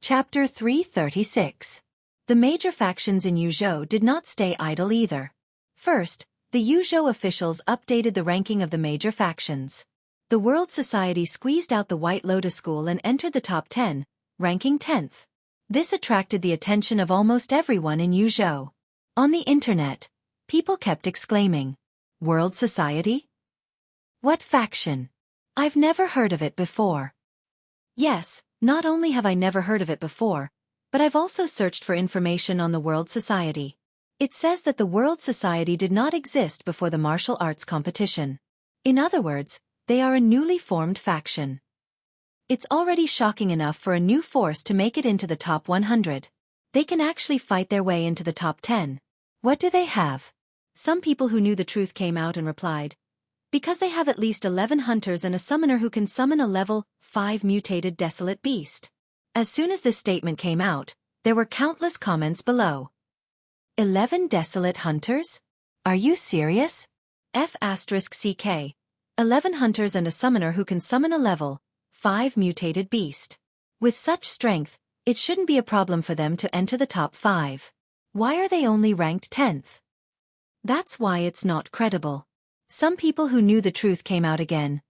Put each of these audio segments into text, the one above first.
Chapter 336. The major factions in Yuzhou did not stay idle either. First, the Yuzhou officials updated the ranking of the major factions. The World Society squeezed out the White Lotus School and entered the top 10, ranking 10th. This attracted the attention of almost everyone in Yuzhou. On the internet, people kept exclaiming, "World Society? What faction? I've never heard of it before." Yes, not only have I never heard of it before, but I've also searched for information on the World Society. It says that the World Society did not exist before the martial arts competition. In other words, they are a newly formed faction. It's already shocking enough for a new force to make it into the top 100. They can actually fight their way into the top 10. What do they have? Some people who knew the truth came out and replied, because they have at least 11 hunters and a summoner who can summon a level 5 mutated desolate beast. As soon as this statement came out, there were countless comments below. 11 desolate hunters? Are you serious? F***CK. 11 hunters and a summoner who can summon a level 5 mutated beast. With such strength, it shouldn't be a problem for them to enter the top 5. Why are they only ranked 10th? That's why it's not credible. Some people who knew the truth came out again.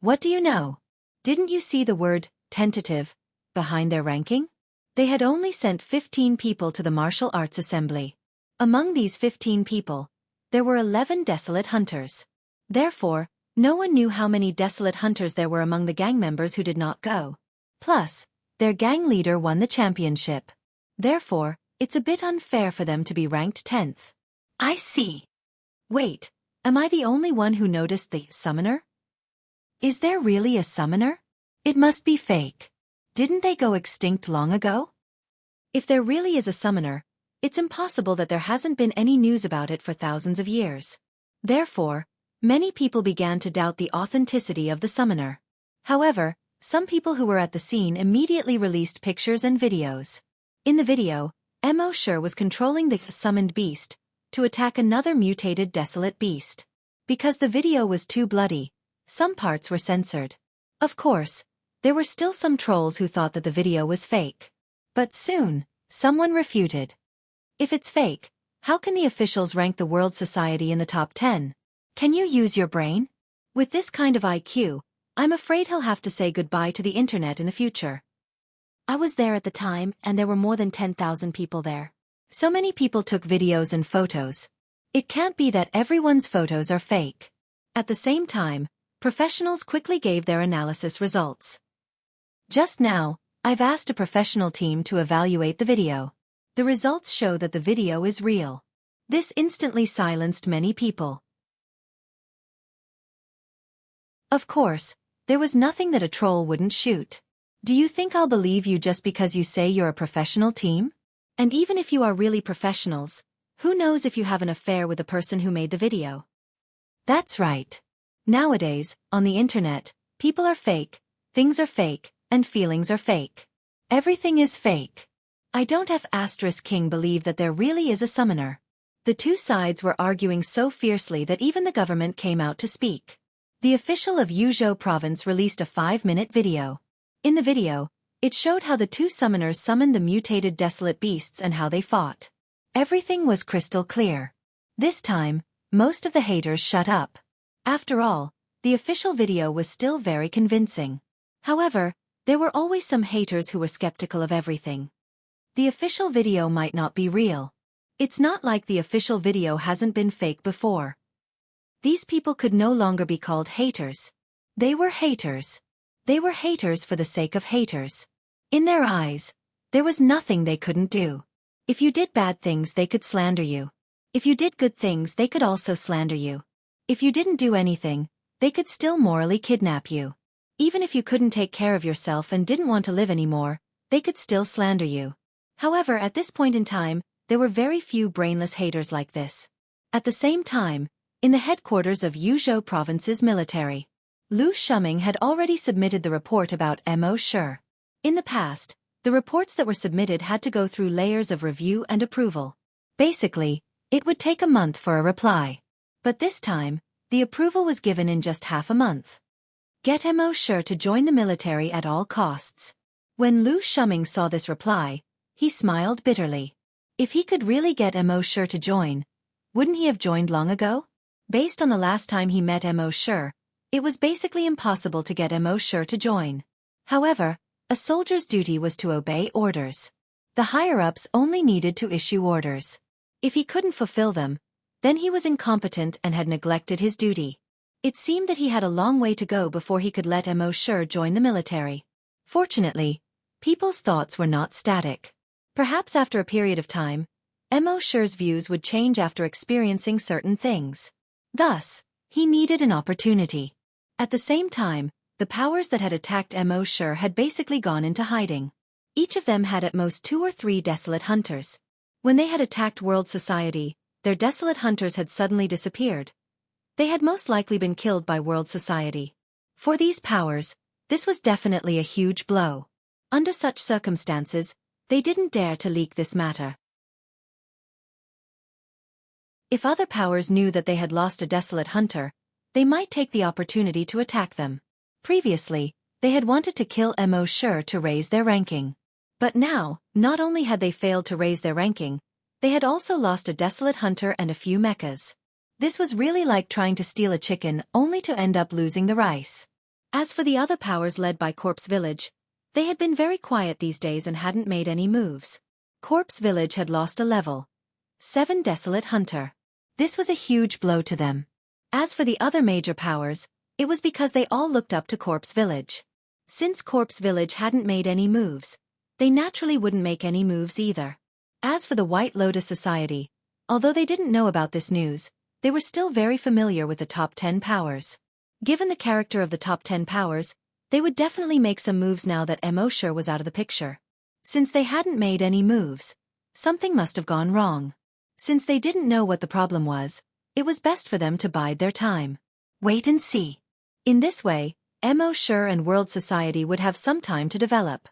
What do you know? Didn't you see the word tentative behind their ranking? They had only sent 15 people to the martial arts assembly. Among these 15 people, there were 11 desolate hunters. Therefore, no one knew how many desolate hunters there were among the gang members who did not go. Plus, their gang leader won the championship. Therefore, it's a bit unfair for them to be ranked 10th. I see. Wait. Am I the only one who noticed the summoner? Is there really a summoner? It must be fake. Didn't they go extinct long ago? If there really is a summoner, it's impossible that there hasn't been any news about it for thousands of years. Therefore, many people began to doubt the authenticity of the summoner. However, some people who were at the scene immediately released pictures and videos. In the video, Mo Sure was controlling the summoned beast to attack another mutated desolate beast. Because the video was too bloody, some parts were censored. Of course, there were still some trolls who thought that the video was fake. But soon, someone refuted. If it's fake, how can the officials rank the World Society in the top 10? Can you use your brain? With this kind of IQ, I'm afraid he'll have to say goodbye to the internet in the future. I was there at the time and there were more than 10,000 people there. So many people took videos and photos. It can't be that everyone's photos are fake. At the same time, professionals quickly gave their analysis results. Just now, I've asked a professional team to evaluate the video. The results show that the video is real. This instantly silenced many people. Of course, there was nothing that a troll wouldn't shoot. Do you think I'll believe you just because you say you're a professional team? And even if you are really professionals, who knows if you have an affair with the person who made the video? That's right. Nowadays, on the internet, people are fake, things are fake, and feelings are fake. Everything is fake. I don't have *King believe that there really is a summoner. The two sides were arguing so fiercely that even the government came out to speak. The official of Yuzhou province released a 5-minute video. In the video, it showed how the two summoners summoned the mutated desolate beasts and how they fought. Everything was crystal clear. This time, most of the haters shut up. After all, the official video was still very convincing. However, there were always some haters who were skeptical of everything. The official video might not be real. It's not like the official video hasn't been fake before. These people could no longer be called haters. They were haters. They were haters for the sake of haters. In their eyes, there was nothing they couldn't do. If you did bad things, they could slander you. If you did good things, they could also slander you. If you didn't do anything, they could still morally kidnap you. Even if you couldn't take care of yourself and didn't want to live anymore, they could still slander you. However, at this point in time, there were very few brainless haters like this. At the same time, in the headquarters of Yuzhou province's military, Lu Shuming had already submitted the report about Mo Sure. In the past, the reports that were submitted had to go through layers of review and approval. Basically, it would take a month for a reply. But this time, the approval was given in just half a month. Get Mo Sure to join the military at all costs. When Lu Shuming saw this reply, he smiled bitterly. If he could really get Mo Shi to join, wouldn't he have joined long ago? Based on the last time he met Mo Shi, it was basically impossible to get Mo Shi to join. However, a soldier's duty was to obey orders. The higher-ups only needed to issue orders. If he couldn't fulfill them, then he was incompetent and had neglected his duty. It seemed that he had a long way to go before he could let Mo Shi join the military. Fortunately, people's thoughts were not static. Perhaps after a period of time, Mo Shi's views would change after experiencing certain things. Thus, he needed an opportunity. At the same time, the powers that had attacked Mo Shi had basically gone into hiding. Each of them had at most 2 or 3 desolate hunters. When they had attacked world society, their desolate hunters had suddenly disappeared. They had most likely been killed by world society. For these powers, this was definitely a huge blow. Under such circumstances, they didn't dare to leak this matter. If other powers knew that they had lost a desolate hunter, they might take the opportunity to attack them. Previously, they had wanted to kill Mo Shi to raise their ranking. But now, not only had they failed to raise their ranking, they had also lost a desolate hunter and a few mechas. This was really like trying to steal a chicken only to end up losing the rice. As for the other powers led by Corpse Village, they had been very quiet these days and hadn't made any moves. Corpse Village had lost a level 7 desolate hunter. This was a huge blow to them. As for the other major powers, it was because they all looked up to Corpse Village. Since Corpse Village hadn't made any moves, they naturally wouldn't make any moves either. As for the White Lotus Society, although they didn't know about this news, they were still very familiar with the top 10 powers. Given the character of the top 10 powers, they would definitely make some moves now that Mo Shi was out of the picture. Since they hadn't made any moves, something must have gone wrong. Since they didn't know what the problem was, it was best for them to bide their time. Wait and see. In this way, Mo Shi and world society would have some time to develop.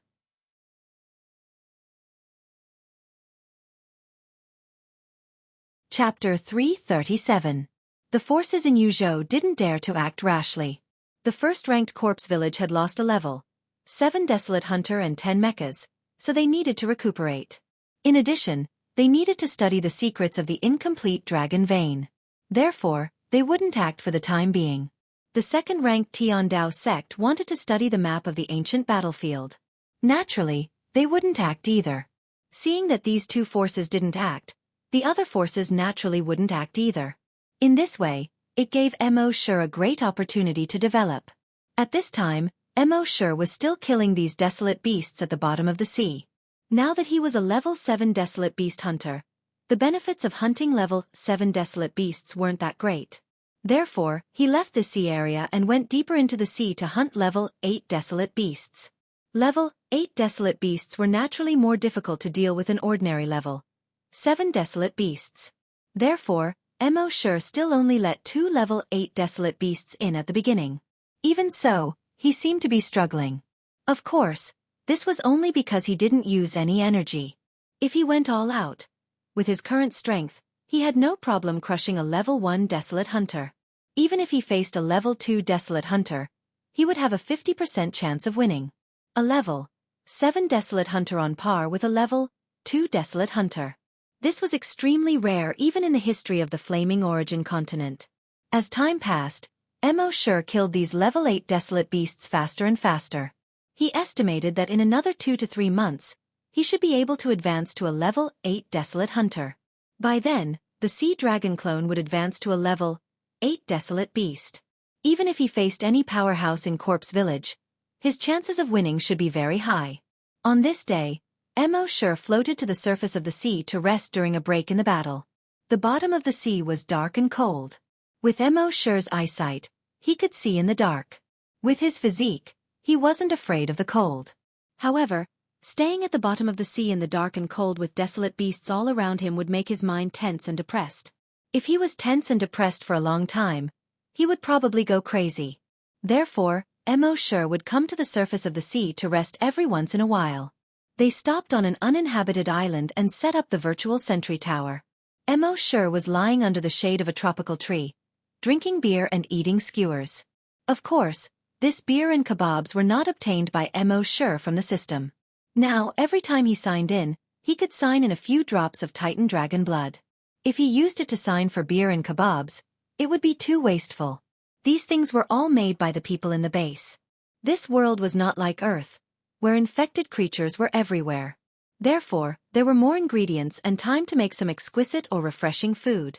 Chapter 337. The forces in Yuzhou didn't dare to act rashly. The first-ranked Corpse Village had lost a level 7 desolate hunter and 10 mechas, so they needed to recuperate. In addition, they needed to study the secrets of the incomplete dragon vein. Therefore, they wouldn't act for the time being. The second-ranked Tiandao sect wanted to study the map of the ancient battlefield. Naturally, they wouldn't act either. Seeing that these two forces didn't act, the other forces naturally wouldn't act either. In this way, it gave Mo Shi a great opportunity to develop. At this time, Mo Shi was still killing these desolate beasts at the bottom of the sea. Now that he was a level 7 desolate beast hunter, the benefits of hunting level 7 desolate beasts weren't that great. Therefore, he left the sea area and went deeper into the sea to hunt level 8 desolate beasts. Level 8 desolate beasts were naturally more difficult to deal with than ordinary level 7 desolate beasts. Therefore, Mo Shi still only let 2 level 8 desolate beasts in at the beginning. Even so, he seemed to be struggling. Of course, this was only because he didn't use any energy. If he went all out, with his current strength, he had no problem crushing a level 1 desolate hunter. Even if he faced a level 2 desolate hunter, he would have a 50% chance of winning. A level 7 desolate hunter on par with a level 2 desolate hunter. This was extremely rare even in the history of the Flaming Origin continent. As time passed, Mo Shi killed these level 8 desolate beasts faster and faster. He estimated that in another 2 to 3 months, he should be able to advance to a level 8 desolate hunter. By then, the sea dragon clone would advance to a level 8 desolate beast. Even if he faced any powerhouse in Corpse Village, his chances of winning should be very high. On this day, Mo Shi floated to the surface of the sea to rest during a break in the battle. The bottom of the sea was dark and cold. With Mo Shi's eyesight, he could see in the dark. With his physique, he wasn't afraid of the cold. However, staying at the bottom of the sea in the dark and cold with desolate beasts all around him would make his mind tense and depressed. If he was tense and depressed for a long time, he would probably go crazy. Therefore, Mo Shi would come to the surface of the sea to rest every once in a while. They stopped on an uninhabited island and set up the virtual sentry tower. Mo Shi was lying under the shade of a tropical tree, drinking beer and eating skewers. Of course, this beer and kebabs were not obtained by Mo Shi from the system. Now, every time he signed in, he could sign in a few drops of Titan dragon blood. If he used it to sign for beer and kebabs, it would be too wasteful. These things were all made by the people in the base. This world was not like Earth, where infected creatures were everywhere. Therefore, there were more ingredients and time to make some exquisite or refreshing food.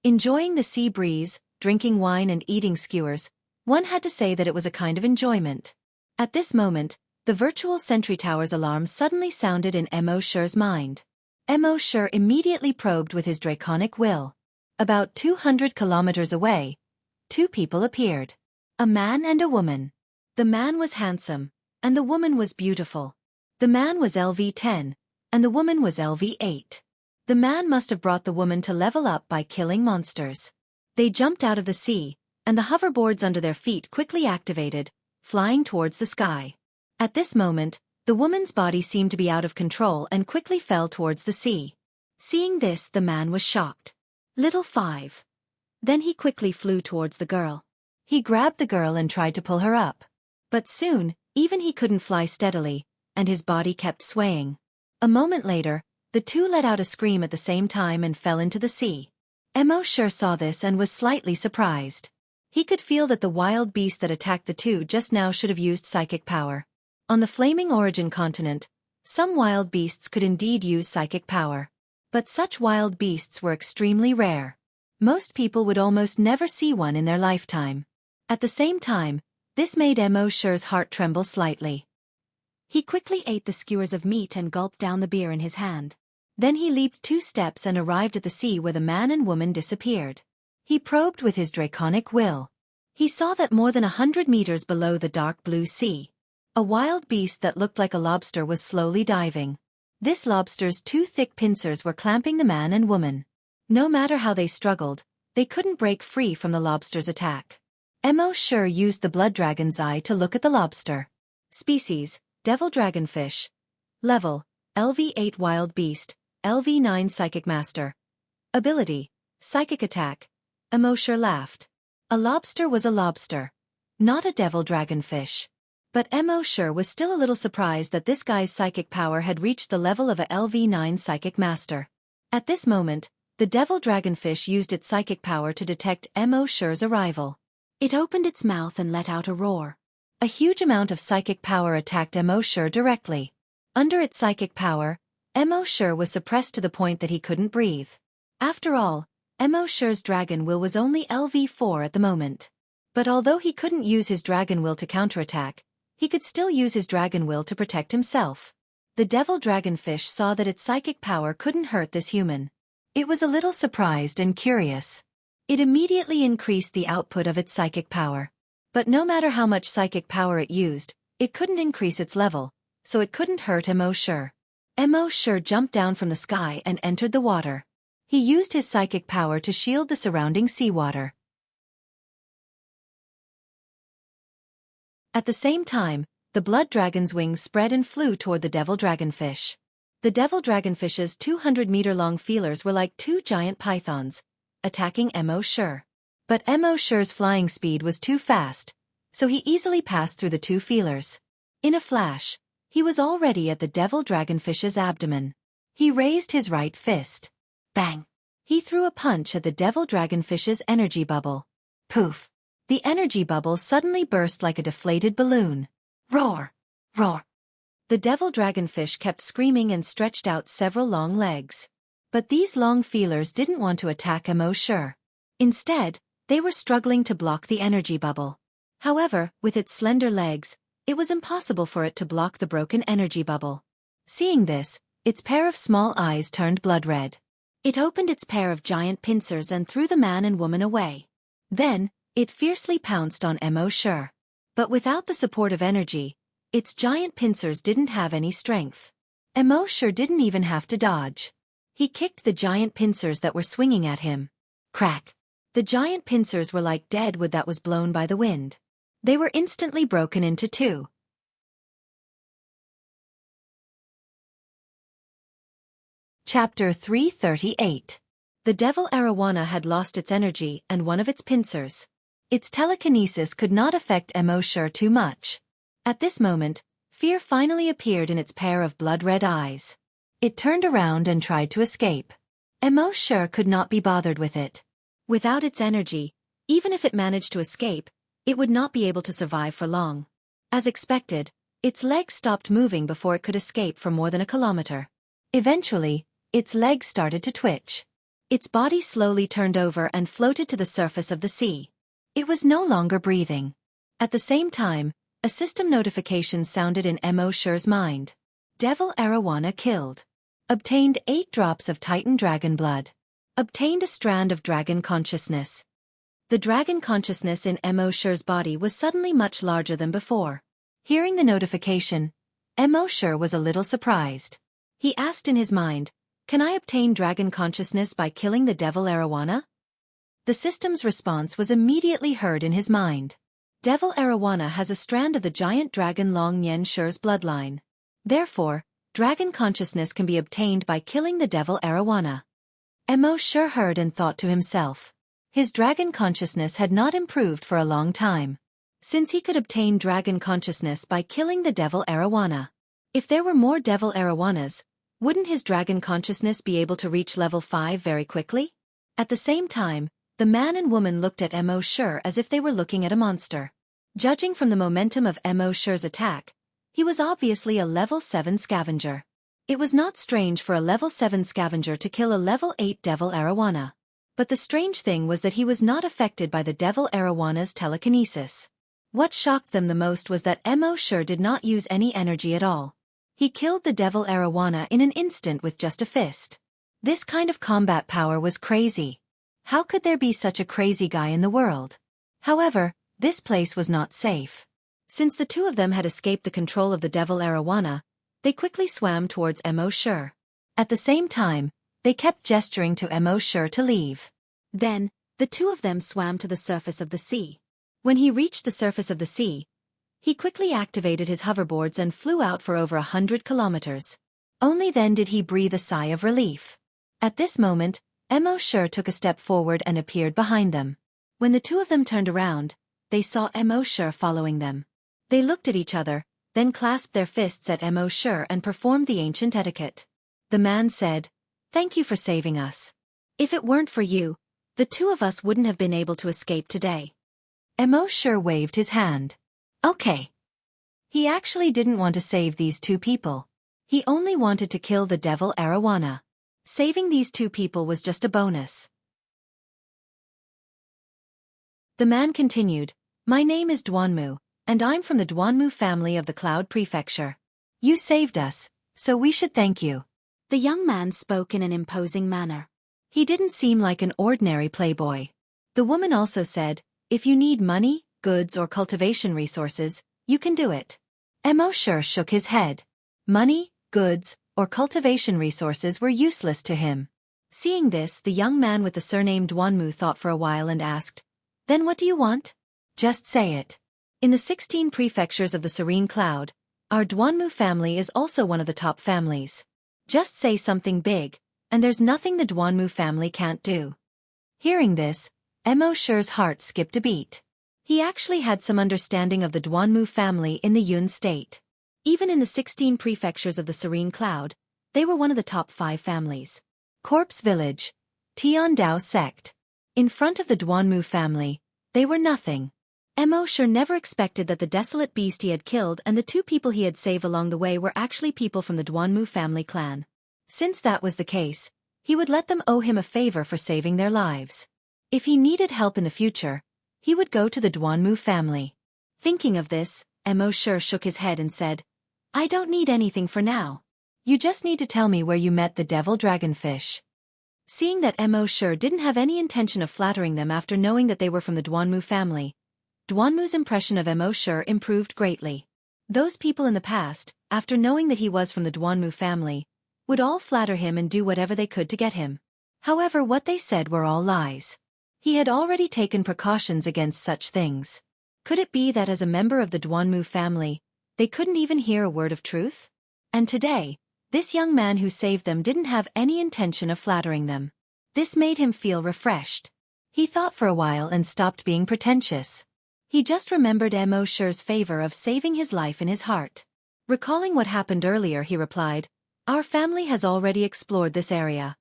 Enjoying the sea breeze, drinking wine and eating skewers, one had to say that it was a kind of enjoyment. At this moment, the virtual sentry tower's alarm suddenly sounded in Mo Shi's mind. Mo Shi immediately probed with his draconic will. About 200 kilometers away, two people appeared. A man and a woman. The man was handsome, and the woman was beautiful. The man was LV-10, and the woman was LV-8. The man must have brought the woman to level up by killing monsters. They jumped out of the sea, and the hoverboards under their feet quickly activated, flying towards the sky. At this moment, the woman's body seemed to be out of control and quickly fell towards the sea. Seeing this, the man was shocked. Little 5. Then he quickly flew towards the girl. He grabbed the girl and tried to pull her up. But soon, even he couldn't fly steadily, and his body kept swaying. A moment later, the two let out a scream at the same time and fell into the sea. Mo Shi saw this and was slightly surprised. He could feel that the wild beast that attacked the two just now should have used psychic power. On the Flaming Origin continent, some wild beasts could indeed use psychic power. But such wild beasts were extremely rare. Most people would almost never see one in their lifetime. At the same time, this made Mo Shi's heart tremble slightly. He quickly ate the skewers of meat and gulped down the beer in his hand. Then he leaped 2 steps and arrived at the sea where the man and woman disappeared. He probed with his draconic will. He saw that more than 100 meters below the dark blue sea, a wild beast that looked like a lobster was slowly diving. This lobster's 2 thick pincers were clamping the man and woman. No matter how they struggled, they couldn't break free from the lobster's attack. Mo Shi used the blood dragon's eye to look at the lobster. Species, devil dragonfish. Level, LV-8 wild beast, LV-9 psychic master. Ability, psychic attack. Mo Shi laughed. A lobster was a lobster, not a devil dragonfish. But Mo Shi was still a little surprised that this guy's psychic power had reached the level of a LV-9 psychic master. At this moment, the devil dragonfish used its psychic power to detect Mo Shi's arrival. It opened its mouth and let out a roar. A huge amount of psychic power attacked Mo Shi directly. Under its psychic power, Mo Shi was suppressed to the point that he couldn't breathe. After all, Mo Shi's dragon will was only LV-4 at the moment. But although he couldn't use his dragon will to counterattack, he could still use his dragon will to protect himself. The devil dragonfish saw that its psychic power couldn't hurt this human. It was a little surprised and curious. It immediately increased the output of its psychic power. But no matter how much psychic power it used, it couldn't increase its level, so it couldn't hurt Mo Shi. Mo Shi jumped down from the sky and entered the water. He used his psychic power to shield the surrounding seawater. At the same time, the blood dragon's wings spread and flew toward the devil dragonfish. The devil dragonfish's 200-meter-long feelers were like 2 giant pythons, attacking Mo Shi. But Mo Shi's flying speed was too fast, so he easily passed through the 2 feelers. In a flash, he was already at the devil dragonfish's abdomen. He raised his right fist. Bang! He threw a punch at the devil dragonfish's energy bubble. Poof! The energy bubble suddenly burst like a deflated balloon. Roar! Roar! The devil dragonfish kept screaming and stretched out several long legs. But these long feelers didn't want to attack Mo Shi. Instead, they were struggling to block the energy bubble. However, with its slender legs, it was impossible for it to block the broken energy bubble. Seeing this, its pair of small eyes turned blood red. It opened its pair of giant pincers and threw the man and woman away. Then, it fiercely pounced on Mo Shi. But without the support of energy, its giant pincers didn't have any strength. Mo Shi didn't even have to dodge. He kicked the giant pincers that were swinging at him. Crack! The giant pincers were like dead wood that was blown by the wind. They were instantly broken into 2. Chapter 338. The devil arowana had lost its energy and one of its pincers. Its telekinesis could not affect Mo Shi too much. At this moment, fear finally appeared in its pair of blood-red eyes. It turned around and tried to escape. Emosure could not be bothered with it. Without its energy, even if it managed to escape, it would not be able to survive for long. As expected, its legs stopped moving before it could escape for more than a kilometer. Eventually, its legs started to twitch. Its body slowly turned over and floated to the surface of the sea. It was no longer breathing. At the same time, a system notification sounded in Emosure's mind. Devil Arowana killed. Obtained 8 drops of Titan dragon blood. Obtained a strand of dragon consciousness. The dragon consciousness in Emosure's body was suddenly much larger than before. Hearing the notification, Emosure was a little surprised. He asked in his mind, "Can I obtain dragon consciousness by killing the devil Arowana?" The system's response was immediately heard in his mind. Devil Arowana has a strand of the giant dragon Long Nian Shure's bloodline. Therefore, dragon consciousness can be obtained by killing the devil Arowana. Emosure heard and thought to himself. His dragon consciousness had not improved for a long time. Since he could obtain dragon consciousness by killing the devil Arowana. If there were more devil Arowanas, wouldn't his dragon consciousness be able to reach level 5 very quickly? At the same time, the man and woman looked at Emosure as if they were looking at a monster. Judging from the momentum of Emosure's attack, he was obviously a level 7 scavenger. It was not strange for a level 7 scavenger to kill a level 8 devil Arowana. But the strange thing was that he was not affected by the devil Arawana's telekinesis. What shocked them the most was that Emosure did not use any energy at all. He killed the devil Arowana in an instant with just a fist. This kind of combat power was crazy. How could there be such a crazy guy in the world? However, this place was not safe. Since the two of them had escaped the control of the devil Arowana, they quickly swam towards Emosure. At the same time, they kept gesturing to Emosure to leave. Then, the two of them swam to the surface of the sea. When he reached the surface of the sea, he quickly activated his hoverboards and flew out for over 100 kilometers. Only then did he breathe a sigh of relief. At this moment, Emosure took a step forward and appeared behind them. When the two of them turned around, they saw Emosure following them. They looked at each other, then clasped their fists at Emosure and performed the ancient etiquette. The man said, "Thank you for saving us. If it weren't for you, the two of us wouldn't have been able to escape today." Emosure waved his hand. Okay. He actually didn't want to save these two people. He only wanted to kill the devil Arowana. Saving these two people was just a bonus. The man continued, "My name is Duanmu, and I'm from the Duanmu family of the Cloud Prefecture. You saved us, so we should thank you." The young man spoke in an imposing manner. He didn't seem like an ordinary playboy. The woman also said, "If you need money, goods or cultivation resources, you can do it." Emosure shook his head. Money, goods, or cultivation resources were useless to him. Seeing this, the young man with the surname Duanmu thought for a while and asked, "Then what do you want? Just say it." In the 16 prefectures of the Serene Cloud, our Duanmu family is also one of the top families. Just say something big, and there's nothing the Duanmu family can't do. Hearing this, Emosure's heart skipped a beat. He actually had some understanding of the Duanmu family in the Yun state. Even in the 16 prefectures of the Serene Cloud, they were one of the top 5 families. Corpse Village, Tiandao sect. In front of the Duanmu family, they were nothing. Emosure never expected that the desolate beast he had killed and the two people he had saved along the way were actually people from the Duanmu family clan. Since that was the case, he would let them owe him a favor for saving their lives. If he needed help in the future, he would go to the Duanmu family. Thinking of this, Emosure shook his head and said, "I don't need anything for now. You just need to tell me where you met the devil dragonfish." Seeing that Emosure didn't have any intention of flattering them after knowing that they were from the Duanmu family, Duanmu's impression of Emosure improved greatly. Those people in the past, after knowing that he was from the Duanmu family, would all flatter him and do whatever they could to get him. However, what they said were all lies. He had already taken precautions against such things. Could it be that as a member of the Duanmu family, they couldn't even hear a word of truth? And today, this young man who saved them didn't have any intention of flattering them. This made him feel refreshed. He thought for a while and stopped being pretentious. He just remembered Mo Shi's favor of saving his life in his heart. Recalling what happened earlier, he replied, "Our family has already explored this area.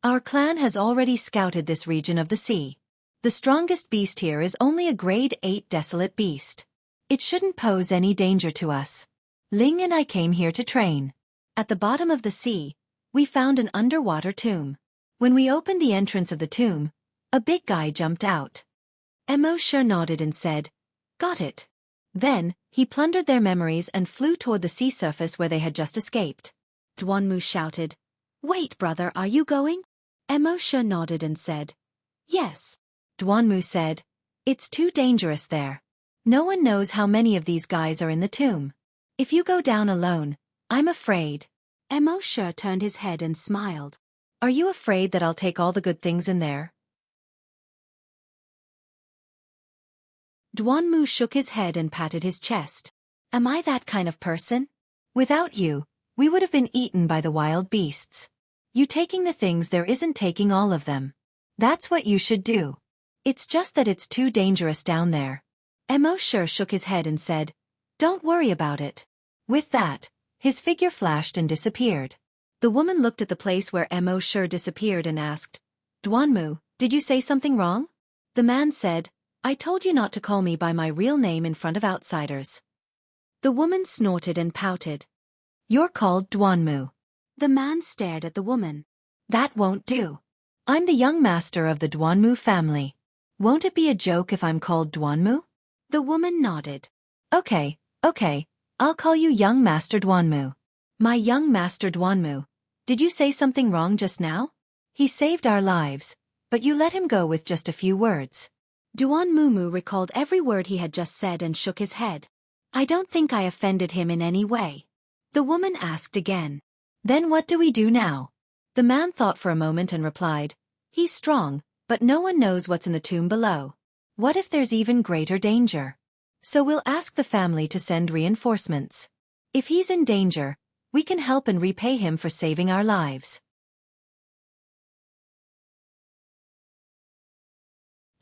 Our clan has already scouted this region of the sea. The strongest beast here is only a grade 8 desolate beast. It shouldn't pose any danger to us. Ling and I came here to train. At the bottom of the sea, we found an underwater tomb. When we opened the entrance of the tomb, a big guy jumped out." Mo Shi nodded and said, "Got it." Then, he plundered their memories and flew toward the sea surface where they had just escaped. Duanmu shouted, "Wait, brother, are you going?" Mo Shi nodded and said, "Yes." Duanmu said, "It's too dangerous there. No one knows how many of these guys are in the tomb. If you go down alone, I'm afraid." Mo Shi turned his head and smiled. "Are you afraid that I'll take all the good things in there?" Duanmu shook his head and patted his chest. "Am I that kind of person? Without you, we would have been eaten by the wild beasts. You taking the things there isn't taking all of them. That's what you should do. It's just that it's too dangerous down there." Mo Shi shook his head and said, "Don't worry about it." With that, his figure flashed and disappeared. The woman looked at the place where Mo Shi disappeared and asked, "Duanmu, did you say something wrong?" The man said, "I told you not to call me by my real name in front of outsiders." The woman snorted and pouted. "You're called Duanmu." The man stared at the woman. "That won't do. I'm the young master of the Duanmu family. Won't it be a joke if I'm called Duanmu?" The woman nodded. Okay, I'll call you young master Duanmu." "My young master Duanmu, did you say something wrong just now? He saved our lives, but you let him go with just a few words." Duanmu recalled every word he had just said and shook his head. "I don't think I offended him in any way." The woman asked again, "Then what do we do now?" The man thought for a moment and replied, "He's strong, but no one knows what's in the tomb below. What if there's even greater danger? So we'll ask the family to send reinforcements. If he's in danger, we can help and repay him for saving our lives."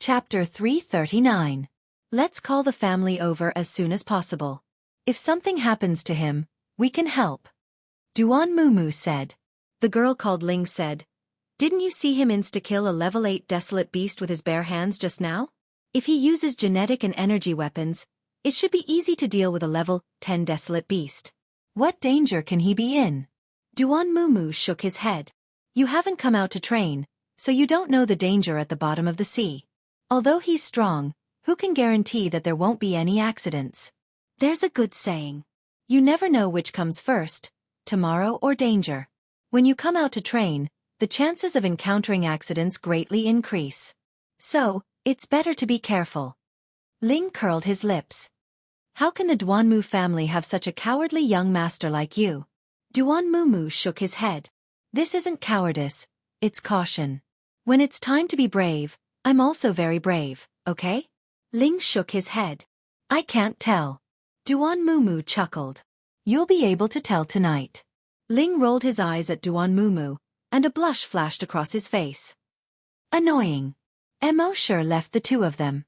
Chapter 339. Let's call the family over as soon as possible. If something happens to him, we can help. Duanmu said. The girl called Ling said, "Didn't you see him insta-kill a level 8 desolate beast with his bare hands just now? If he uses genetic and energy weapons, it should be easy to deal with a level 10 desolate beast. What danger can he be in?" Duanmu shook his head. "You haven't come out to train, so you don't know the danger at the bottom of the sea. Although he's strong, who can guarantee that there won't be any accidents? There's a good saying. You never know which comes first, tomorrow or danger. When you come out to train, the chances of encountering accidents greatly increase. So, it's better to be careful." Ling curled his lips. "How can the Duanmu family have such a cowardly young master like you?" Duanmu shook his head. "This isn't cowardice, it's caution. When it's time to be brave, I'm also very brave, okay?" Ling shook his head. "I can't tell." Duanmu chuckled. "You'll be able to tell tonight." Ling rolled his eyes at Duanmu, and a blush flashed across his face. Annoying. Mo Shi left the two of them.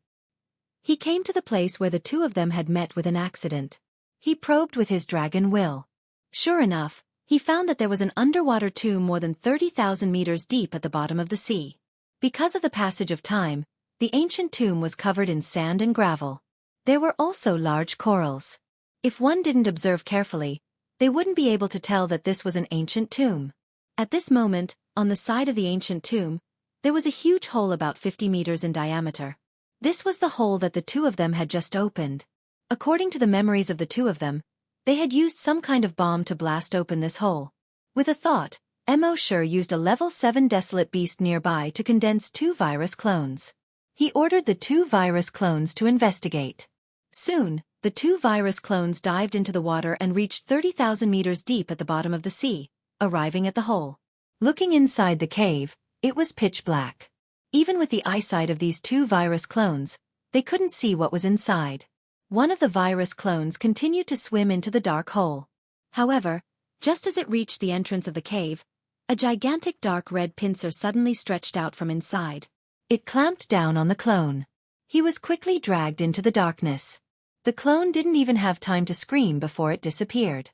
He came to the place where the two of them had met with an accident. He probed with his dragon will. Sure enough, he found that there was an underwater tomb more than 30,000 meters deep at the bottom of the sea. Because of the passage of time, the ancient tomb was covered in sand and gravel. There were also large corals. If one didn't observe carefully, they wouldn't be able to tell that this was an ancient tomb. At this moment, on the side of the ancient tomb, there was a huge hole about 50 meters in diameter. This was the hole that the two of them had just opened. According to the memories of the two of them, they had used some kind of bomb to blast open this hole. With a thought, Mo Shi used a level 7 desolate beast nearby to condense 2 virus clones. He ordered the 2 virus clones to investigate. Soon, the 2 virus clones dived into the water and reached 30,000 meters deep at the bottom of the sea, arriving at the hole. Looking inside the cave, it was pitch black. Even with the eyesight of these 2 virus clones, they couldn't see what was inside. One of the virus clones continued to swim into the dark hole. However, just as it reached the entrance of the cave, a gigantic dark red pincer suddenly stretched out from inside. It clamped down on the clone. He was quickly dragged into the darkness. The clone didn't even have time to scream before it disappeared.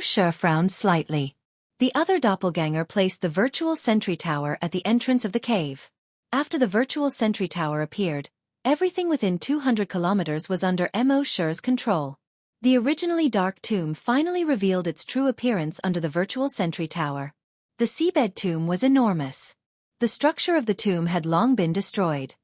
Shi frowned slightly. The other doppelganger placed the virtual sentry tower at the entrance of the cave. After the virtual sentry tower appeared, everything within 200 kilometers was under Shi's control. The originally dark tomb finally revealed its true appearance under the virtual sentry tower. The seabed tomb was enormous. The structure of the tomb had long been destroyed.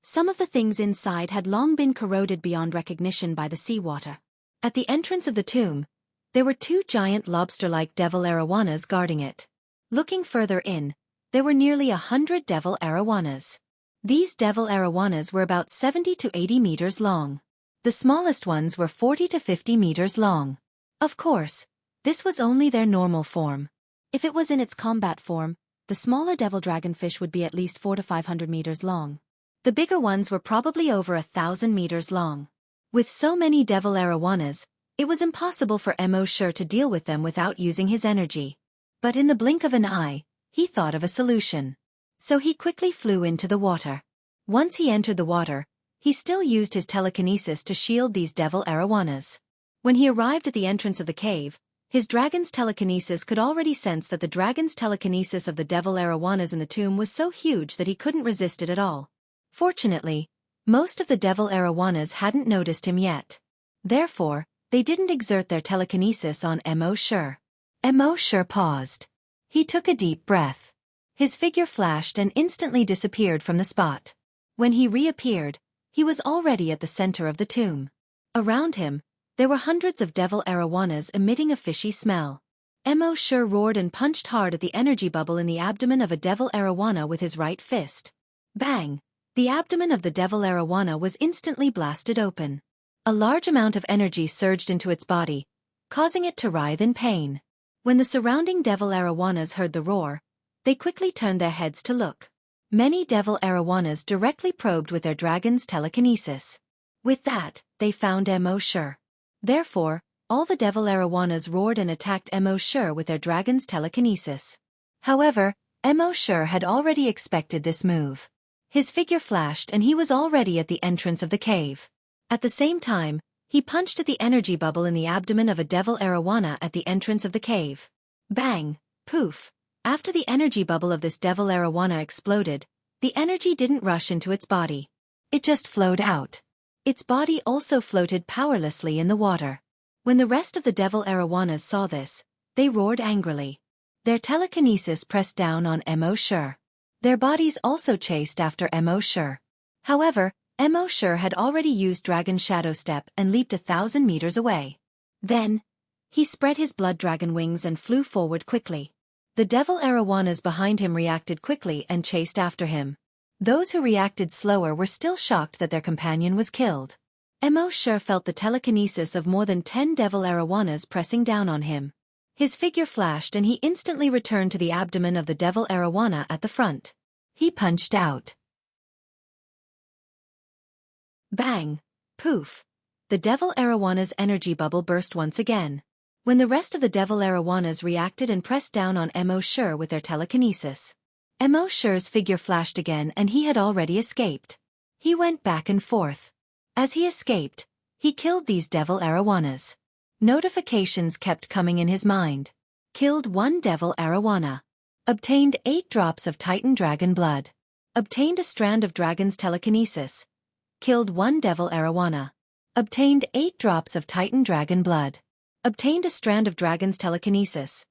Some of the things inside had long been corroded beyond recognition by the seawater. At the entrance of the tomb, there were 2 giant lobster-like devil arowanas guarding it. Looking further in, there were nearly 100 devil arowanas. These devil arowanas were about 70 to 80 meters long. The smallest ones were 40 to 50 meters long. Of course, this was only their normal form. If it was in its combat form, the smaller devil dragonfish would be at least 400 to 500 meters long. The bigger ones were probably over 1,000 meters long. With so many devil arowanas, it was impossible for Shi to deal with them without using his energy. But in the blink of an eye, he thought of a solution. So he quickly flew into the water. Once he entered the water, he still used his telekinesis to shield these devil arowanas. When he arrived at the entrance of the cave, his dragon's telekinesis could already sense that the dragon's telekinesis of the devil arowanas in the tomb was so huge that he couldn't resist it at all. Fortunately, most of the devil arowanas hadn't noticed him yet. Therefore, they didn't exert their telekinesis on Shi. Shi paused. He took a deep breath. His figure flashed and instantly disappeared from the spot. When he reappeared, he was already at the center of the tomb. Around him, there were hundreds of devil arowanas emitting a fishy smell. Shi roared and punched hard at the energy bubble in the abdomen of a devil arowana with his right fist. Bang! The abdomen of the devil arowana was instantly blasted open. A large amount of energy surged into its body, causing it to writhe in pain. When the surrounding devil arowanas heard the roar, they quickly turned their heads to look. Many devil arowanas directly probed with their dragon's telekinesis. With that, they found Shi. Therefore, all the devil arowanas roared and attacked Shi with their dragon's telekinesis. However, Shi had already expected this move. His figure flashed and he was already at the entrance of the cave. At the same time, he punched at the energy bubble in the abdomen of a devil arowana at the entrance of the cave. Bang! Poof! After the energy bubble of this devil arowana exploded, the energy didn't rush into its body. It just flowed out. Its body also floated powerlessly in the water. When the rest of the devil arowanas saw this, they roared angrily. Their telekinesis pressed down on Shi. Their bodies also chased after Shi. However, Shi had already used Dragon Shadow Step and leaped 1,000 meters away. Then, he spread his blood dragon wings and flew forward quickly. The devil arowanas behind him reacted quickly and chased after him. Those who reacted slower were still shocked that their companion was killed. Shi felt the telekinesis of more than 10 devil arowanas pressing down on him. His figure flashed and he instantly returned to the abdomen of the devil arowana at the front. He punched out. Bang! Poof! The devil arawana's energy bubble burst once again. When the rest of the devil arowanas reacted and pressed down on Shi with their telekinesis. Shi's figure flashed again and he had already escaped. He went back and forth. As he escaped, he killed these devil arowanas. Notifications kept coming in his mind. Killed 1 devil arowana. Obtained 8 drops of Titan dragon blood. Obtained a strand of dragon's telekinesis. Killed 1 devil arowana. Obtained 8 drops of Titan dragon blood. Obtained a strand of dragon's telekinesis.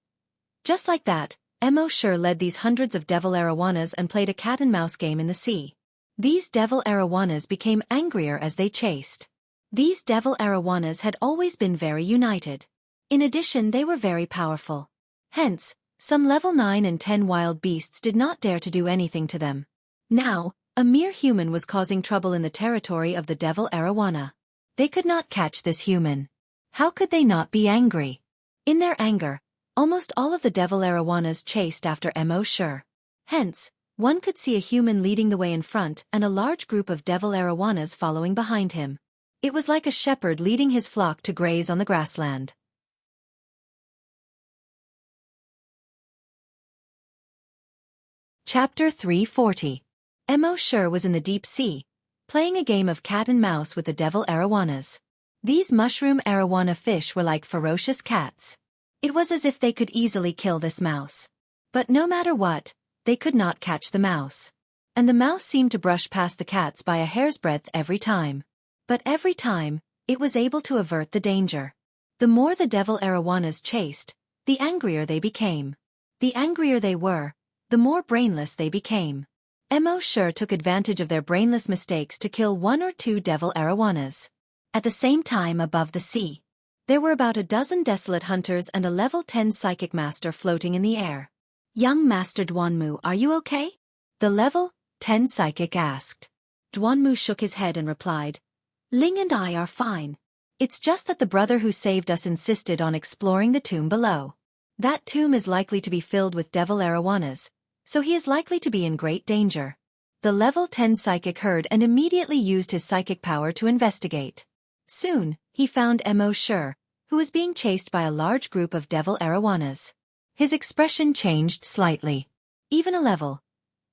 Just like that, Shi led these hundreds of devil arowanas and played a cat-and-mouse game in the sea. These devil arowanas became angrier as they chased. These devil arowanas had always been very united. In addition, they were very powerful. Hence, some level 9 and 10 wild beasts did not dare to do anything to them. Now, a mere human was causing trouble in the territory of the devil arowana. They could not catch this human. How could they not be angry? In their anger, almost all of the devil arowanas chased after Shi. Hence, one could see a human leading the way in front and a large group of devil arowanas following behind him. It was like a shepherd leading his flock to graze on the grassland. Chapter 340. Mo Sure was in the deep sea, playing a game of cat and mouse with the devil arowanas. These mushroom arowana fish were like ferocious cats. It was as if they could easily kill this mouse. But no matter what, they could not catch the mouse. And the mouse seemed to brush past the cats by a hair's breadth every time. But every time, it was able to avert the danger. The more the devil arowanas chased, the angrier they became. The angrier they were, the more brainless they became. Mo Sure took advantage of their brainless mistakes to kill 1 or 2 devil arowanas. At the same time above the sea, there were about a dozen desolate hunters and a level 10 psychic master floating in the air. "Young Master Duanmu, are you okay?" the level 10 psychic asked. Duanmu shook his head and replied, "Ling and I are fine. It's just that the brother who saved us insisted on exploring the tomb below. That tomb is likely to be filled with devil arowanas, so he is likely to be in great danger." The level 10 psychic heard and immediately used his psychic power to investigate. Soon, he found Mo Sure, who was being chased by a large group of devil arowanas. His expression changed slightly. Even a level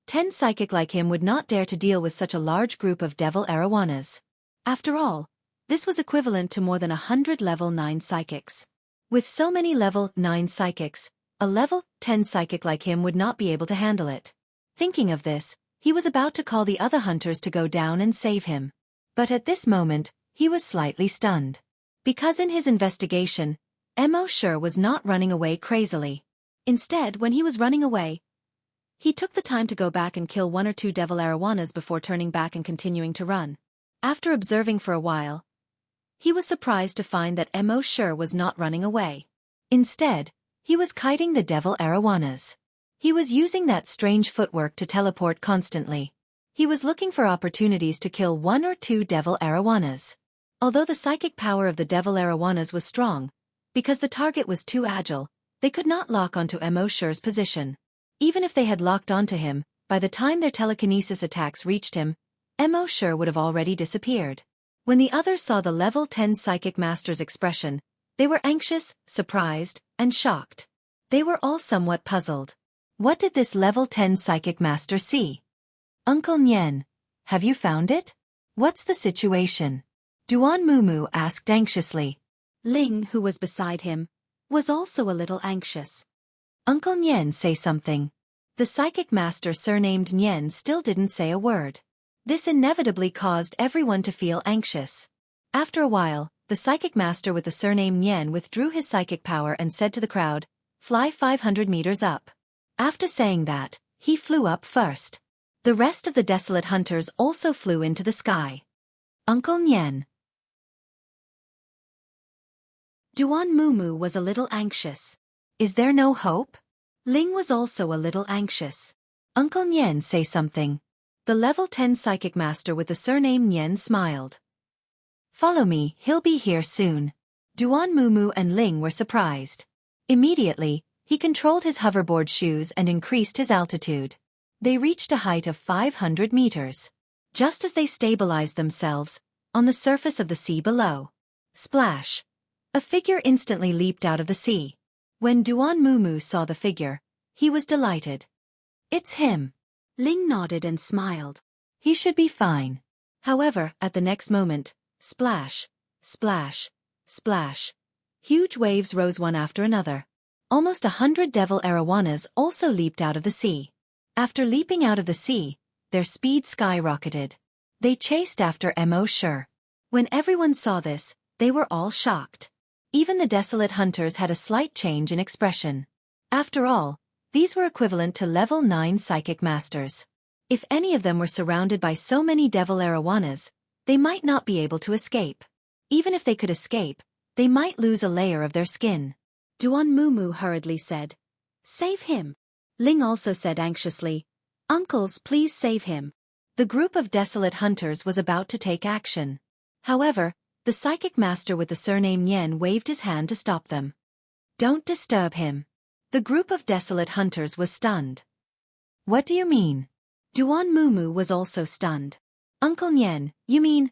10 psychic like him would not dare to deal with such a large group of devil arowanas. After all, this was equivalent to more than 100 level 9 psychics. With so many level 9 psychics, a level 10 psychic like him would not be able to handle it. Thinking of this, he was about to call the other hunters to go down and save him. But at this moment, he was slightly stunned. Because in his investigation, Mo Sure was not running away crazily. Instead, when he was running away, he took the time to go back and kill 1 or 2 devil arowanas before turning back and continuing to run. After observing for a while, he was surprised to find that Mo Sure was not running away. Instead, he was kiting the devil arowanas. He was using that strange footwork to teleport constantly. He was looking for opportunities to kill 1 or 2 devil arowanas. Although the psychic power of the devil arowanas was strong, because the target was too agile, they could not lock onto Mo Sure's position. Even if they had locked onto him, by the time their telekinesis attacks reached him, Mo Sure would have already disappeared. When the others saw the level 10 psychic master's expression, they were anxious, surprised, and shocked. They were all somewhat puzzled. What did this level 10 psychic master see? "Uncle Nyen, have you found it? What's the situation?" Duanmu asked anxiously. Ling, who was beside him, was also a little anxious. "Uncle Nyen, say something." The psychic master surnamed Nyen still didn't say a word. This inevitably caused everyone to feel anxious. After a while, the psychic master with the surname Nyen withdrew his psychic power and said to the crowd, "Fly 500 meters up." After saying that, he flew up first. The rest of the desolate hunters also flew into the sky. "Uncle Nyen." Duanmu was a little anxious. "Is there no hope?" Ling was also a little anxious. "Uncle Nyen, say something." The level 10 psychic master with the surname Nyen smiled. "Follow me, he'll be here soon." Duanmu and Ling were surprised. Immediately, he controlled his hoverboard shoes and increased his altitude. They reached a height of 500 meters. Just as they stabilized themselves, on the surface of the sea below. Splash! A figure instantly leaped out of the sea. When Duanmu saw the figure, he was delighted. "It's him." Ling nodded and smiled. "He should be fine." However, at the next moment, splash, splash, splash. Huge waves rose one after another. Almost 100 devil arowanas also leaped out of the sea. After leaping out of the sea, their speed skyrocketed. They chased after Mo Sure. When everyone saw this, they were all shocked. Even the desolate hunters had a slight change in expression. After all, these were equivalent to level 9 psychic masters. If any of them were surrounded by so many devil arowanas, they might not be able to escape. Even if they could escape, they might lose a layer of their skin. Duanmu hurriedly said, "Save him." Ling also said anxiously, "Uncles, please save him." The group of desolate hunters was about to take action. However, the psychic master with the surname Nyen waved his hand to stop them. "Don't disturb him." The group of desolate hunters was stunned. "What do you mean?" Duanmu was also stunned. "Uncle Nyen, you mean?"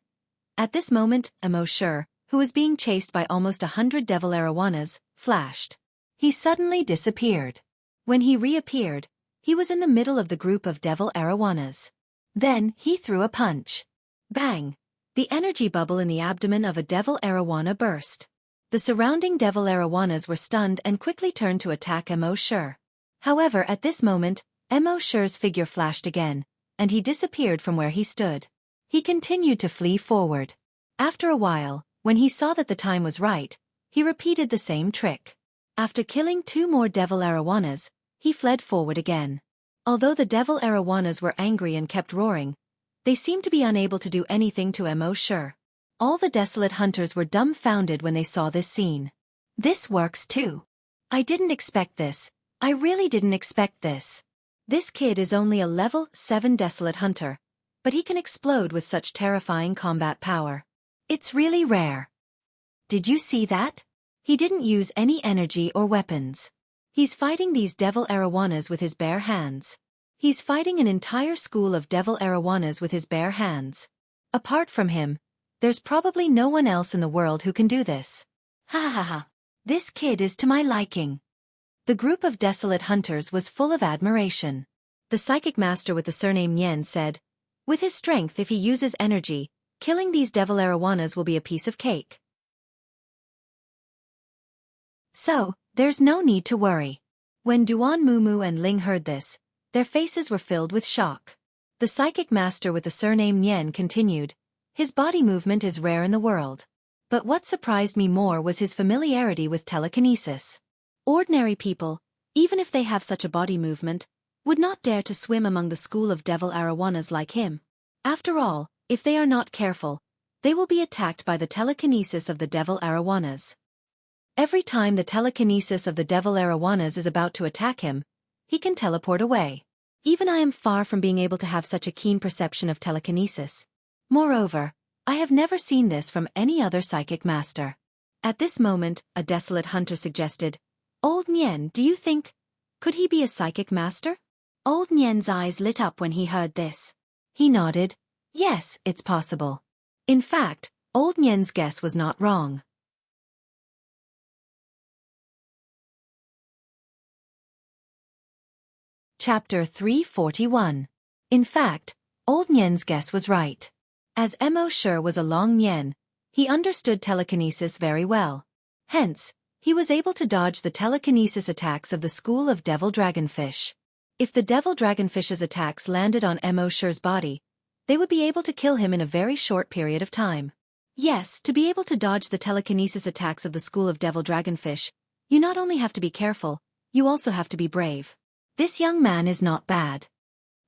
At this moment, Mo Sure, who was being chased by almost 100 devil arowanas, flashed. He suddenly disappeared. When he reappeared, He was in the middle of the group of devil arowanas. Then, he threw a punch. Bang! The energy bubble in the abdomen of a devil arowana burst. The surrounding devil arowanas were stunned and quickly turned to attack Mo Shi. However, at this moment, Mo Shi's figure flashed again, and he disappeared from where he stood. He continued to flee forward. After a while, when he saw that the time was right, he repeated the same trick. After killing 2 more devil arowanas, he fled forward again. Although the devil arowanas were angry and kept roaring, they seemed to be unable to do anything to Mo Shi. All the desolate hunters were dumbfounded when they saw this scene. This works too. I didn't expect this. I really didn't expect this. This kid is only a level 7 desolate hunter, but he can explode with such terrifying combat power. It's really rare. Did you see that? He didn't use any energy or weapons. He's fighting these devil arowanas with his bare hands. He's fighting an entire school of devil arowanas with his bare hands. Apart from him, there's probably no one else in the world who can do this. Ha ha ha. This kid is to my liking. The group of desolate hunters was full of admiration. The psychic master with the surname Yen said, "With his strength, if he uses energy, killing these devil arowanas will be a piece of cake. So, there's no need to worry." When Duan Mumu and Ling heard this, their faces were filled with shock. The psychic master with the surname Yen continued, "His body movement is rare in the world. But what surprised me more was his familiarity with telekinesis. Ordinary people, even if they have such a body movement, would not dare to swim among the school of devil arowanas like him. After all, if they are not careful, they will be attacked by the telekinesis of the devil arowanas. Every time the telekinesis of the devil arowanas is about to attack him, he can teleport away. Even I am far from being able to have such a keen perception of telekinesis. Moreover, I have never seen this from any other psychic master." At this moment, a desolate hunter suggested, "Old Nian, do you think, could he be a psychic master?" Old Nian's eyes lit up when he heard this. He nodded, "Yes, it's possible." In fact, Old Nian's guess was not wrong. Chapter 341. In fact, Old Nian's guess was right. As Mo Shi was a long Nian, he understood telekinesis very well. Hence, he was able to dodge the telekinesis attacks of the school of devil dragonfish. If the devil dragonfish's attacks landed on Mo Shi's body, they would be able to kill him in a very short period of time. Yes, to be able to dodge the telekinesis attacks of the school of devil dragonfish, you not only have to be careful, you also have to be brave. This young man is not bad.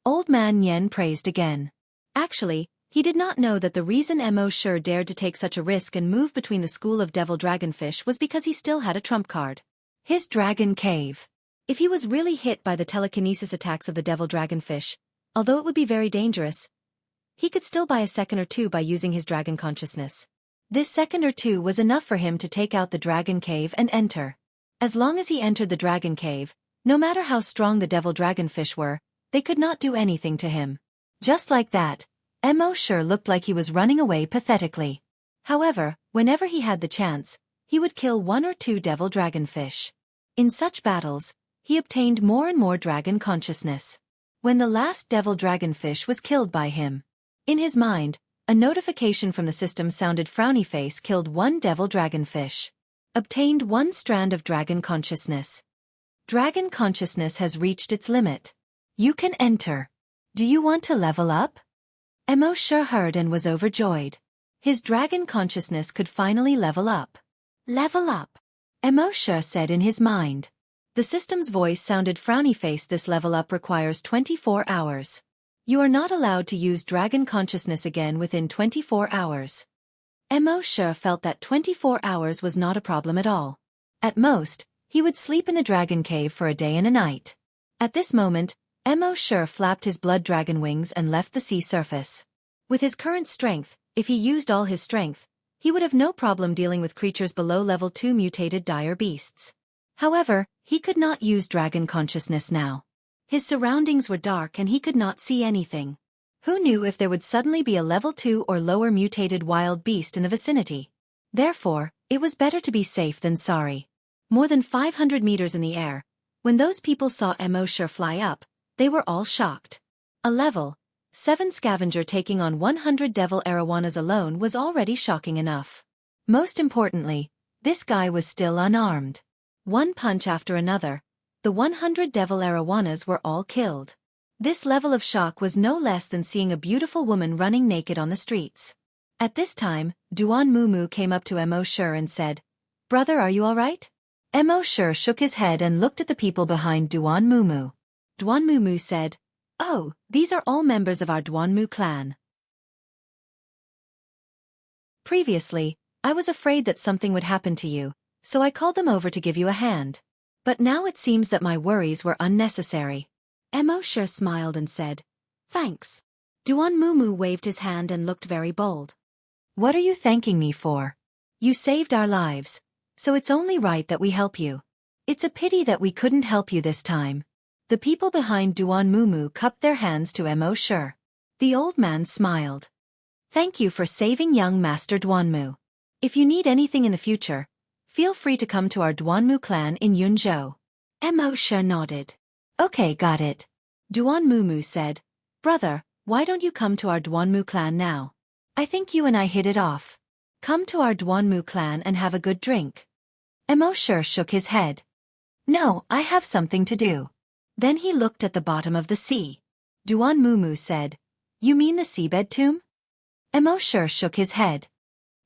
Old man Yen praised again. Actually, he did not know that the reason Mo Shi dared to take such a risk and move between the school of devil dragonfish was because he still had a trump card. His dragon cave. If he was really hit by the telekinesis attacks of the devil dragonfish, although it would be very dangerous, he could still buy a second or two by using his dragon consciousness. This second or two was enough for him to take out the dragon cave and enter. As long as he entered the dragon cave, no matter how strong the devil dragonfish were, they could not do anything to him. Just like that, Mo Shi looked like he was running away pathetically. However, whenever he had the chance, he would kill 1 or 2 devil dragonfish. In such battles, he obtained more and more dragon consciousness. When the last devil dragonfish was killed by him, in his mind, a notification from the system sounded. Frowny face killed 1 devil dragonfish. Obtained 1 strand of dragon consciousness. Dragon consciousness has reached its limit. You can enter. Do you want to level up? Mo Shi heard and was overjoyed. His dragon consciousness could finally level up. Level up, Mo Shi said in his mind. The system's voice sounded. Frowny face, this level up requires 24 hours. You are not allowed to use dragon consciousness again within 24 hours. Mo Shi felt that 24 hours was not a problem at all. At most, he would sleep in the dragon cave for a day and a night. At this moment, Mo Shi flapped his blood dragon wings and left the sea surface. With his current strength, if he used all his strength, he would have no problem dealing with creatures below level 2 mutated dire beasts. However, he could not use dragon consciousness now. His surroundings were dark and he could not see anything. Who knew if there would suddenly be a level 2 or lower mutated wild beast in the vicinity? Therefore, it was better to be safe than sorry. More than 500 meters in the air, when those people saw Mo Shi fly up, They were all shocked. A level 7 scavenger taking on 100 devil arowanas alone was already shocking enough. Most importantly, this guy was still unarmed. One punch after another, the 100 devil arowanas were all killed. This level of shock was no less than seeing a beautiful woman running naked on the streets. At this time, Duan Mumu came up to Mo Shur and said, "Brother, are you all right?" Mo Shur shook his head and looked at the people behind Duan Mumu. Duan Mumu said, "Oh, these are all members of our Duanmu clan. Previously, I was afraid that something would happen to you, so I called them over to give you a hand. But now it seems that my worries were unnecessary." Mo Shur smiled and said, "Thanks." Duan Mumu waved his hand and looked very bold. "What are you thanking me for? You saved our lives, so it's only right that we help you. It's a pity that we couldn't help you this time." The people behind Duan Mumu cupped their hands to Mo Shur. The old man smiled. "Thank you for saving young Master Duanmu. If you need anything in the future, feel free to come to our Duanmu clan in Yunzhou." Mo Shur nodded. "Okay, got it." Duan Mumu said, "Brother, why don't you come to our Duanmu clan now? I think you and I hit it off. Come to our Duanmu clan and have a good drink." Mo Shur shook his head. "No, I have something to do." Then he looked at the bottom of the sea. Duan Mumu said, "You mean the seabed tomb?" Mo Shur shook his head.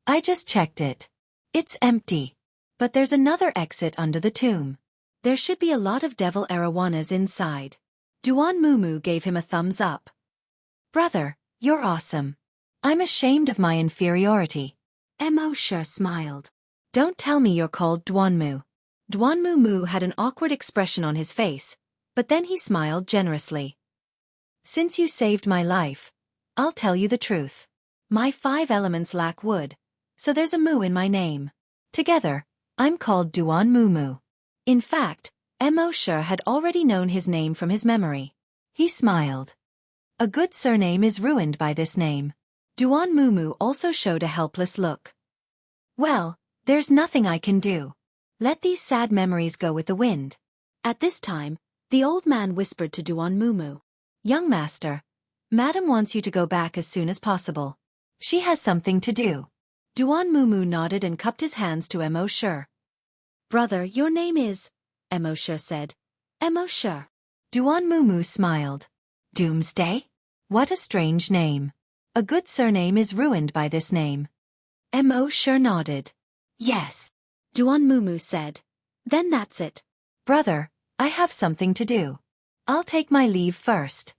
"I just checked it. It's empty. But there's another exit under the tomb. There should be a lot of devil arowanas inside." Duan Mumu gave him a thumbs up. "Brother, you're awesome. I'm ashamed of my inferiority." Mo Shur smiled. "Don't tell me you're called Duanmu." Duan Mumu had an awkward expression on his face, but then he smiled generously. "Since you saved my life, I'll tell you the truth. My 5 elements lack wood, so there's a mu in my name. Together, I'm called Duan Mumu." In fact, Mo Shur had already known his name from his memory. He smiled. "A good surname is ruined by this name." Duan Mumu also showed a helpless look. "Well, there's nothing I can do. Let these sad memories go with the wind." At this time, the old man whispered to Duan Mumu, "Young master, Madam wants you to go back as soon as possible. She has something to do." Duan Mumu nodded and cupped his hands to Mo Shur. "Brother, your name is—" Mo Shur said. "Mo Shur." Duan Mumu smiled. "Doomsday? What a strange name. A good surname is ruined by this name." Mo Shur nodded. "Yes." Duan Mumu said. "Then that's it. Brother, I have something to do. I'll take my leave first."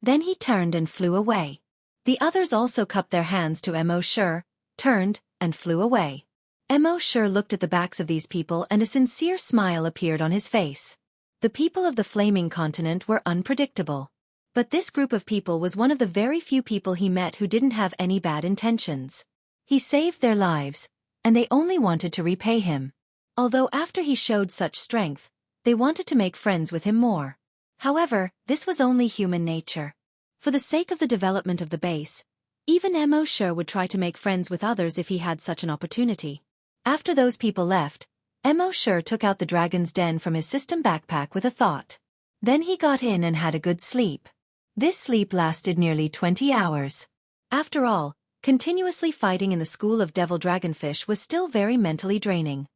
Then he turned and flew away. The others also cupped their hands to Mo Shur, turned, and flew away. Mo Shur looked at the backs of these people and a sincere smile appeared on his face. The people of the Flaming Continent were unpredictable. But this group of people was one of the very few people he met who didn't have any bad intentions. He saved their lives, and they only wanted to repay him. Although after he showed such strength, they wanted to make friends with him more. However, this was only human nature. For the sake of the development of the base, even Mo Shur would try to make friends with others if he had such an opportunity. After those people left, Mo Shur took out the dragon's den from his system backpack with a thought. Then he got in and had a good sleep. This sleep lasted nearly 20 hours. After all, continuously fighting in the school of devil dragonfish was still very mentally draining.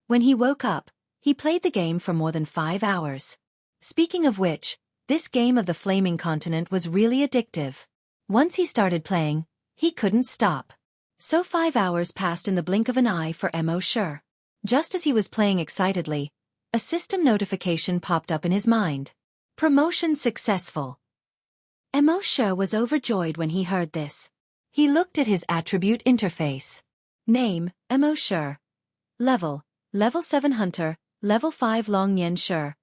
When he woke up, he played the game for more than 5 hours. Speaking of which, this game of the Flaming Continent was really addictive. Once he started playing, he couldn't stop. So 5 hours passed in the blink of an eye for Mo Shur. Just as he was playing excitedly, a system notification popped up in his mind. Promotion successful. Mo Shur was overjoyed when he heard this. He looked at his attribute interface. Name, Mo Shur. Level 7 Hunter, Level 5 Long Yen Shur.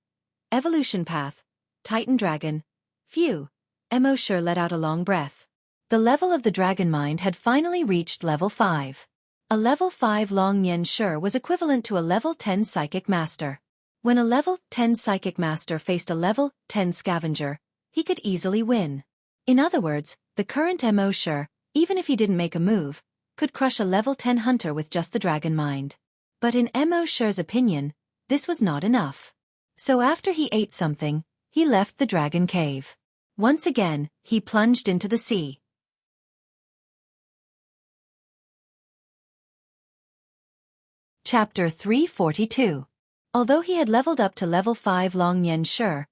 Evolution Path, Titan Dragon. Phew. Mo Shur let out a long breath. The level of the dragon mind had finally reached level 5. A level 5 Long Yen Shur was equivalent to a level 10 Psychic Master. When a level 10 Psychic Master faced a level 10 Scavenger, he could easily win. In other words, the current Mo Shur, even if he didn't make a move, could crush a level 10 Hunter with just the dragon mind. But in Mo Shur's opinion, this was not enough. So after he ate something, he left the dragon cave. Once again, he plunged into the sea. Chapter 342. Although he had leveled up to level 5 Long Yen Shi,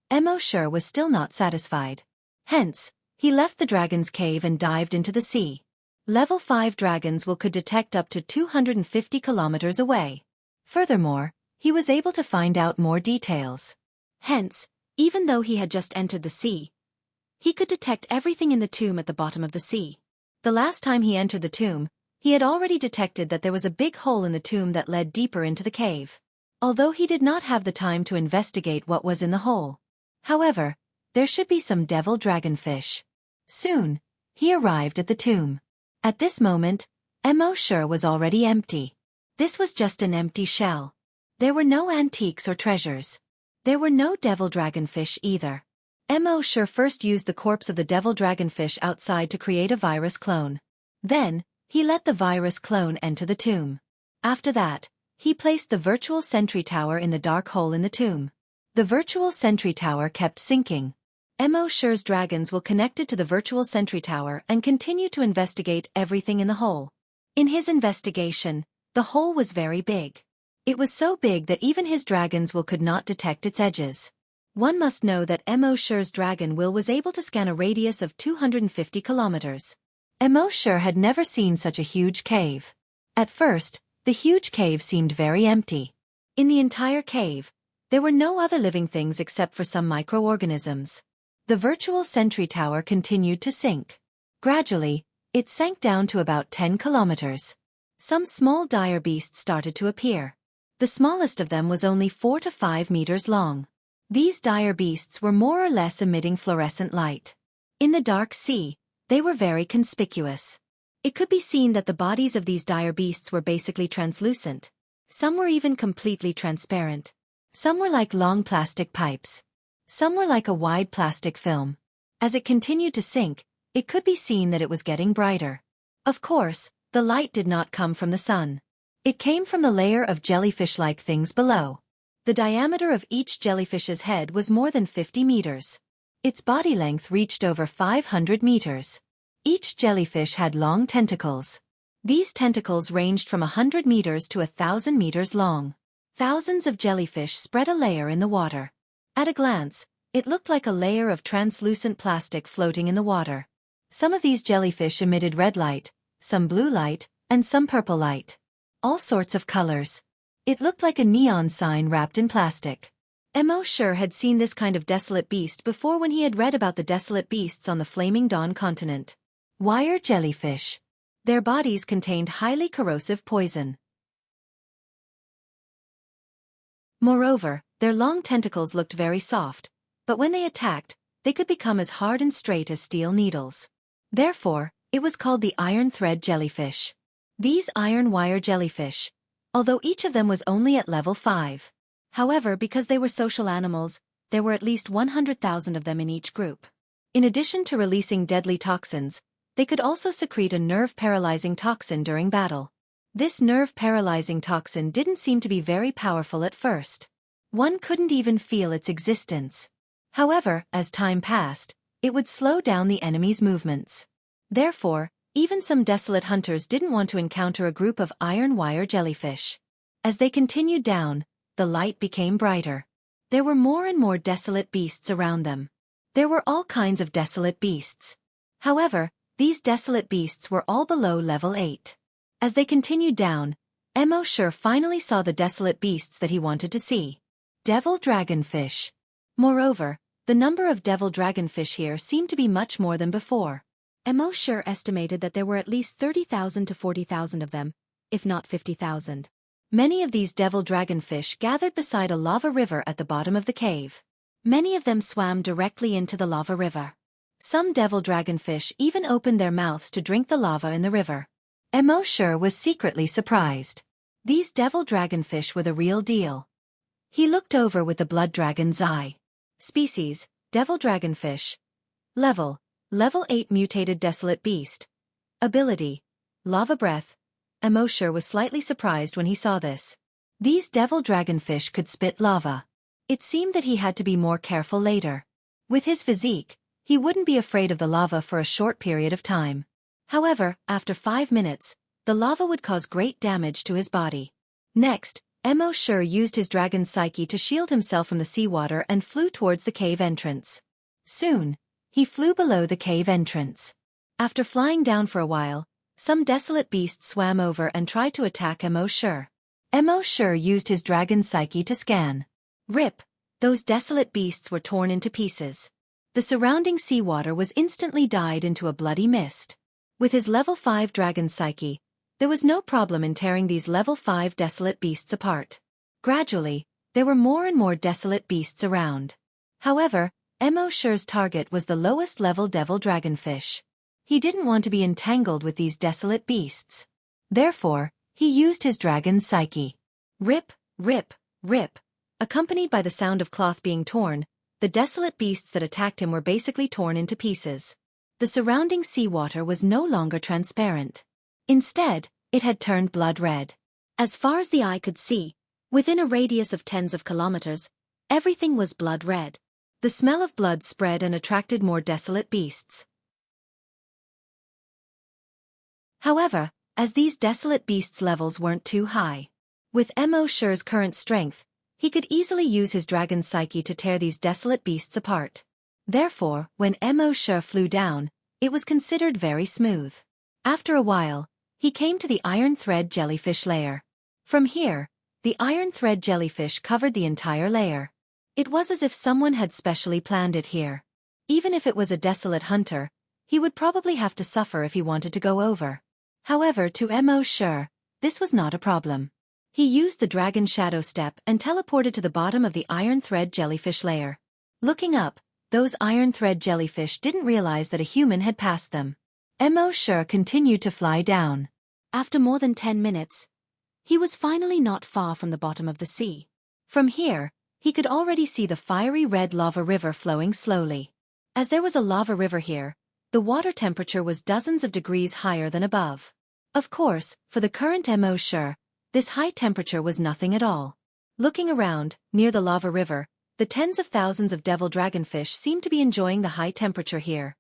Mo Shi was still not satisfied. Hence, he left the dragon's cave and dived into the sea. Level 5 dragons could detect up to 250 kilometers away. Furthermore, he was able to find out more details. Hence, even though he had just entered the sea, he could detect everything in the tomb at the bottom of the sea. The last time he entered the tomb, he had already detected that there was a big hole in the tomb that led deeper into the cave. Although he did not have the time to investigate what was in the hole. However, there should be some devil dragonfish. Soon, he arrived at the tomb. At this moment, Mo Shi was already empty. This was just an empty shell. There were no antiques or treasures. There were no devil dragonfish either. Mo Shi first used the corpse of the devil dragonfish outside to create a virus clone. Then, he let the virus clone enter the tomb. After that, he placed the virtual sentry tower in the dark hole in the tomb. The virtual sentry tower kept sinking. Mo Shi's dragons connected to the virtual sentry tower and continued to investigate everything in the hole. In his investigation, the hole was very big. It was so big that even his dragons could not detect its edges. One must know that Mo Shi's dragon was able to scan a radius of 250 kilometers. Mo Shi had never seen such a huge cave. At first, the huge cave seemed very empty. In the entire cave, there were no other living things except for some microorganisms. The virtual sentry tower continued to sink. Gradually, it sank down to about 10 kilometers. Some small dire beasts started to appear. The smallest of them was only 4 to 5 meters long. These dire beasts were more or less emitting fluorescent light. In the dark sea, they were very conspicuous. It could be seen that the bodies of these dire beasts were basically translucent. Some were even completely transparent. Some were like long plastic pipes. Some were like a wide plastic film. As it continued to sink, it could be seen that it was getting brighter. Of course, the light did not come from the sun. It came from the layer of jellyfish-like things below. The diameter of each jellyfish's head was more than 50 meters. Its body length reached over 500 meters. Each jellyfish had long tentacles. These tentacles ranged from 100 meters to 1,000 meters long. Thousands of jellyfish spread a layer in the water. At a glance, it looked like a layer of translucent plastic floating in the water. Some of these jellyfish emitted red light, some blue light, and some purple light. All sorts of colors. It looked like a neon sign wrapped in plastic. Mo Shi had seen this kind of desolate beast before when he had read about the desolate beasts on the Flaming Dawn continent. Wire jellyfish. Their bodies contained highly corrosive poison. Moreover, their long tentacles looked very soft, but when they attacked, they could become as hard and straight as steel needles. Therefore, it was called the iron thread jellyfish. These iron wire jellyfish, although each of them was only at level 5. However, because they were social animals, there were at least 100,000 of them in each group. In addition to releasing deadly toxins, they could also secrete a nerve-paralyzing toxin during battle. This nerve-paralyzing toxin didn't seem to be very powerful at first. One couldn't even feel its existence. However, as time passed, it would slow down the enemy's movements. Therefore, even some desolate hunters didn't want to encounter a group of iron wire jellyfish. As they continued down, the light became brighter. There were more and more desolate beasts around them. There were all kinds of desolate beasts. However, these desolate beasts were all below level 8. As they continued down, Mo Shi finally saw the desolate beasts that he wanted to see. Devil dragonfish. Moreover, the number of devil dragonfish here seemed to be much more than before. Mo Shi estimated that there were at least 30,000 to 40,000 of them, if not 50,000. Many of these devil dragonfish gathered beside a lava river at the bottom of the cave. Many of them swam directly into the lava river. Some devil dragonfish even opened their mouths to drink the lava in the river. Mo Shi was secretly surprised. These devil dragonfish were the real deal. He looked over with the blood dragon's eye. Species, devil dragonfish. Level 8 mutated desolate beast. Ability, lava breath. Mo Shi was slightly surprised when he saw this. These devil dragonfish could spit lava. It seemed that he had to be more careful later. With his physique, he wouldn't be afraid of the lava for a short period of time. However, after 5 minutes, the lava would cause great damage to his body. Next, Emo used his dragon's psyche to shield himself from the seawater and flew towards the cave entrance. Soon, he flew below the cave entrance. After flying down for a while, some desolate beasts swam over and tried to attack Emo. Emo used his dragon's psyche to scan. Rip! Those desolate beasts were torn into pieces. The surrounding seawater was instantly dyed into a bloody mist. With his level 5 dragon psyche, there was no problem in tearing these level 5 desolate beasts apart. Gradually, there were more and more desolate beasts around. However, Emo's target was the lowest level devil dragonfish. He didn't want to be entangled with these desolate beasts. Therefore, he used his dragon's psyche. Rip, rip, rip. Accompanied by the sound of cloth being torn, the desolate beasts that attacked him were basically torn into pieces. The surrounding seawater was no longer transparent. Instead, it had turned blood red. As far as the eye could see, within a radius of tens of kilometers, everything was blood red. The smell of blood spread and attracted more desolate beasts. However, as these desolate beasts' levels weren't too high, with Emo's current strength, he could easily use his dragon's psyche to tear these desolate beasts apart. Therefore, when Emo flew down, it was considered very smooth. After a while, he came to the iron thread jellyfish layer. From here, the iron thread jellyfish covered the entire layer. It was as if someone had specially planned it here. Even if it was a desolate hunter, he would probably have to suffer if he wanted to go over. However, to Emo this was not a problem. He used the dragon shadow step and teleported to the bottom of the iron thread jellyfish layer. Looking up, those iron thread jellyfish didn't realize that a human had passed them. Emo continued to fly down. After more than 10 minutes, he was finally not far from the bottom of the sea. From here, he could already see the fiery red lava river flowing slowly. As there was a lava river here, the water temperature was dozens of degrees higher than above. Of course, for the current Emo this high temperature was nothing at all. Looking around, near the lava river, the tens of thousands of devil dragonfish seemed to be enjoying the high temperature here.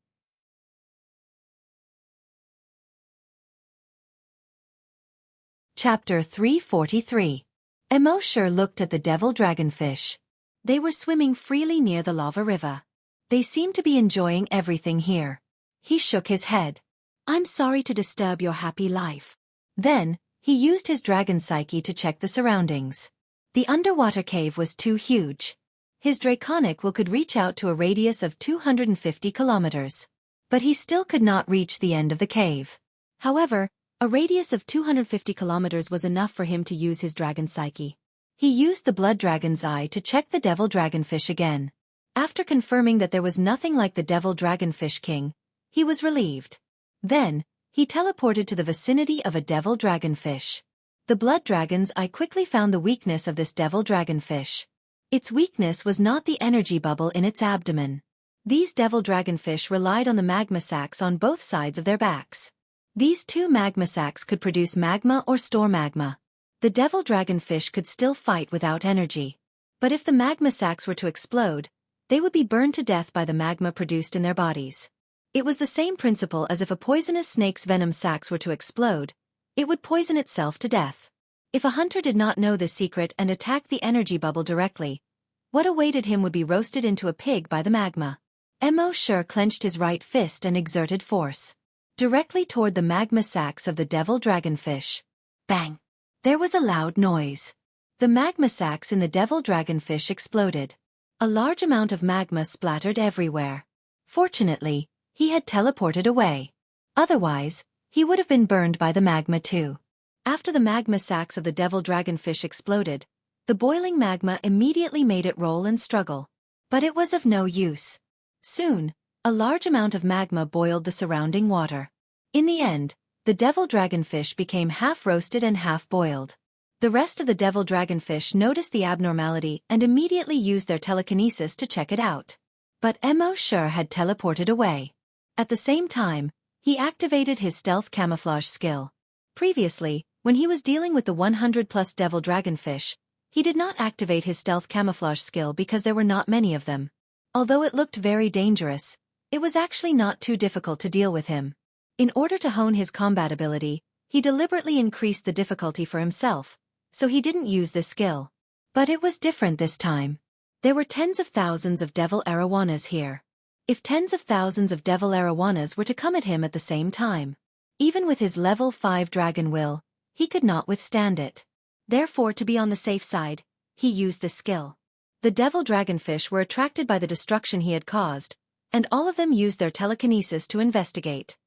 Chapter 343. Emo looked at the devil dragonfish. They were swimming freely near the lava river. They seemed to be enjoying everything here. He shook his head. "I'm sorry to disturb your happy life." Then, he used his dragon psyche to check the surroundings. The underwater cave was too huge. His draconic will could reach out to a radius of 250 kilometers. But he still could not reach the end of the cave. However, a radius of 250 kilometers was enough for him to use his dragon psyche. He used the blood dragon's eye to check the devil dragonfish again. After confirming that there was nothing like the devil dragonfish king, he was relieved. Then, he teleported to the vicinity of a devil dragonfish. The blood dragon's eye quickly found the weakness of this devil dragonfish. Its weakness was not the energy bubble in its abdomen. These devil dragonfish relied on the magma sacs on both sides of their backs. These two magma sacs could produce magma or store magma. The devil dragonfish could still fight without energy. But if the magma sacs were to explode, they would be burned to death by the magma produced in their bodies. It was the same principle as if a poisonous snake's venom sacs were to explode, it would poison itself to death. If a hunter did not know this secret and attacked the energy bubble directly, what awaited him would be roasted into a pig by the magma. Emo clenched his right fist and exerted force directly toward the magma sacs of the devil dragonfish. Bang! There was a loud noise. The magma sacs in the devil dragonfish exploded. A large amount of magma splattered everywhere. Fortunately, he had teleported away. Otherwise, he would have been burned by the magma too. After the magma sacs of the devil dragonfish exploded, the boiling magma immediately made it roll and struggle. But it was of no use. Soon, a large amount of magma boiled the surrounding water. In the end, the devil dragonfish became half-roasted and half-boiled. The rest of the devil dragonfish noticed the abnormality and immediately used their telekinesis to check it out. But Emo had teleported away. At the same time, he activated his stealth camouflage skill. Previously, when he was dealing with the 100-plus devil dragonfish, He did not activate his stealth camouflage skill because there were not many of them. Although it looked very dangerous, it was actually not too difficult to deal with him. In order to hone his combat ability, he deliberately increased the difficulty for himself, so he didn't use this skill. But it was different this time. There were tens of thousands of devil arowanas here. If tens of thousands of devil arowanas were to come at him at the same time, even with his level 5 dragon will, he could not withstand it. Therefore, to be on the safe side, he used this skill. The devil dragonfish were attracted by the destruction he had caused, and all of them used their telekinesis to investigate.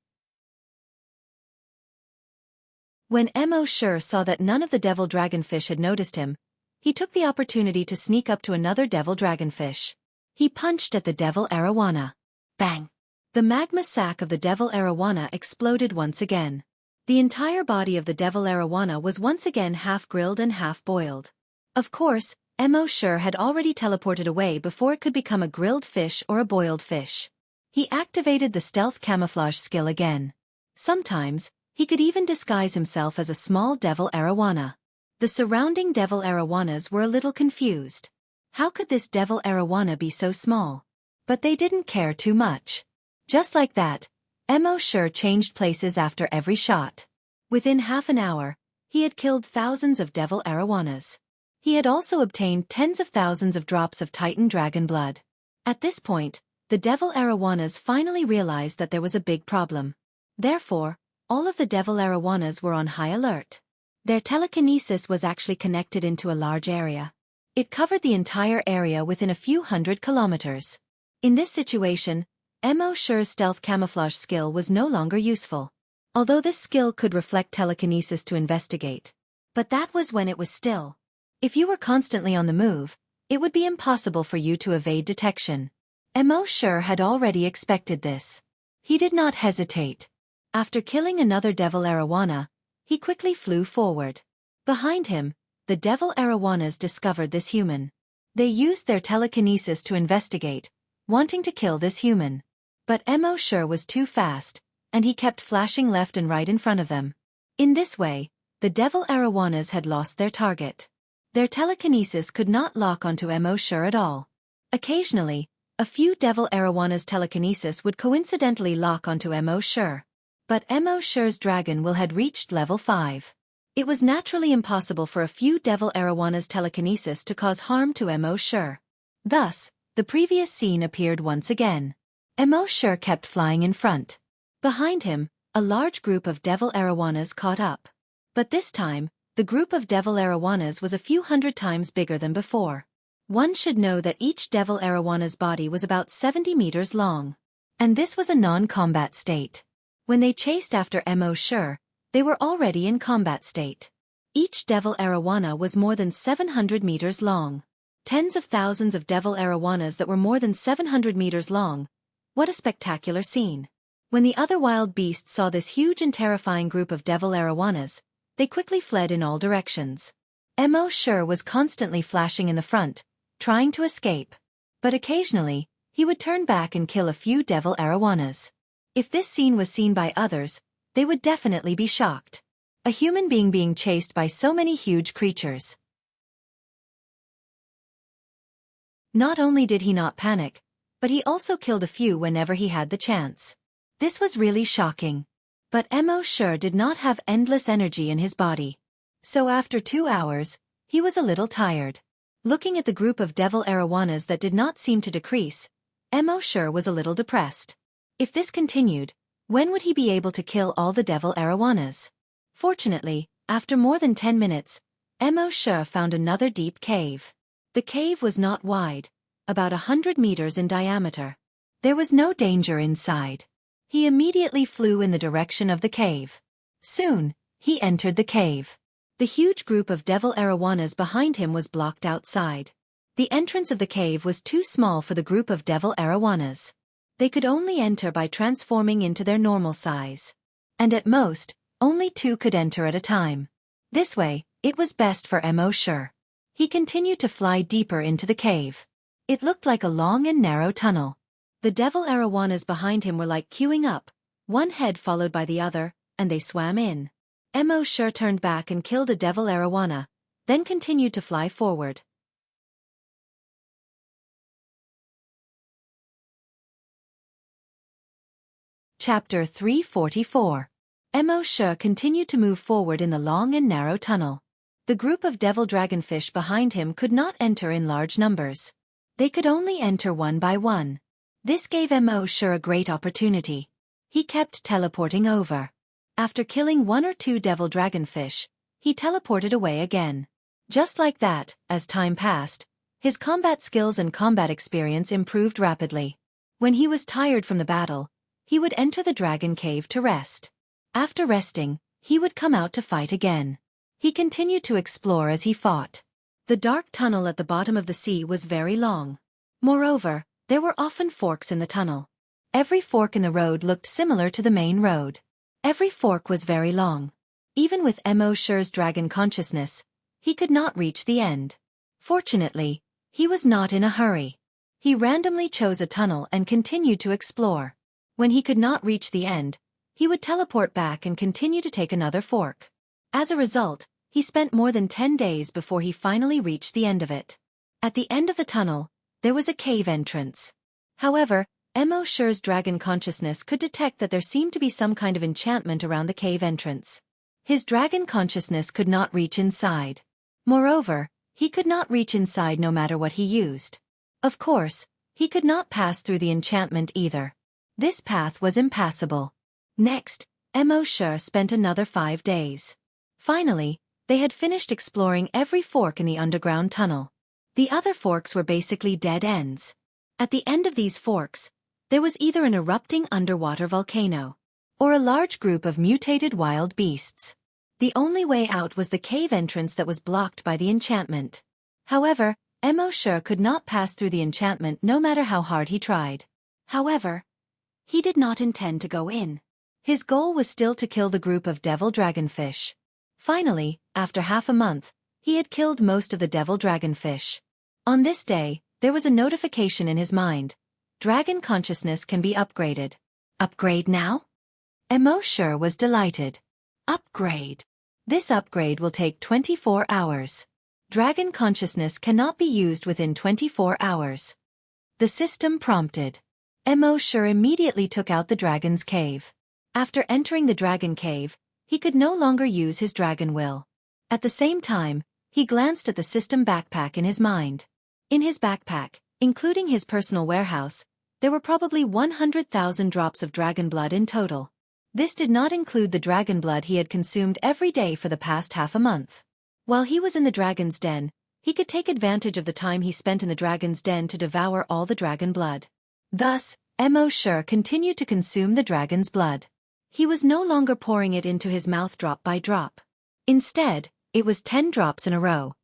When Mo Sure saw that none of the devil dragonfish had noticed him, he took the opportunity to sneak up to another devil dragonfish. He punched at the devil arowana. Bang! The magma sac of the devil arowana exploded once again. The entire body of the devil arowana was once again half grilled and half boiled. Of course, Mo Sure had already teleported away before it could become a grilled fish or a boiled fish. He activated the stealth camouflage skill again. Sometimes, he could even disguise himself as a small devil arowana. The surrounding devil arowanas were a little confused. How could this devil arowana be so small? But they didn't care too much. Just like that, Mo Sure changed places after every shot. Within half an hour, he had killed thousands of devil arowanas. He had also obtained tens of thousands of drops of Titan dragon blood. At this point, the devil arowanas finally realized that there was a big problem. Therefore, all of the devil arowanas were on high alert. Their telekinesis was actually connected into a large area. It covered the entire area within a few hundred kilometers. In this situation, Mo Sure's stealth camouflage skill was no longer useful. Although this skill could reflect telekinesis to investigate. But that was when it was still. If you were constantly on the move, it would be impossible for you to evade detection. Mo Sure had already expected this. He did not hesitate. After killing another devil arowana, he quickly flew forward. Behind him, the devil arowanas discovered this human. They used their telekinesis to investigate, wanting to kill this human. But Mo Sure was too fast, and he kept flashing left and right in front of them. In this way, the devil arowanas had lost their target. Their telekinesis could not lock onto Mo Sure at all. Occasionally, a few devil arowanas' telekinesis would coincidentally lock onto Mo Sure. But Mo Sure's dragon will had reached level 5. It was naturally impossible for a few devil arowanas' telekinesis to cause harm to Mo Sure. Thus, the previous scene appeared once again. Mo Sure kept flying in front. Behind him, a large group of devil arowanas caught up. But this time, the group of devil arowanas was a few hundred times bigger than before. One should know that each devil arowana's body was about 70 meters long. And this was a non-combat state. When they chased after Mo Sure, they were already in combat state. Each devil arowana was more than 700 meters long. Tens of thousands of devil arowanas that were more than 700 meters long. What a spectacular scene. When the other wild beasts saw this huge and terrifying group of devil arowanas, they quickly fled in all directions. Mo Sure was constantly flashing in the front, trying to escape. But occasionally, he would turn back and kill a few devil arowanas. If this scene was seen by others, they would definitely be shocked. A human being chased by so many huge creatures. Not only did he not panic, but he also killed a few whenever he had the chance. This was really shocking. But Mo Sure did not have endless energy in his body. So after 2 hours, he was a little tired. Looking at the group of devil arowanas that did not seem to decrease, Mo Sure was a little depressed. If this continued, when would he be able to kill all the devil arowanas? Fortunately, after more than 10 minutes, Mo Sure found another deep cave. The cave was not wide, about 100 meters in diameter. There was no danger inside. He immediately flew in the direction of the cave. Soon, he entered the cave. The huge group of devil arowanas behind him was blocked outside. The entrance of the cave was too small for the group of devil arowanas. They could only enter by transforming into their normal size. And at most, only 2 could enter at a time. This way, it was best for Mo Sure. He continued to fly deeper into the cave. It looked like a long and narrow tunnel. The devil arowanas behind him were like queuing up, one head followed by the other, and they swam in. Mo Sure turned back and killed a devil arowana, then continued to fly forward. Chapter 344. Mo Shi continued to move forward in the long and narrow tunnel. The group of devil dragonfish behind him could not enter in large numbers. They could only enter one by one. This gave Mo Shi a great opportunity. He kept teleporting over. After killing one or two devil dragonfish, he teleported away again. Just like that, as time passed, his combat skills and combat experience improved rapidly. When he was tired from the battle, he would enter the dragon cave to rest. After resting, he would come out to fight again. He continued to explore as he fought. The dark tunnel at the bottom of the sea was very long. Moreover, there were often forks in the tunnel. Every fork in the road looked similar to the main road. Every fork was very long. Even with Mo Shi's dragon consciousness, he could not reach the end. Fortunately, he was not in a hurry. He randomly chose a tunnel and continued to explore. When he could not reach the end, he would teleport back and continue to take another fork. As a result, he spent more than 10 days before he finally reached the end of it. At the end of the tunnel, there was a cave entrance. However, Mo Shi's dragon consciousness could detect that there seemed to be some kind of enchantment around the cave entrance. His dragon consciousness could not reach inside. Moreover, he could not reach inside no matter what he used. Of course, he could not pass through the enchantment either. This path was impassable. Next, Mo Shi spent another 5 days. Finally, they had finished exploring every fork in the underground tunnel. The other forks were basically dead ends. At the end of these forks, there was either an erupting underwater volcano, or a large group of mutated wild beasts. The only way out was the cave entrance that was blocked by the enchantment. However, Mo Shi could not pass through the enchantment no matter how hard he tried. However, he did not intend to go in. His goal was still to kill the group of devil dragonfish. Finally, after half a month, he had killed most of the devil dragonfish. On this day, there was a notification in his mind. Dragon consciousness can be upgraded. Upgrade now? Mo Shi was delighted. Upgrade. This upgrade will take 24 hours. Dragon consciousness cannot be used within 24 hours. The system prompted. Mo Shi immediately took out the dragon's cave. After entering the dragon cave, he could no longer use his dragon will. At the same time, he glanced at the system backpack in his mind. In his backpack, including his personal warehouse, there were probably 100,000 drops of dragon blood in total. This did not include the dragon blood he had consumed every day for the past half a month. While he was in the dragon's den, he could take advantage of the time he spent in the dragon's den to devour all the dragon blood. Thus, Mo Shi continued to consume the dragon's blood. He was no longer pouring it into his mouth drop by drop. Instead, it was 10 drops in a row.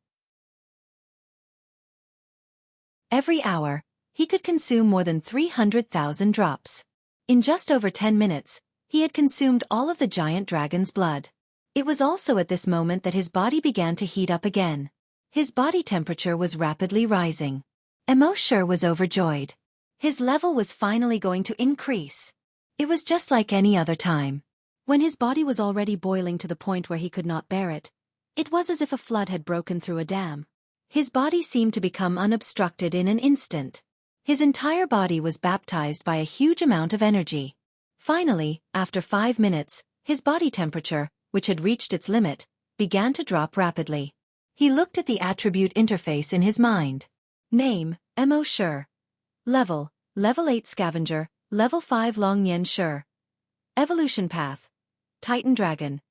Every hour, he could consume more than 300,000 drops. In just over 10 minutes, he had consumed all of the giant dragon's blood. It was also at this moment that his body began to heat up again. His body temperature was rapidly rising. Mo Shi was overjoyed. His level was finally going to increase. It was just like any other time. When his body was already boiling to the point where he could not bear it, it was as if a flood had broken through a dam. His body seemed to become unobstructed in an instant. His entire body was baptized by a huge amount of energy. Finally, after 5 minutes, his body temperature, which had reached its limit, began to drop rapidly. He looked at the attribute interface in his mind. Name, Mo Shi. Level 8 Scavenger, Level 5 Long Nian Shi. Evolution Path, Titan Dragon.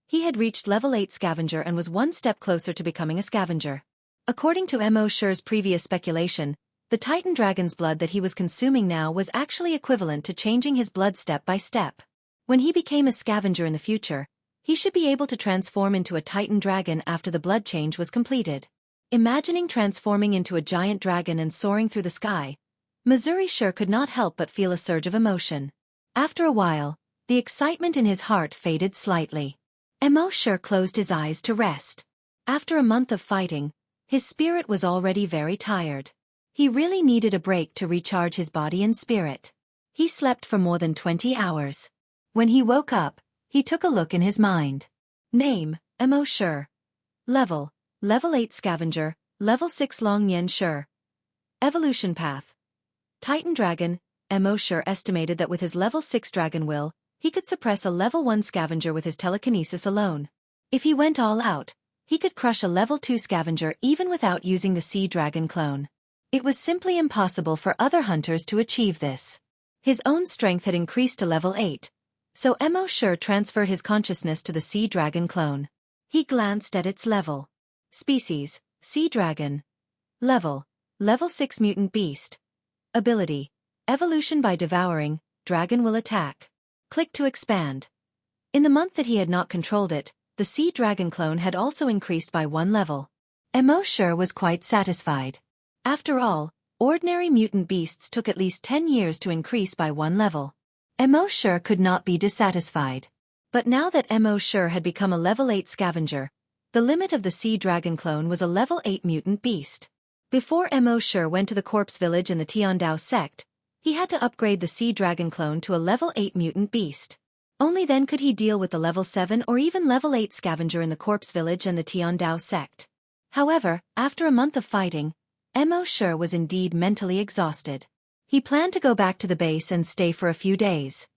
He had reached Level 8 Scavenger and was one step closer to becoming a scavenger. According to Mo Shi's previous speculation, the Titan Dragon's blood that he was consuming now was actually equivalent to changing his blood step by step. When he became a scavenger in the future, he should be able to transform into a Titan Dragon after the blood change was completed. Imagining transforming into a giant dragon and soaring through the sky, Missouri Shi could not help but feel a surge of emotion. After a while, the excitement in his heart faded slightly. Mo Shi closed his eyes to rest. After a month of fighting, his spirit was already very tired. He really needed a break to recharge his body and spirit. He slept for more than 20 hours. When he woke up, he took a look in his mind. Name, Mo Shi. Level Level 8 Scavenger, Level 6 Long Nian Shi. Evolution Path. Titan Dragon, Mo Shi estimated that with his level 6 Dragon Will, he could suppress a level 1 Scavenger with his telekinesis alone. If he went all out, he could crush a level 2 Scavenger even without using the Sea Dragon clone. It was simply impossible for other hunters to achieve this. His own strength had increased to level 8, so Mo Shi transferred his consciousness to the Sea Dragon clone. He glanced at its level. Species, Sea Dragon. Level 6 Mutant Beast. Ability, Evolution by Devouring, Dragon Will Attack. Click to expand. In the month that he had not controlled it, the Sea Dragon clone had also increased by 1 level. Mo Shi was quite satisfied. After all, ordinary mutant beasts took at least 10 years to increase by 1 level. Mo Shi could not be dissatisfied. But now that Mo Shi had become a level 8 Scavenger, the limit of the Sea Dragon clone was a level 8 mutant beast. Before Mo Shi went to the Corpse Village in the Tiandao sect, he had to upgrade the Sea Dragon clone to a level 8 mutant beast. Only then could he deal with the level 7 or even level 8 Scavenger in the Corpse Village and the Tiandao sect. However, after a month of fighting, Mo Shi was indeed mentally exhausted. He planned to go back to the base and stay for a few days.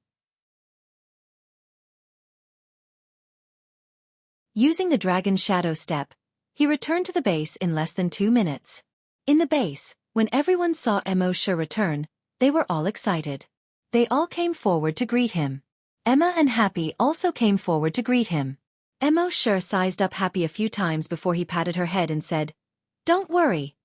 Using the Dragon Shadow Step, he returned to the base in less than 2 minutes. In the base, when everyone saw Mo Shi return, they were all excited. They all came forward to greet him. Emma and Happy also came forward to greet him. Mo Shi sized up Happy a few times before he patted her head and said, "Don't worry."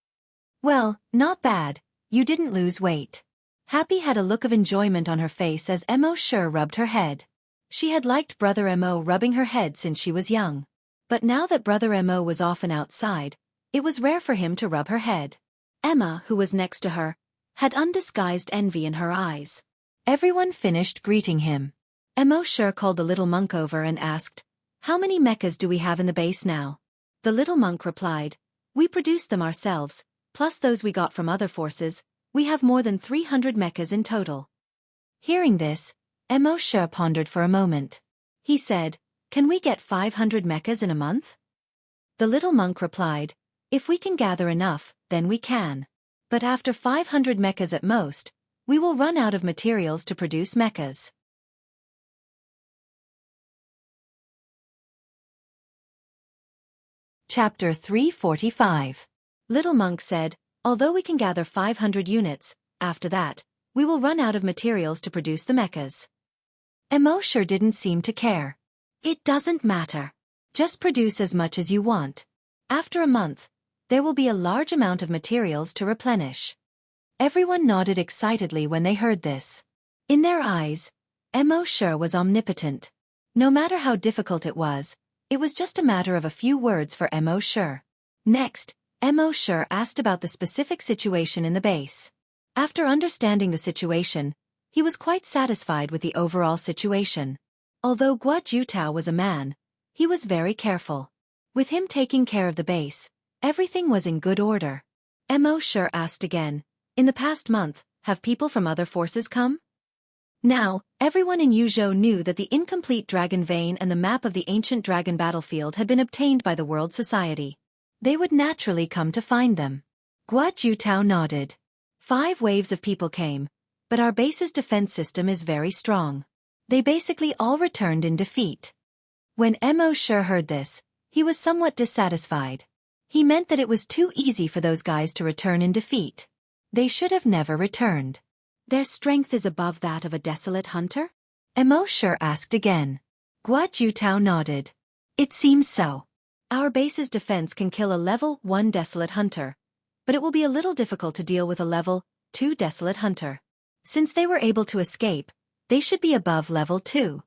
"Well, not bad, you didn't lose weight." Happy had a look of enjoyment on her face as Mo Shi rubbed her head. She had liked Brother Mo rubbing her head since she was young. But now that Brother Mo was often outside, it was rare for him to rub her head. Emma, who was next to her, had undisguised envy in her eyes. Everyone finished greeting him. Mo Shi called the little monk over and asked, "How many mechas do we have in the base now?" The little monk replied, "We produced them ourselves, plus those we got from other forces. We have more than 300 mechas in total." Hearing this, Mo Shi pondered for a moment. He said, "Can we get 500 mechas in a month?" The little monk replied, "If we can gather enough, then we can. But after 500 mechas at most, we will run out of materials to produce mechas." Chapter 345. Little Monk said, "Although we can gather 500 units, after that, we will run out of materials to produce the mechas." Mo Shi didn't seem to care. "It doesn't matter. Just produce as much as you want. After a month, there will be a large amount of materials to replenish." Everyone nodded excitedly when they heard this. In their eyes, Mo Shi was omnipotent. No matter how difficult it was just a matter of a few words for Mo Shi. Next, Mo Shi asked about the specific situation in the base. After understanding the situation, he was quite satisfied with the overall situation. Although Guo Jutao was a man, he was very careful. With him taking care of the base, everything was in good order. Mo Shi asked again, "In the past month, have people from other forces come?" Now, everyone in Yuzhou knew that the incomplete dragon vein and the map of the ancient dragon battlefield had been obtained by the World Society. They would naturally come to find them. Guo Jutao nodded. 5 waves of people came, but our base's defense system is very strong. They basically all returned in defeat. When Mo Shi heard this, he was somewhat dissatisfied. He meant that it was too easy for those guys to return in defeat. They should have never returned. "Their strength is above that of a desolate hunter?" Mo Shi asked again. Guo Jutao nodded. "It seems so. Our base's defense can kill a level 1 desolate hunter, but it will be a little difficult to deal with a level 2 desolate hunter. Since they were able to escape, they should be above level 2.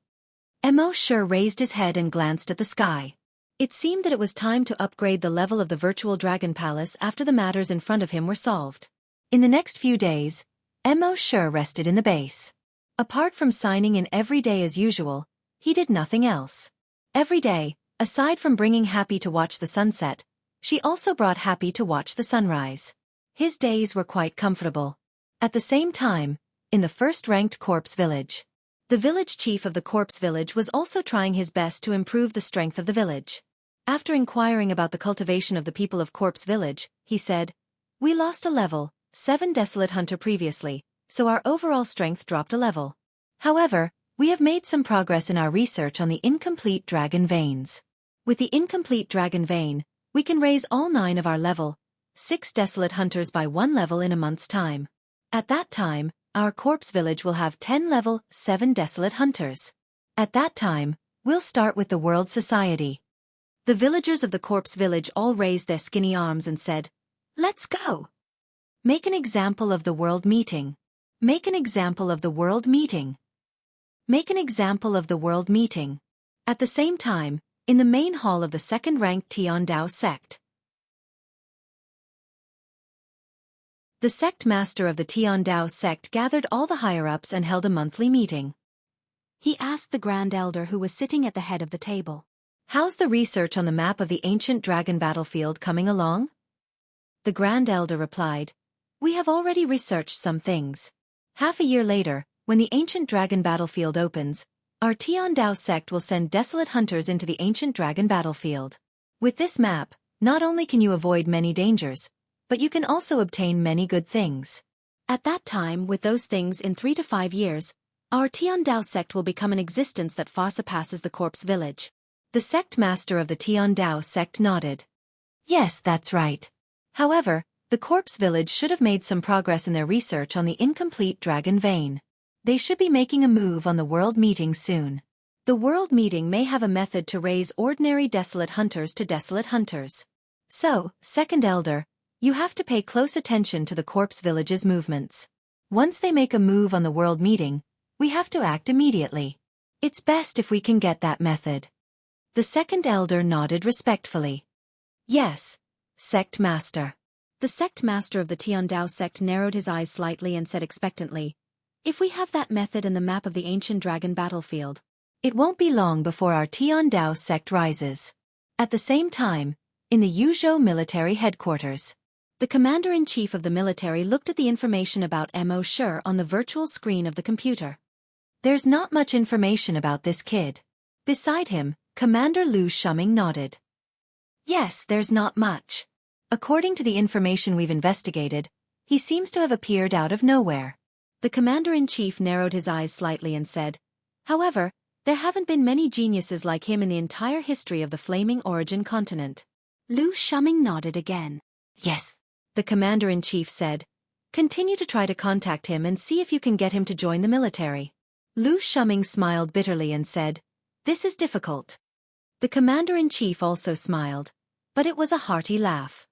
Mo Shi raised his head and glanced at the sky. It seemed that it was time to upgrade the level of the virtual dragon palace after the matters in front of him were solved. In the next few days, Mo Shi rested in the base. Apart from signing in every day as usual, he did nothing else. Every day, aside from bringing Happy to watch the sunset, she also brought Happy to watch the sunrise. His days were quite comfortable. At the same time, in the first-ranked Corpse Village, the village chief of the Corpse Village was also trying his best to improve the strength of the village. After inquiring about the cultivation of the people of Corpse Village, he said, "We lost a level 7 Desolate Hunter previously, so our overall strength dropped a level. However, we have made some progress in our research on the incomplete dragon veins. With the incomplete dragon vein, we can raise all 9 of our level 6 Desolate Hunters by 1 level in a month's time. At that time, our Corpse Village will have 10 level 7 Desolate Hunters. At that time, we'll start with the World Society." The villagers of the Corpse Village all raised their skinny arms and said, "Let's go! Make an example of the world meeting. Make an example of the world meeting. Make an example of the world meeting." At the same time, in the main hall of the second-ranked Tiandao sect, the sect master of the Tiandao sect gathered all the higher-ups and held a monthly meeting. He asked the Grand Elder who was sitting at the head of the table, "How's the research on the map of the ancient dragon battlefield coming along?" The Grand Elder replied, "We have already researched some things. Half a year later, when the ancient dragon battlefield opens, our Tiandao sect will send desolate hunters into the ancient dragon battlefield. With this map, not only can you avoid many dangers, but you can also obtain many good things. At that time, with those things in 3 to 5 years, our Tiandao sect will become an existence that far surpasses the Corpse Village." The sect master of the Tiandao sect nodded. "Yes, that's right. However, the Corpse Village should have made some progress in their research on the incomplete dragon vein. They should be making a move on the world meeting soon. The world meeting may have a method to raise ordinary desolate hunters to desolate hunters. So, Second Elder, you have to pay close attention to the Corpse Village's movements. Once they make a move on the world meeting, we have to act immediately. It's best if we can get that method." The Second Elder nodded respectfully. "Yes, Sect Master." The Sect Master of the Tiandao sect narrowed his eyes slightly and said expectantly, "If we have that method and the map of the ancient dragon battlefield, it won't be long before our Tiandao sect rises." At the same time, in the Yuzhou military headquarters, the commander-in-chief of the military looked at the information about Mo Shi on the virtual screen of the computer. "There's not much information about this kid." Beside him, Commander Lu Shuming nodded. "Yes, there's not much. According to the information we've investigated, he seems to have appeared out of nowhere." The commander-in-chief narrowed his eyes slightly and said, "However, there haven't been many geniuses like him in the entire history of the Flaming Origin continent." Lu Shuming nodded again. "Yes," the commander-in-chief said. "Continue to try to contact him and see if you can get him to join the military." Lu Shuming smiled bitterly and said, "This is difficult." The commander-in-chief also smiled, but it was a hearty laugh.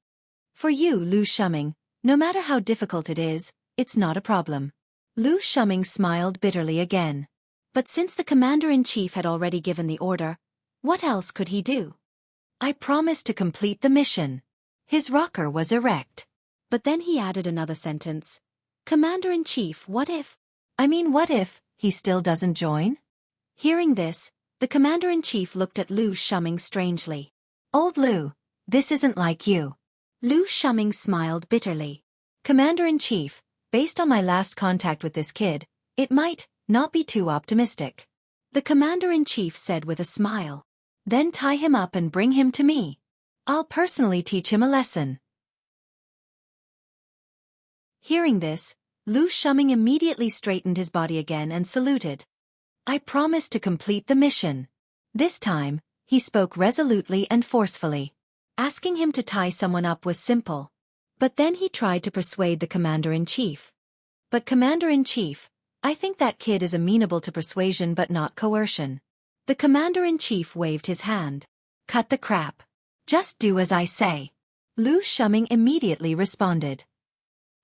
"For you, Lu Shuming, no matter how difficult it is, it's not a problem." Lu Shuming smiled bitterly again. But since the commander-in-chief had already given the order, what else could he do? "I promise to complete the mission." His rocker was erect. But then he added another sentence. "Commander-in-chief, what if he still doesn't join?" Hearing this, the commander-in-chief looked at Lu Shuming strangely. "Old Lu, this isn't like you." Lu Shuming smiled bitterly. "Commander-in-chief, based on my last contact with this kid, it might not be too optimistic." The commander-in-chief said with a smile. "Then tie him up and bring him to me. I'll personally teach him a lesson." Hearing this, Lu Shuming immediately straightened his body again and saluted. "I promise to complete the mission." This time, he spoke resolutely and forcefully. Asking him to tie someone up was simple. But then he tried to persuade the commander-in-chief. "But Commander-in-chief, I think that kid is amenable to persuasion but not coercion." The commander-in-chief waved his hand. "Cut the crap. Just do as I say." Lu Shuming immediately responded.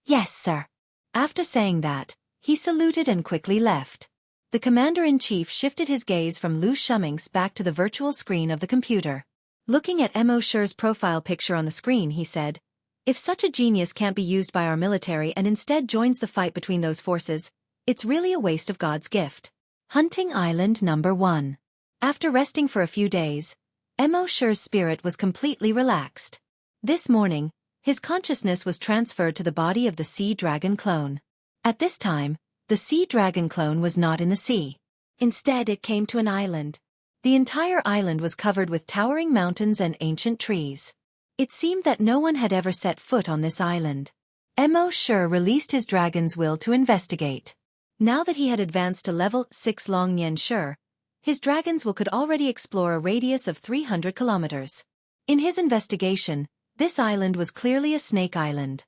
"Yes, sir." After saying that, he saluted and quickly left. The commander-in-chief shifted his gaze from Lu Shuming's back to the virtual screen of the computer. Looking at Mo Shi's profile picture on the screen, he said, "If such a genius can't be used by our military and instead joins the fight between those forces, it's really a waste of God's gift." Hunting Island Number 1. After resting for a few days, Mo Shi's spirit was completely relaxed. This morning, his consciousness was transferred to the body of the sea dragon clone. At this time, the sea dragon clone was not in the sea. Instead, it came to an island. The entire island was covered with towering mountains and ancient trees. It seemed that no one had ever set foot on this island. Mo Shi released his dragon's will to investigate. Now that he had advanced to level 6 Long Nian Shi, his dragon's will could already explore a radius of 300 kilometers. In his investigation, this island was clearly a snake island.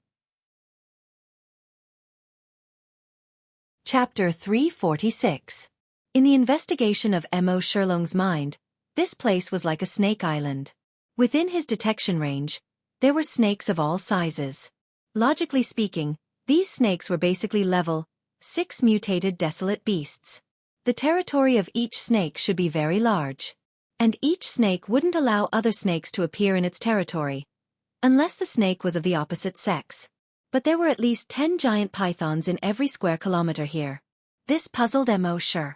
Chapter 346. In the investigation of Mo Shilong's mind, this place was like a snake island. Within his detection range, there were snakes of all sizes. Logically speaking, these snakes were basically level 6 mutated desolate beasts. The territory of each snake should be very large. And each snake wouldn't allow other snakes to appear in its territory, unless the snake was of the opposite sex. But there were at least 10 giant pythons in every square kilometer here. This puzzled Mo Shi.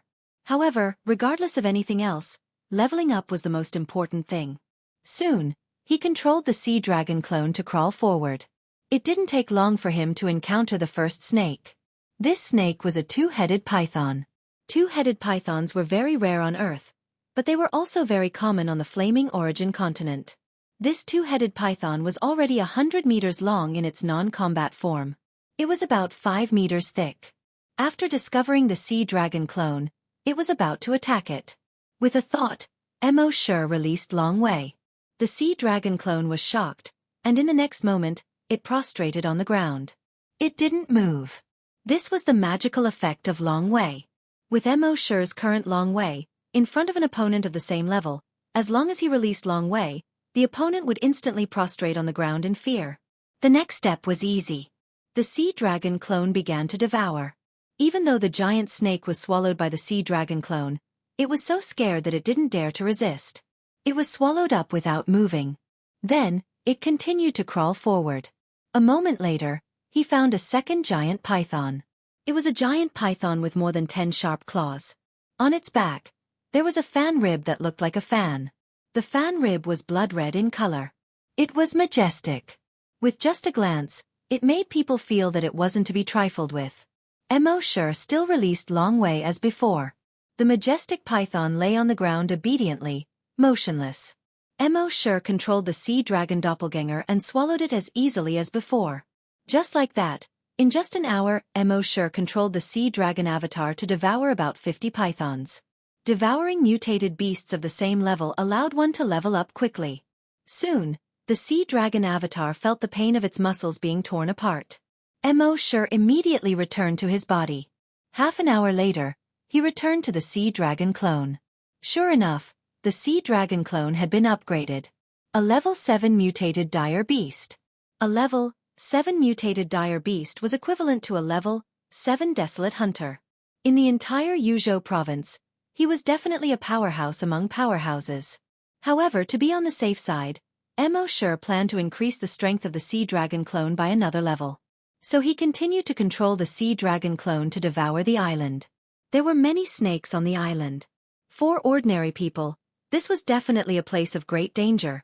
However, regardless of anything else, leveling up was the most important thing. Soon, he controlled the sea dragon clone to crawl forward. It didn't take long for him to encounter the first snake. This snake was a two-headed python. Two-headed pythons were very rare on Earth, but they were also very common on the Flaming Origin continent. This two-headed python was already 100 meters long in its non-combat form. It was about 5 meters thick. After discovering the sea dragon clone, it was about to attack it. With a thought, Mo Shi released Long Wei. The sea dragon clone was shocked, and in the next moment, it prostrated on the ground. It didn't move. This was the magical effect of Long Wei. With Mo Shi's current Long Wei, in front of an opponent of the same level, as long as he released Long Wei, the opponent would instantly prostrate on the ground in fear. The next step was easy. The sea dragon clone began to devour. Even though the giant snake was swallowed by the sea dragon clone, it was so scared that it didn't dare to resist. It was swallowed up without moving. Then, it continued to crawl forward. A moment later, he found a second giant python. It was a giant python with more than 10 sharp claws. On its back, there was a fan rib that looked like a fan. The fan rib was blood red in color. It was majestic. With just a glance, it made people feel that it wasn't to be trifled with. Mo Shi still released Long Wei as before. The majestic python lay on the ground obediently, motionless. Mo Shi controlled the sea dragon doppelganger and swallowed it as easily as before. Just like that, in just an hour, Mo Shi controlled the sea dragon avatar to devour about 50 pythons. Devouring mutated beasts of the same level allowed one to level up quickly. Soon, the sea dragon avatar felt the pain of its muscles being torn apart. Mo Shi immediately returned to his body. Half an hour later, he returned to the sea dragon clone. Sure enough, the sea dragon clone had been upgraded. A level 7 mutated dire beast. A level 7 mutated dire beast was equivalent to a level 7 desolate hunter. In the entire Yuzhou province, he was definitely a powerhouse among powerhouses. However, to be on the safe side, Mo Shi planned to increase the strength of the sea dragon clone by another level. So he continued to control the sea dragon clone to devour the island. There were many snakes on the island. For ordinary people, this was definitely a place of great danger.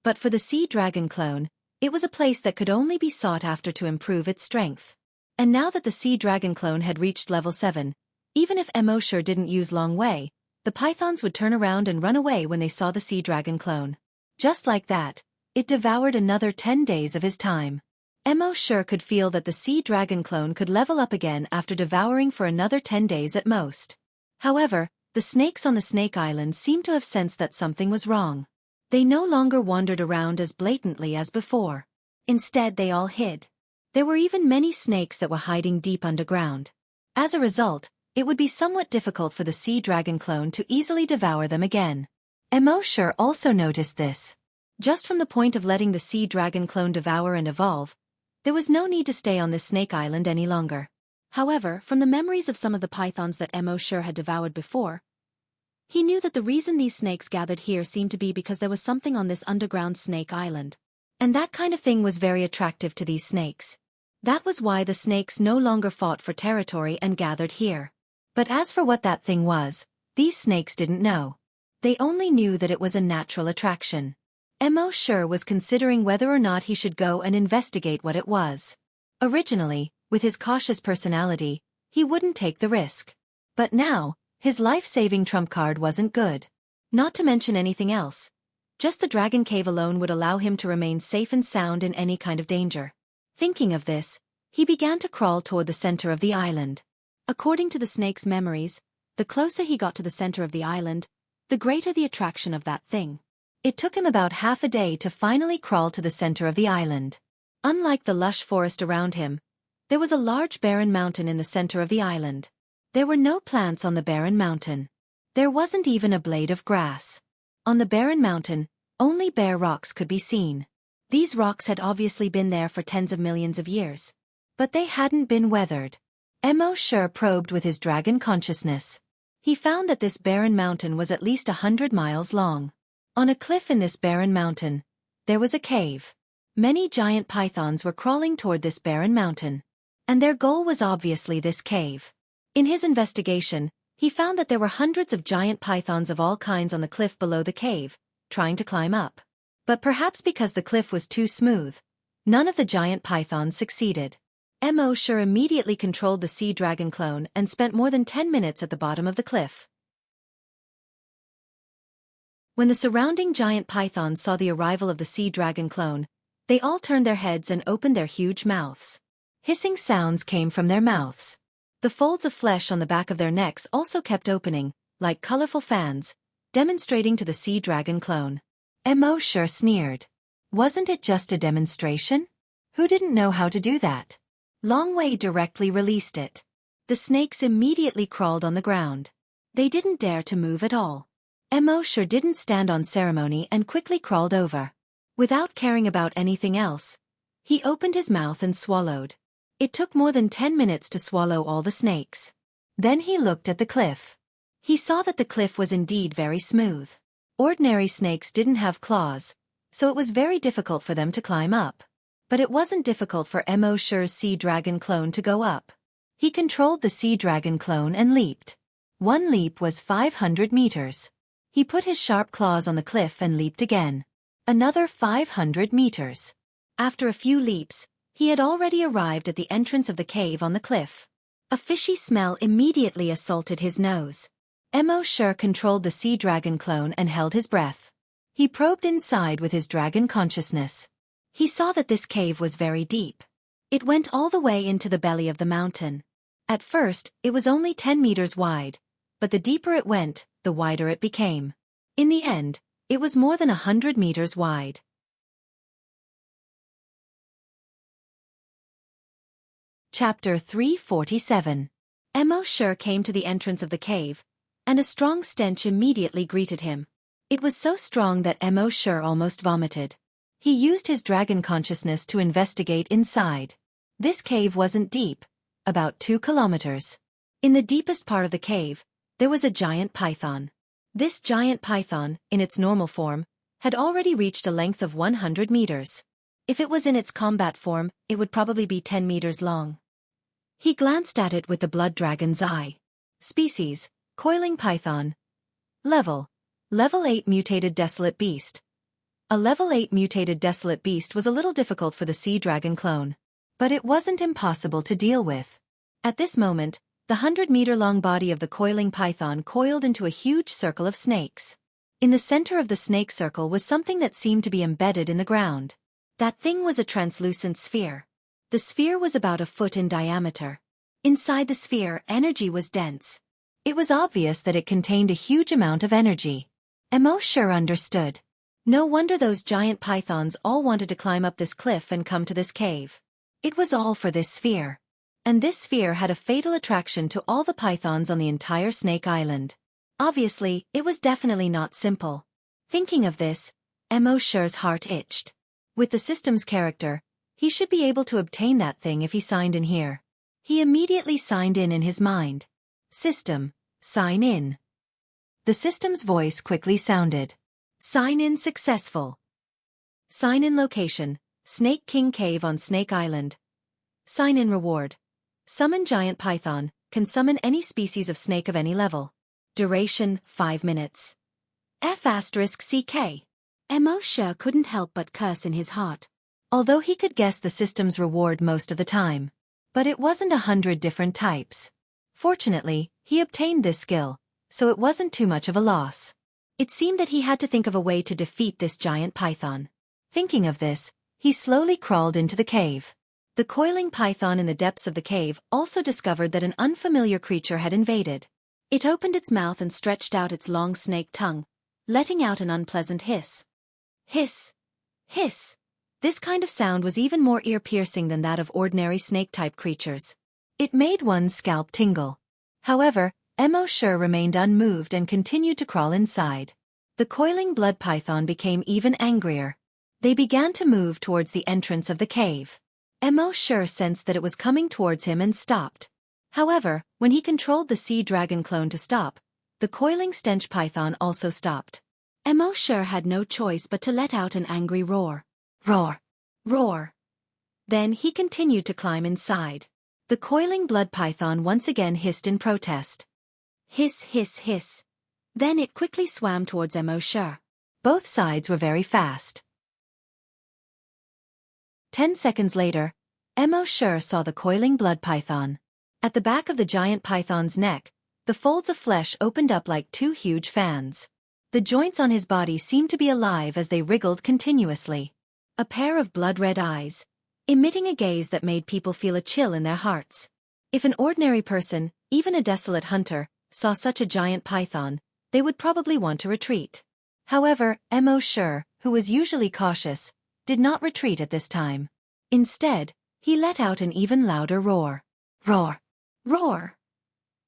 But for the sea dragon clone, it was a place that could only be sought after to improve its strength. And now that the sea dragon clone had reached level 7, even if Mo Shi didn't use Long Wei, the pythons would turn around and run away when they saw the sea dragon clone. Just like that, it devoured another 10 days of his time. Mo Shi could feel that the sea dragon clone could level up again after devouring for another 10 days at most. However, the snakes on the Snake Island seemed to have sensed that something was wrong. They no longer wandered around as blatantly as before. Instead, they all hid. There were even many snakes that were hiding deep underground. As a result, it would be somewhat difficult for the sea dragon clone to easily devour them again. Mo Shi also noticed this. Just from the point of letting the sea dragon clone devour and evolve, there was no need to stay on this snake island any longer. However, from the memories of some of the pythons that Mo Shi had devoured before, he knew that the reason these snakes gathered here seemed to be because there was something on this underground snake island. And that kind of thing was very attractive to these snakes. That was why the snakes no longer fought for territory and gathered here. But as for what that thing was, these snakes didn't know. They only knew that it was a natural attraction. Mo Shi was considering whether or not he should go and investigate what it was. Originally, with his cautious personality, he wouldn't take the risk. But now, His life-saving trump card wasn't good. Not to mention anything else. Just the dragon cave alone would allow him to remain safe and sound in any kind of danger. Thinking of this, he began to crawl toward the center of the island. According to the snake's memories, the closer he got to the center of the island, the greater the attraction of that thing. It took him about half a day to finally crawl to the center of the island. Unlike the lush forest around him, there was a large barren mountain in the center of the island. There were no plants on the barren mountain. There wasn't even a blade of grass. On the barren mountain, only bare rocks could be seen. These rocks had obviously been there for tens of millions of years. But they hadn't been weathered. Sure probed with his dragon consciousness. He found that this barren mountain was at least 100 miles long. On a cliff in this barren mountain, there was a cave. Many giant pythons were crawling toward this barren mountain. And their goal was obviously this cave. In his investigation, he found that there were hundreds of giant pythons of all kinds on the cliff below the cave, trying to climb up. But perhaps because the cliff was too smooth, none of the giant pythons succeeded. Sure immediately controlled the sea dragon clone and spent more than 10 minutes at the bottom of the cliff. When the surrounding giant pythons saw the arrival of the sea dragon clone, they all turned their heads and opened their huge mouths. Hissing sounds came from their mouths. The folds of flesh on the back of their necks also kept opening, like colorful fans, demonstrating to the sea dragon clone. Sure sneered. Wasn't it just a demonstration? Who didn't know how to do that? Longwei directly released it. The snakes immediately crawled on the ground. They didn't dare to move at all. Sure didn't stand on ceremony and quickly crawled over. Without caring about anything else, he opened his mouth and swallowed. It took more than 10 minutes to swallow all the snakes. Then he looked at the cliff. He saw that the cliff was indeed very smooth. Ordinary snakes didn't have claws, so it was very difficult for them to climb up. But it wasn't difficult for Sure's sea dragon clone to go up. He controlled the sea dragon clone and leaped. One leap was 500 meters. He put his sharp claws on the cliff and leaped again. Another 500 meters. After a few leaps, he had already arrived at the entrance of the cave on the cliff. A fishy smell immediately assaulted his nose. Sure controlled the sea dragon clone and held his breath. He probed inside with his dragon consciousness. He saw that this cave was very deep. It went all the way into the belly of the mountain. At first, it was only 10 meters wide, but the deeper it went, the wider it became. In the end, it was more than 100 meters wide. Chapter 347. Sure came to the entrance of the cave, and a strong stench immediately greeted him. It was so strong that Sure almost vomited. He used his dragon consciousness to investigate inside. This cave wasn't deep, about 2 kilometers. In the deepest part of the cave, there was a giant python. This giant python, in its normal form, had already reached a length of 100 meters. If it was in its combat form, it would probably be 10 meters long. He glanced at it with the blood dragon's eye. Species, coiling python. Level 8 mutated desolate beast. A level 8 mutated desolate beast was a little difficult for the sea dragon clone. But it wasn't impossible to deal with. At this moment, the 100-meter-long body of the coiling python coiled into a huge circle of snakes. In the center of the snake circle was something that seemed to be embedded in the ground. That thing was a translucent sphere. The sphere was about a foot in diameter. Inside the sphere, energy was dense. It was obvious that it contained a huge amount of energy. Sure understood. No wonder those giant pythons all wanted to climb up this cliff and come to this cave. It was all for this sphere. And this sphere had a fatal attraction to all the pythons on the entire Snake Island. Obviously, it was definitely not simple. Thinking of this, Sure's heart itched. With the system's character, he should be able to obtain that thing if he signed in here. He immediately signed in his mind. System, sign in. The system's voice quickly sounded. Sign in successful. Sign in location, Snake King Cave on Snake Island. Sign in reward. Summon giant python, can summon any species of snake of any level. Duration, 5 minutes. F*CK. Sure couldn't help but curse in his heart. Although he could guess the system's reward most of the time. But it wasn't 100 different types. Fortunately, he obtained this skill, so it wasn't too much of a loss. It seemed that he had to think of a way to defeat this giant python. Thinking of this, he slowly crawled into the cave. The coiling python in the depths of the cave also discovered that an unfamiliar creature had invaded. It opened its mouth and stretched out its long snake tongue, letting out an unpleasant hiss. Hiss! Hiss! This kind of sound was even more ear-piercing than that of ordinary snake-type creatures. It made one's scalp tingle. However, Xiaofan remained unmoved and continued to crawl inside. The coiling blood python became even angrier. They began to move towards the entrance of the cave. Xiaofan sensed that it was coming towards him and stopped. However, when he controlled the sea dragon clone to stop, the coiling stench python also stopped. Xiaofan had no choice but to let out an angry roar. Roar! Roar! Then he continued to climb inside. The coiling blood python once again hissed in protest. Hiss, hiss, hiss. Then it quickly swam towards Xiaofan. Both sides were very fast. 10 seconds later, Xiaofan saw the coiling blood python. At the back of the giant python's neck, the folds of flesh opened up like two huge fans. The joints on his body seemed to be alive as they wriggled continuously. A pair of blood-red eyes, emitting a gaze that made people feel a chill in their hearts. If an ordinary person, even a desolate hunter, saw such a giant python, they would probably want to retreat. However, Xiaofan, who was usually cautious, did not retreat at this time. Instead, he let out an even louder roar. Roar! Roar!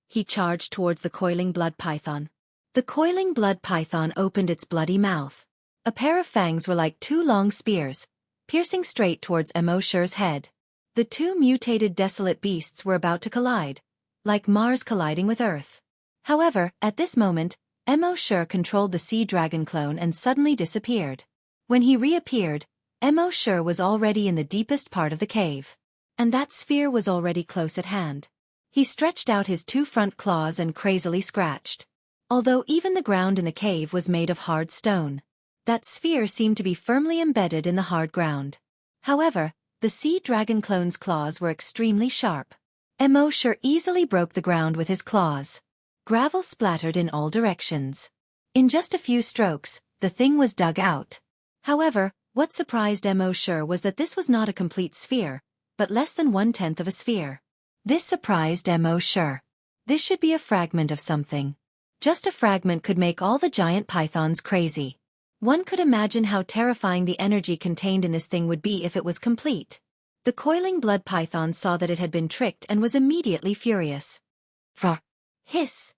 He charged towards the coiling blood python. The coiling blood python opened its bloody mouth. A pair of fangs were like two long spears, piercing straight towards Xiaofan's head. The two mutated desolate beasts were about to collide, like Mars colliding with Earth. However, at this moment, Xiaofan controlled the sea dragon clone and suddenly disappeared. When he reappeared, Xiaofan was already in the deepest part of the cave. And that sphere was already close at hand. He stretched out his two front claws and crazily scratched. Although even the ground in the cave was made of hard stone, that sphere seemed to be firmly embedded in the hard ground. However, the sea dragon clone's claws were extremely sharp. Xiaofan easily broke the ground with his claws. Gravel splattered in all directions. In just a few strokes, the thing was dug out. However, what surprised Xiaofan was that this was not a complete sphere, but less than 1/10 of a sphere. This surprised Xiaofan. This should be a fragment of something. Just a fragment could make all the giant pythons crazy. One could imagine how terrifying the energy contained in this thing would be if it was complete. The coiling blood python saw that it had been tricked and was immediately furious. Roar! Hiss!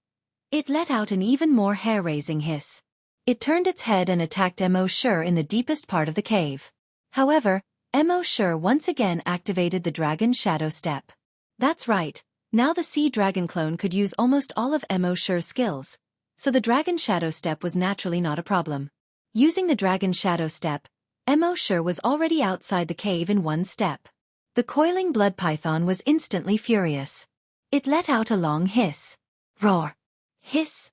It let out an even more hair-raising hiss. It turned its head and attacked Xiaofan in the deepest part of the cave. However, Xiaofan once again activated the dragon shadow step. That's right, now the sea dragon clone could use almost all of Xiaofan's skills, so the dragon shadow step was naturally not a problem. Using the dragon shadow step, Xiaofan was already outside the cave in one step. The coiling blood python was instantly furious. It let out a long hiss. Roar! Hiss!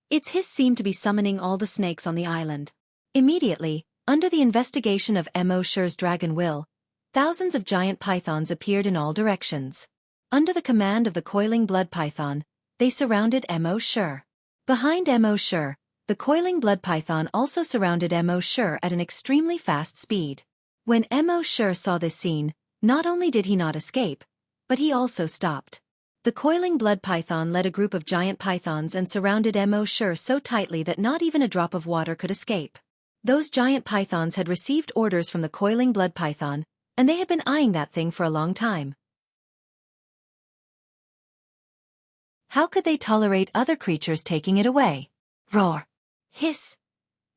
Its hiss seemed to be summoning all the snakes on the island. Immediately, under the investigation of Xiaofan's dragon will, thousands of giant pythons appeared in all directions. Under the command of the coiling blood python, they surrounded Xiaofan. Behind Xiaofan, the coiling blood python also surrounded Xiaofan at an extremely fast speed. When Xiaofan saw this scene, not only did he not escape, but he also stopped. The coiling blood python led a group of giant pythons and surrounded Xiaofan so tightly that not even a drop of water could escape. Those giant pythons had received orders from the coiling blood python, and they had been eyeing that thing for a long time. How could they tolerate other creatures taking it away? Roar! Hiss!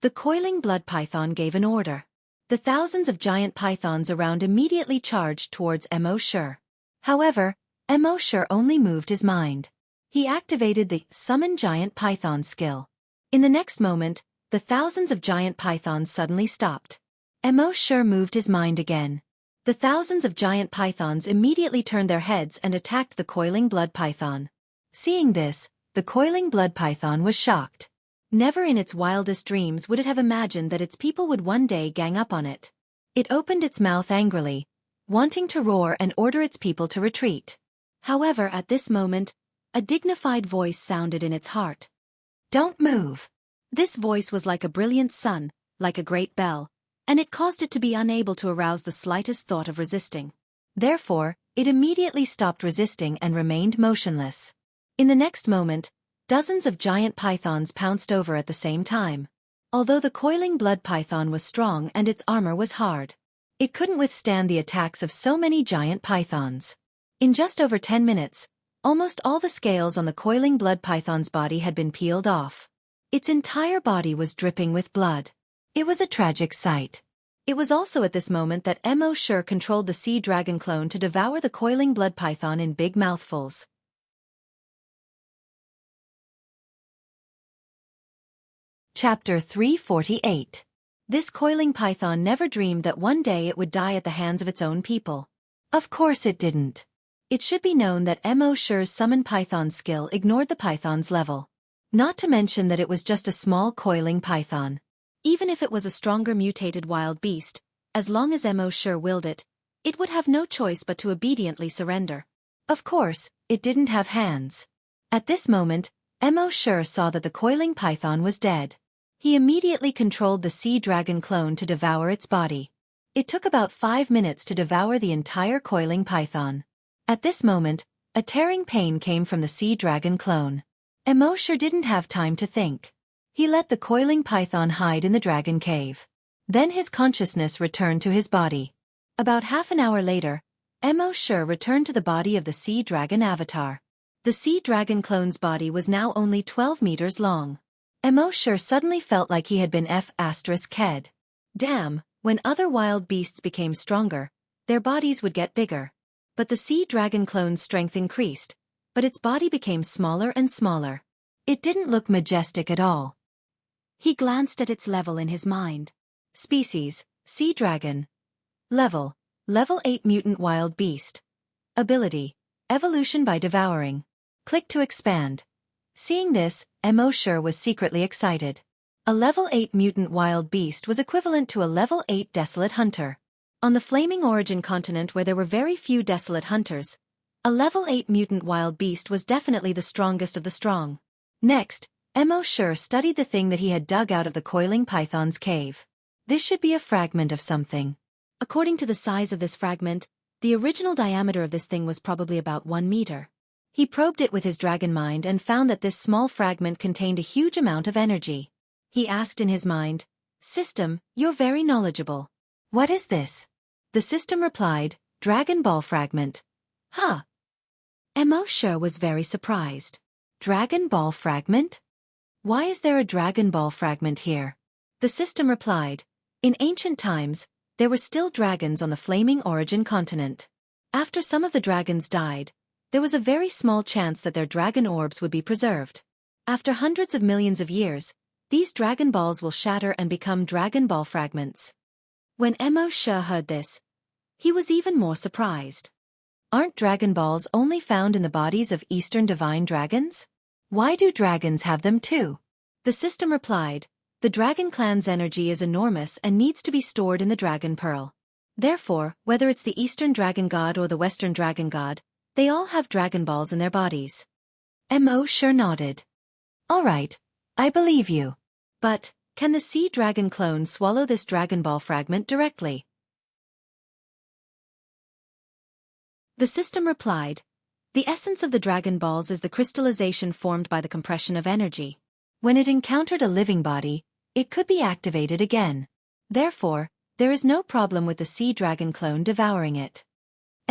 The coiling blood python gave an order. The thousands of giant pythons around immediately charged towards Xiaofan. However, Xiaofan only moved his mind. He activated the Summon Giant Python skill. In the next moment, the thousands of giant pythons suddenly stopped. Xiaofan moved his mind again. The thousands of giant pythons immediately turned their heads and attacked the coiling blood python. Seeing this, the coiling blood python was shocked. Never in its wildest dreams would it have imagined that its people would one day gang up on it. It opened its mouth angrily, wanting to roar and order its people to retreat. However, at this moment, a dignified voice sounded in its heart. Don't move. This voice was like a brilliant sun, like a great bell, and it caused it to be unable to arouse the slightest thought of resisting. Therefore, it immediately stopped resisting and remained motionless. In the next moment, dozens of giant pythons pounced over at the same time. Although the coiling blood python was strong and its armor was hard, it couldn't withstand the attacks of so many giant pythons. In just over 10 minutes, almost all the scales on the coiling blood python's body had been peeled off. Its entire body was dripping with blood. It was a tragic sight. It was also at this moment that Mo Sure controlled the sea dragon clone to devour the coiling blood python in big mouthfuls. Chapter 348. This coiling python never dreamed that one day it would die at the hands of its own people. Of course it didn't. It should be known that Mo Sure's summon python skill ignored the python's level. Not to mention that it was just a small coiling python. Even if it was a stronger mutated wild beast, as long as Mo Sure willed it, it would have no choice but to obediently surrender. Of course, it didn't have hands. At this moment, Mo Sure saw that the coiling python was dead. He immediately controlled the sea dragon clone to devour its body. It took about 5 minutes to devour the entire coiling python. At this moment, a tearing pain came from the sea dragon clone. Mo Sure didn't have time to think. He let the coiling python hide in the dragon cave. Then his consciousness returned to his body. About half an hour later, Mo Sure returned to the body of the sea dragon avatar. The sea dragon clone's body was now only 12 meters long. Mo Sure suddenly felt like he had been f***ed. Damn, when other wild beasts became stronger, their bodies would get bigger. But the sea dragon clone's strength increased, but its body became smaller and smaller. It didn't look majestic at all. He glanced at its level in his mind. Species, Sea Dragon. Level, Level 8 Mutant Wild Beast. Ability, Evolution by Devouring. Click to expand. Seeing this, Mo Sure was secretly excited. A Level 8 Mutant Wild Beast was equivalent to a Level 8 Desolate Hunter. On the Flaming Origin continent where there were very few Desolate Hunters, a Level 8 Mutant Wild Beast was definitely the strongest of the strong. Next, Mo Sure studied the thing that he had dug out of the coiling python's cave. This should be a fragment of something. According to the size of this fragment, the original diameter of this thing was probably about 1 meter. He probed it with his dragon mind and found that this small fragment contained a huge amount of energy. He asked in his mind, "System, you're very knowledgeable. What is this?" The system replied, "Dragon Ball Fragment." Huh. Mo Sure was very surprised. Dragon Ball Fragment? Why is there a Dragon Ball fragment here? The system replied, "In ancient times, there were still dragons on the Flaming Origin continent. After some of the dragons died, there was a very small chance that their dragon orbs would be preserved. After hundreds of millions of years, these Dragon Balls will shatter and become Dragon Ball fragments." When Mo Sure heard this, he was even more surprised. Aren't Dragon Balls only found in the bodies of Eastern divine dragons? Why do dragons have them too? The system replied, "The dragon clan's energy is enormous and needs to be stored in the dragon pearl. Therefore, whether it's the Eastern dragon god or the Western dragon god, they all have Dragon Balls in their bodies." Mo Sure nodded. "All right, I believe you. But, can the sea dragon clone swallow this Dragon Ball fragment directly?" The system replied, "The essence of the Dragon Balls is the crystallization formed by the compression of energy. When it encountered a living body, it could be activated again. Therefore, there is no problem with the sea dragon clone devouring it."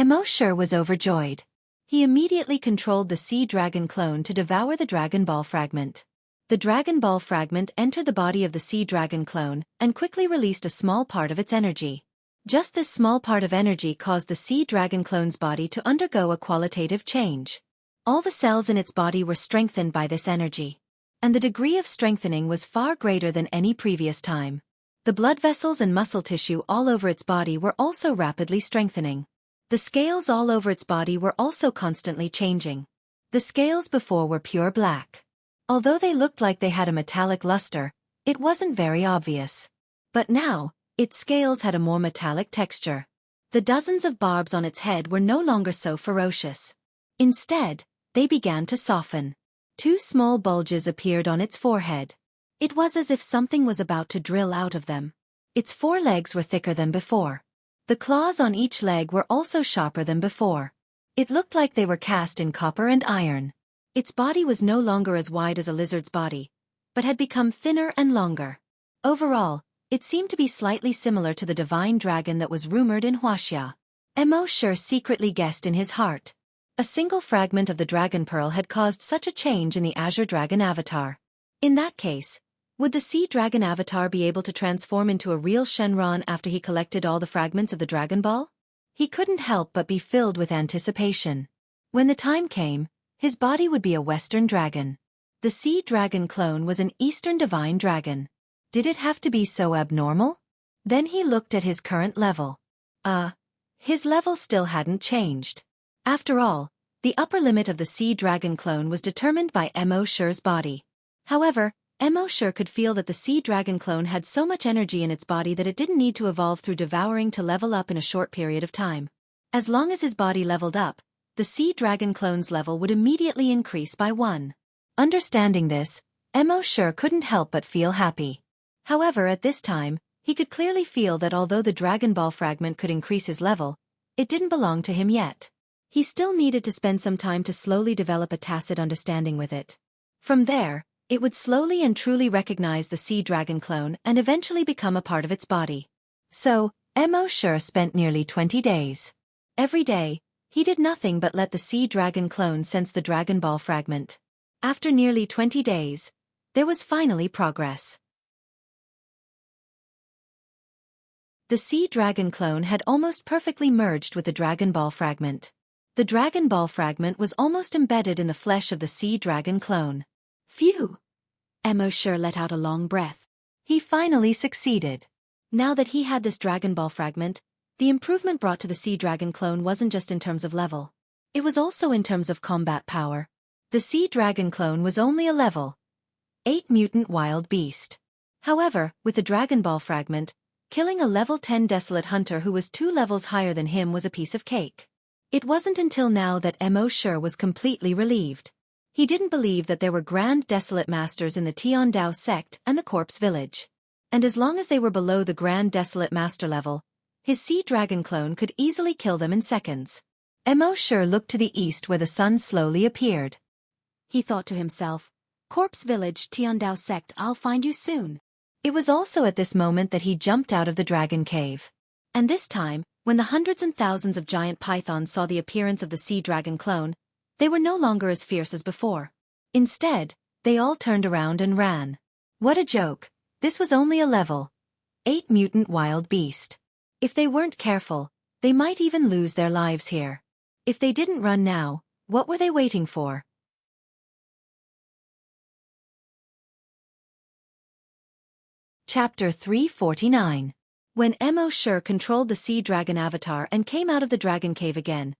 Mo Sure was overjoyed. He immediately controlled the sea dragon clone to devour the Dragon Ball fragment. The Dragon Ball fragment entered the body of the sea dragon clone and quickly released a small part of its energy. Just this small part of energy caused the sea dragon clone's body to undergo a qualitative change. All the cells in its body were strengthened by this energy. And the degree of strengthening was far greater than any previous time. The blood vessels and muscle tissue all over its body were also rapidly strengthening. The scales all over its body were also constantly changing. The scales before were pure black. Although they looked like they had a metallic luster, it wasn't very obvious. But now, its scales had a more metallic texture. The dozens of barbs on its head were no longer so ferocious. Instead, they began to soften. Two small bulges appeared on its forehead. It was as if something was about to drill out of them. Its forelegs were thicker than before. The claws on each leg were also sharper than before. It looked like they were cast in copper and iron. Its body was no longer as wide as a lizard's body, but had become thinner and longer. Overall, it seemed to be slightly similar to the divine dragon that was rumored in Wuxia. Mo secretly guessed in his heart. A single fragment of the dragon pearl had caused such a change in the azure dragon avatar. In that case, would the sea dragon avatar be able to transform into a real Shenron after he collected all the fragments of the Dragon Ball? He couldn't help but be filled with anticipation. When the time came, his body would be a Western dragon. The sea dragon clone was an Eastern divine dragon. Did it have to be so abnormal? Then he looked at his current level. His level still hadn't changed. After all, the upper limit of the sea dragon clone was determined by Mo's body. However, Mo could feel that the sea dragon clone had so much energy in its body that it didn't need to evolve through devouring to level up in a short period of time. As long as his body leveled up, the sea dragon clone's level would immediately increase by 1. Understanding this, Mo couldn't help but feel happy. However, at this time, he could clearly feel that although the Dragon Ball fragment could increase his level, it didn't belong to him yet. He still needed to spend some time to slowly develop a tacit understanding with it. From there, it would slowly and truly recognize the sea dragon clone and eventually become a part of its body. So, Mo spent nearly 20 days. Every day, he did nothing but let the sea dragon clone sense the Dragon Ball fragment. After nearly 20 days, there was finally progress. The sea dragon clone had almost perfectly merged with the Dragon Ball fragment. The Dragon Ball fragment was almost embedded in the flesh of the sea dragon clone. Phew! Mo let out a long breath. He finally succeeded. Now that he had this Dragon Ball fragment, the improvement brought to the sea dragon clone wasn't just in terms of level. It was also in terms of combat power. The sea dragon clone was only a level 8 mutant wild beast. However, with the Dragon Ball fragment, killing a level 10 desolate hunter who was 2 levels higher than him was a piece of cake. It wasn't until now that Mo was completely relieved. He didn't believe that there were grand desolate masters in the Tiandao sect and the corpse village. And as long as they were below the grand desolate master level, his sea dragon clone could easily kill them in seconds. Mo looked to the east where the sun slowly appeared. He thought to himself, "Corpse village, Tiandao sect, I'll find you soon." It was also at this moment that he jumped out of the dragon cave. And this time, when the hundreds and thousands of giant pythons saw the appearance of the sea dragon clone, they were no longer as fierce as before. Instead, they all turned around and ran. What a joke! This was only a level 8 mutant wild beast. If they weren't careful, they might even lose their lives here. If they didn't run now, what were they waiting for? Chapter 349. When Mo controlled the sea dragon avatar and came out of the dragon cave again,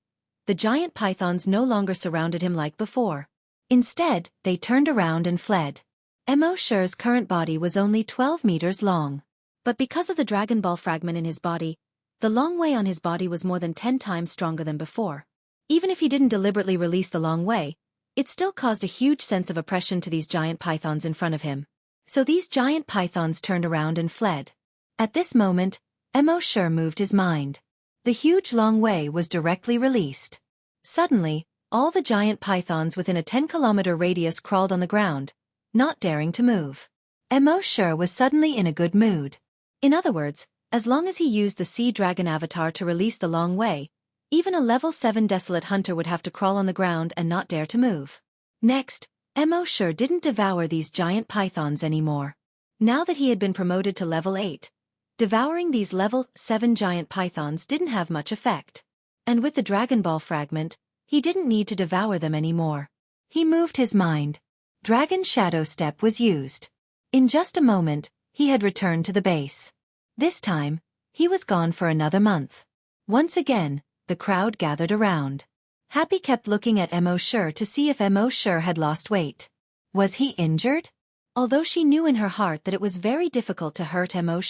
the giant pythons no longer surrounded him like before. Instead, they turned around and fled. Mo's current body was only 12 meters long. But because of the Dragon Ball fragment in his body, the long way on his body was more than 10 times stronger than before. Even if he didn't deliberately release the long way, it still caused a huge sense of oppression to these giant pythons in front of him. So these giant pythons turned around and fled. At this moment, Mo moved his mind. The huge long way was directly released. Suddenly, all the giant pythons within a 10-kilometer radius crawled on the ground, not daring to move. Mo was suddenly in a good mood. In other words, as long as he used the sea dragon avatar to release the long way, even a level 7 desolate hunter would have to crawl on the ground and not dare to move. Next, Mo didn't devour these giant pythons anymore. Now that he had been promoted to level 8, devouring these level 7 giant pythons didn't have much effect. And with the Dragon Ball fragment, he didn't need to devour them anymore. He moved his mind. Dragon Shadow Step was used. In just a moment, he had returned to the base. This time, he was gone for another month. Once again, the crowd gathered around. Happy kept looking at Mo to see if Mo had lost weight. Was he injured? Although she knew in her heart that it was very difficult to hurt Mo.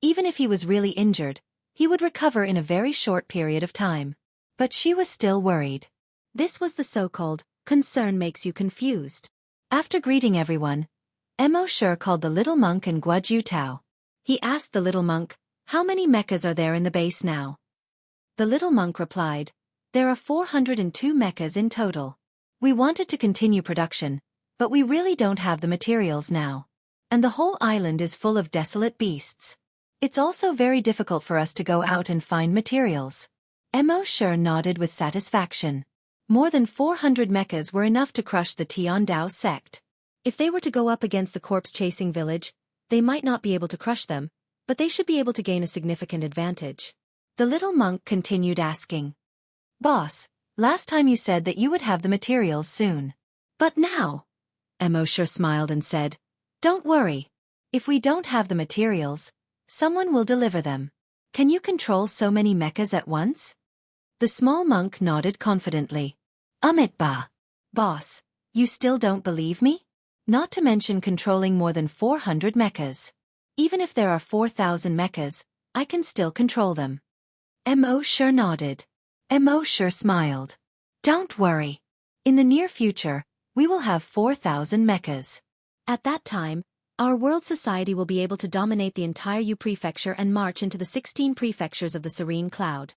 Even if he was really injured, he would recover in a very short period of time. But she was still worried. This was the so-called Concern makes you confused. After greeting everyone, Mo Shi called the little monk and Guo Tao. He asked the little monk, "How many mechas are there in the base now?" The little monk replied, "There are 402 mechas in total. We wanted to continue production, but we really don't have the materials now. And the whole island is full of desolate beasts. It's also very difficult for us to go out and find materials." Mo Shi nodded with satisfaction. More than 400 mechas were enough to crush the Tian Dao sect. If they were to go up against the corpse-chasing village, they might not be able to crush them, but they should be able to gain a significant advantage. The little monk continued asking, "Boss, last time you said that you would have the materials soon. But now?" Mo Shi smiled and said, "Don't worry. If we don't have the materials, someone will deliver them. Can you control so many mechas at once?" The small monk nodded confidently. "Ba. Boss, you still don't believe me? Not to mention controlling more than 400 mechas. Even if there are 4,000 mechas, I can still control them." Mo Shi nodded. Mo Shi smiled. "Don't worry. In the near future, we will have 4,000 mechas. At that time, our world society will be able to dominate the entire Yu prefecture and march into the 16 prefectures of the Serene Cloud."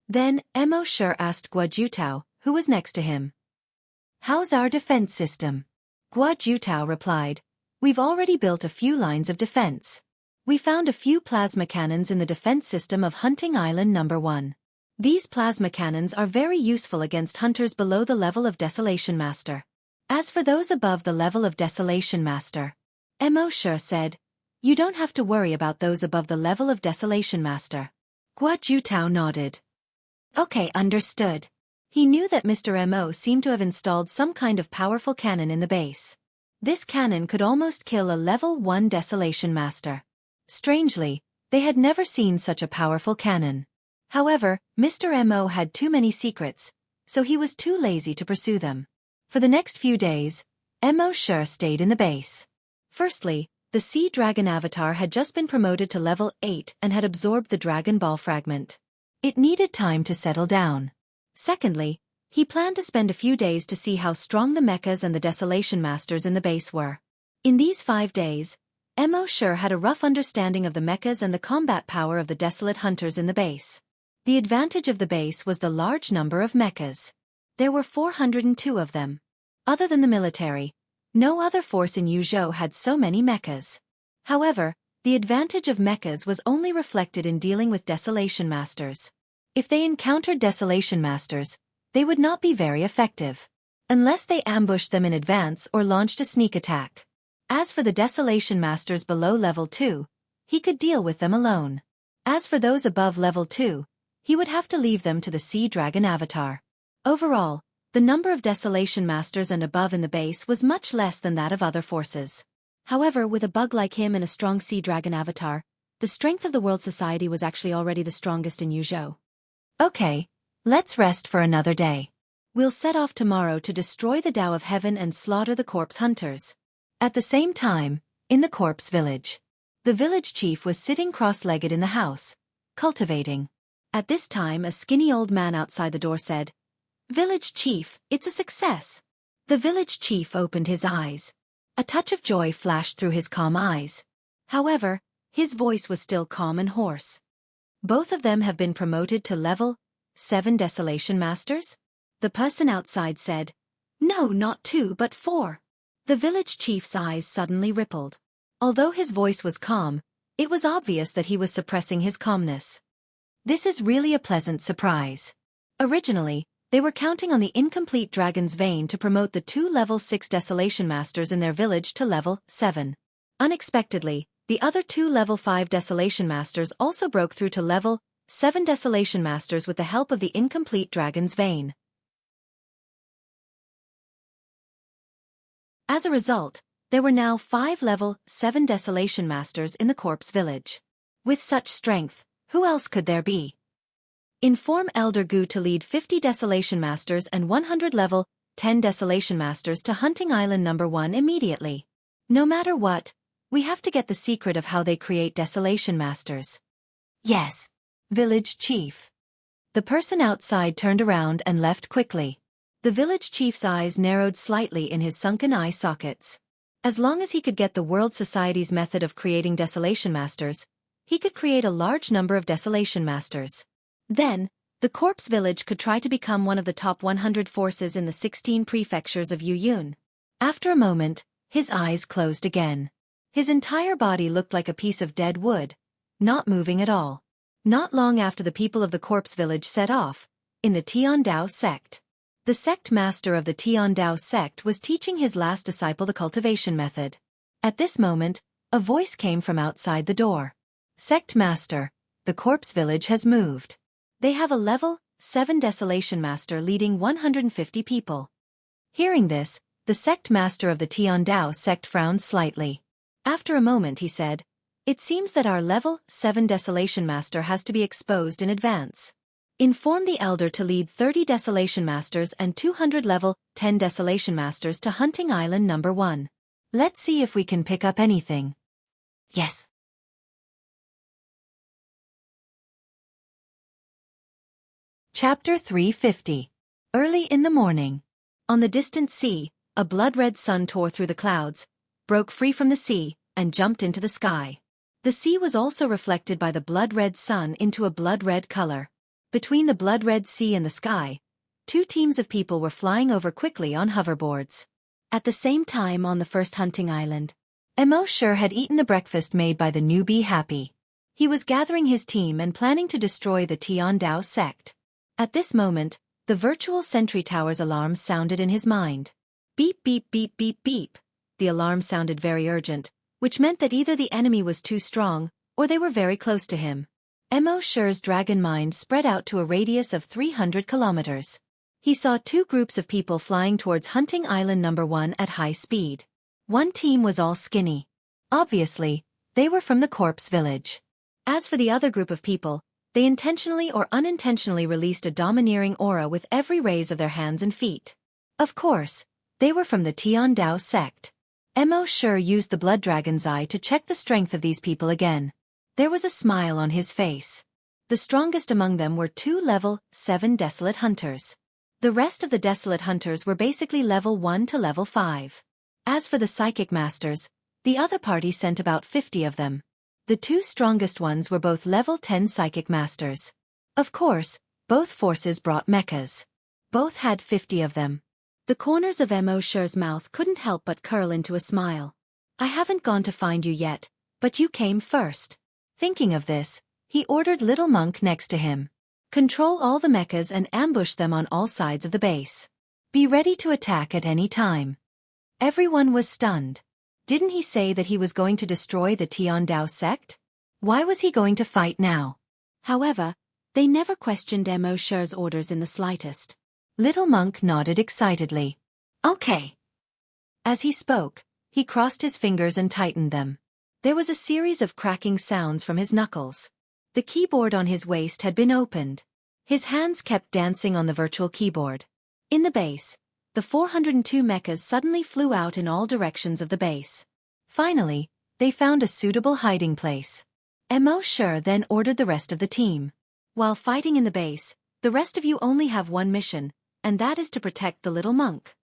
Then, Mo Shi asked Guo Tao, who was next to him, "How's our defense system?" Guo Tao replied, "We've already built a few lines of defense. We found a few plasma cannons in the defense system of Hunting Island number 1. These plasma cannons are very useful against hunters below the level of Desolation Master. As for those above the level of Desolation Master," Mo Shi said, "you don't have to worry about those above the level of Desolation Master." Guo Tao nodded. "Okay, understood." He knew that Mr. Mo seemed to have installed some kind of powerful cannon in the base. This cannon could almost kill a level 1 Desolation Master. Strangely, they had never seen such a powerful cannon. However, Mr. Mo had too many secrets, so he was too lazy to pursue them. For the next few days, Mo Shi stayed in the base. Firstly, the Sea Dragon Avatar had just been promoted to level 8 and had absorbed the Dragon Ball fragment. It needed time to settle down. Secondly, he planned to spend a few days to see how strong the mechas and the Desolation Masters in the base were. In these 5 days, Mo Shi had a rough understanding of the mechas and the combat power of the Desolate Hunters in the base. The advantage of the base was the large number of mechas. There were 402 of them. Other than the military, no other force in Yuzhou had so many mechas. However, the advantage of mechas was only reflected in dealing with Desolation Masters. If they encountered Desolation Masters, they would not be very effective, unless they ambushed them in advance or launched a sneak attack. As for the Desolation Masters below level 2, he could deal with them alone. As for those above level 2, he would have to leave them to the Sea Dragon Avatar. Overall, the number of Desolation Masters and above in the base was much less than that of other forces. However, with a bug like him and a strong Sea Dragon Avatar, the strength of the world society was actually already the strongest in Yuzhou. "Okay, let's rest for another day. We'll set off tomorrow to destroy the Tao of Heaven and slaughter the corpse hunters." At the same time, in the corpse village, the village chief was sitting cross-legged in the house, cultivating. At this time, a skinny old man outside the door said, "Village chief, it's a success." The village chief opened his eyes. A touch of joy flashed through his calm eyes. However, his voice was still calm and hoarse. "Both of them have been promoted to level 7 Desolation Masters?" The person outside said, "No, not 2 but 4. The village chief's eyes suddenly rippled. Although his voice was calm, it was obvious that he was suppressing his calmness. This is really a pleasant surprise. Originally, they were counting on the incomplete Dragon's Vein to promote the 2 level 6 Desolation Masters in their village to level 7. Unexpectedly, the other 2 level 5 Desolation Masters also broke through to level 7 Desolation Masters with the help of the incomplete Dragon's Vein. As a result, there were now 5 level 7 Desolation Masters in the corpse village. With such strength, who else could there be? Inform Elder Gu to lead 50 Desolation Masters and 100 level 10 Desolation Masters to Hunting Island number 1 immediately. No matter what, we have to get the secret of how they create Desolation Masters. Yes, village chief. The person outside turned around and left quickly. The village chief's eyes narrowed slightly in his sunken eye sockets. As long as he could get the World Society's method of creating Desolation Masters, he could create a large number of Desolation Masters. Then, the corpse village could try to become one of the top 100 forces in the 16 prefectures of Yuyun. After a moment, his eyes closed again. His entire body looked like a piece of dead wood, not moving at all. Not long after the people of the corpse village set off, in the Tiandao sect. The sect master of the Tiandao sect was teaching his last disciple the cultivation method. At this moment, a voice came from outside the door. Sect master, the corpse village has moved. They have a level 7 desolation master leading 150 people. Hearing this, the sect master of the Tiandao sect frowned slightly. After a moment he said, "It seems that our level 7 desolation master has to be exposed in advance. Inform the elder to lead 30 Desolation Masters and 200 level 10 Desolation Masters to Hunting Island number 1. Let's see if we can pick up anything." Yes. Chapter 350. Early in the morning. On the distant sea, a blood-red sun tore through the clouds, broke free from the sea, and jumped into the sky. The sea was also reflected by the blood-red sun into a blood-red color. Between the blood-red sea and the sky, 2 teams of people were flying over quickly on hoverboards. At the same time on the first hunting island, Mo Sure had eaten the breakfast made by the newbie Happy. He was gathering his team and planning to destroy the Tiandao sect. At this moment, the virtual sentry tower's alarm sounded in his mind. Beep beep beep beep beep. The alarm sounded very urgent, which meant that either the enemy was too strong, or they were very close to him. Mo Sure's dragon mind spread out to a radius of 300 kilometers. He saw 2 groups of people flying towards Hunting Island number 1 at high speed. One team was all skinny. Obviously, they were from the corpse village. As for the other group of people, they intentionally or unintentionally released a domineering aura with every raise of their hands and feet. Of course, they were from the Tiandao sect. Mo Sure used the blood dragon's eye to check the strength of these people again. There was a smile on his face. The strongest among them were 2 level 7 desolate hunters. The rest of the desolate hunters were basically level 1 to level 5. As for the psychic masters, the other party sent about 50 of them. The 2 strongest ones were both level 10 psychic masters. Of course, both forces brought mechas. Both had 50 of them. The corners of Mo Sure's mouth couldn't help but curl into a smile. "I haven't gone to find you yet, but you came first." Thinking of this, he ordered Little Monk next to him. "Control all the mechas and ambush them on all sides of the base. Be ready to attack at any time." Everyone was stunned. Didn't he say that he was going to destroy the Tiandao sect? Why was he going to fight now? However, they never questioned Mo Sure's orders in the slightest. Little Monk nodded excitedly. "Okay." As he spoke, he crossed his fingers and tightened them. There was a series of cracking sounds from his knuckles. The keyboard on his waist had been opened. His hands kept dancing on the virtual keyboard. In the base, the 402 mechas suddenly flew out in all directions of the base. Finally, they found a suitable hiding place. Mo Sure then ordered the rest of the team. "While fighting in the base, the rest of you only have one mission, and that is to protect the little monk."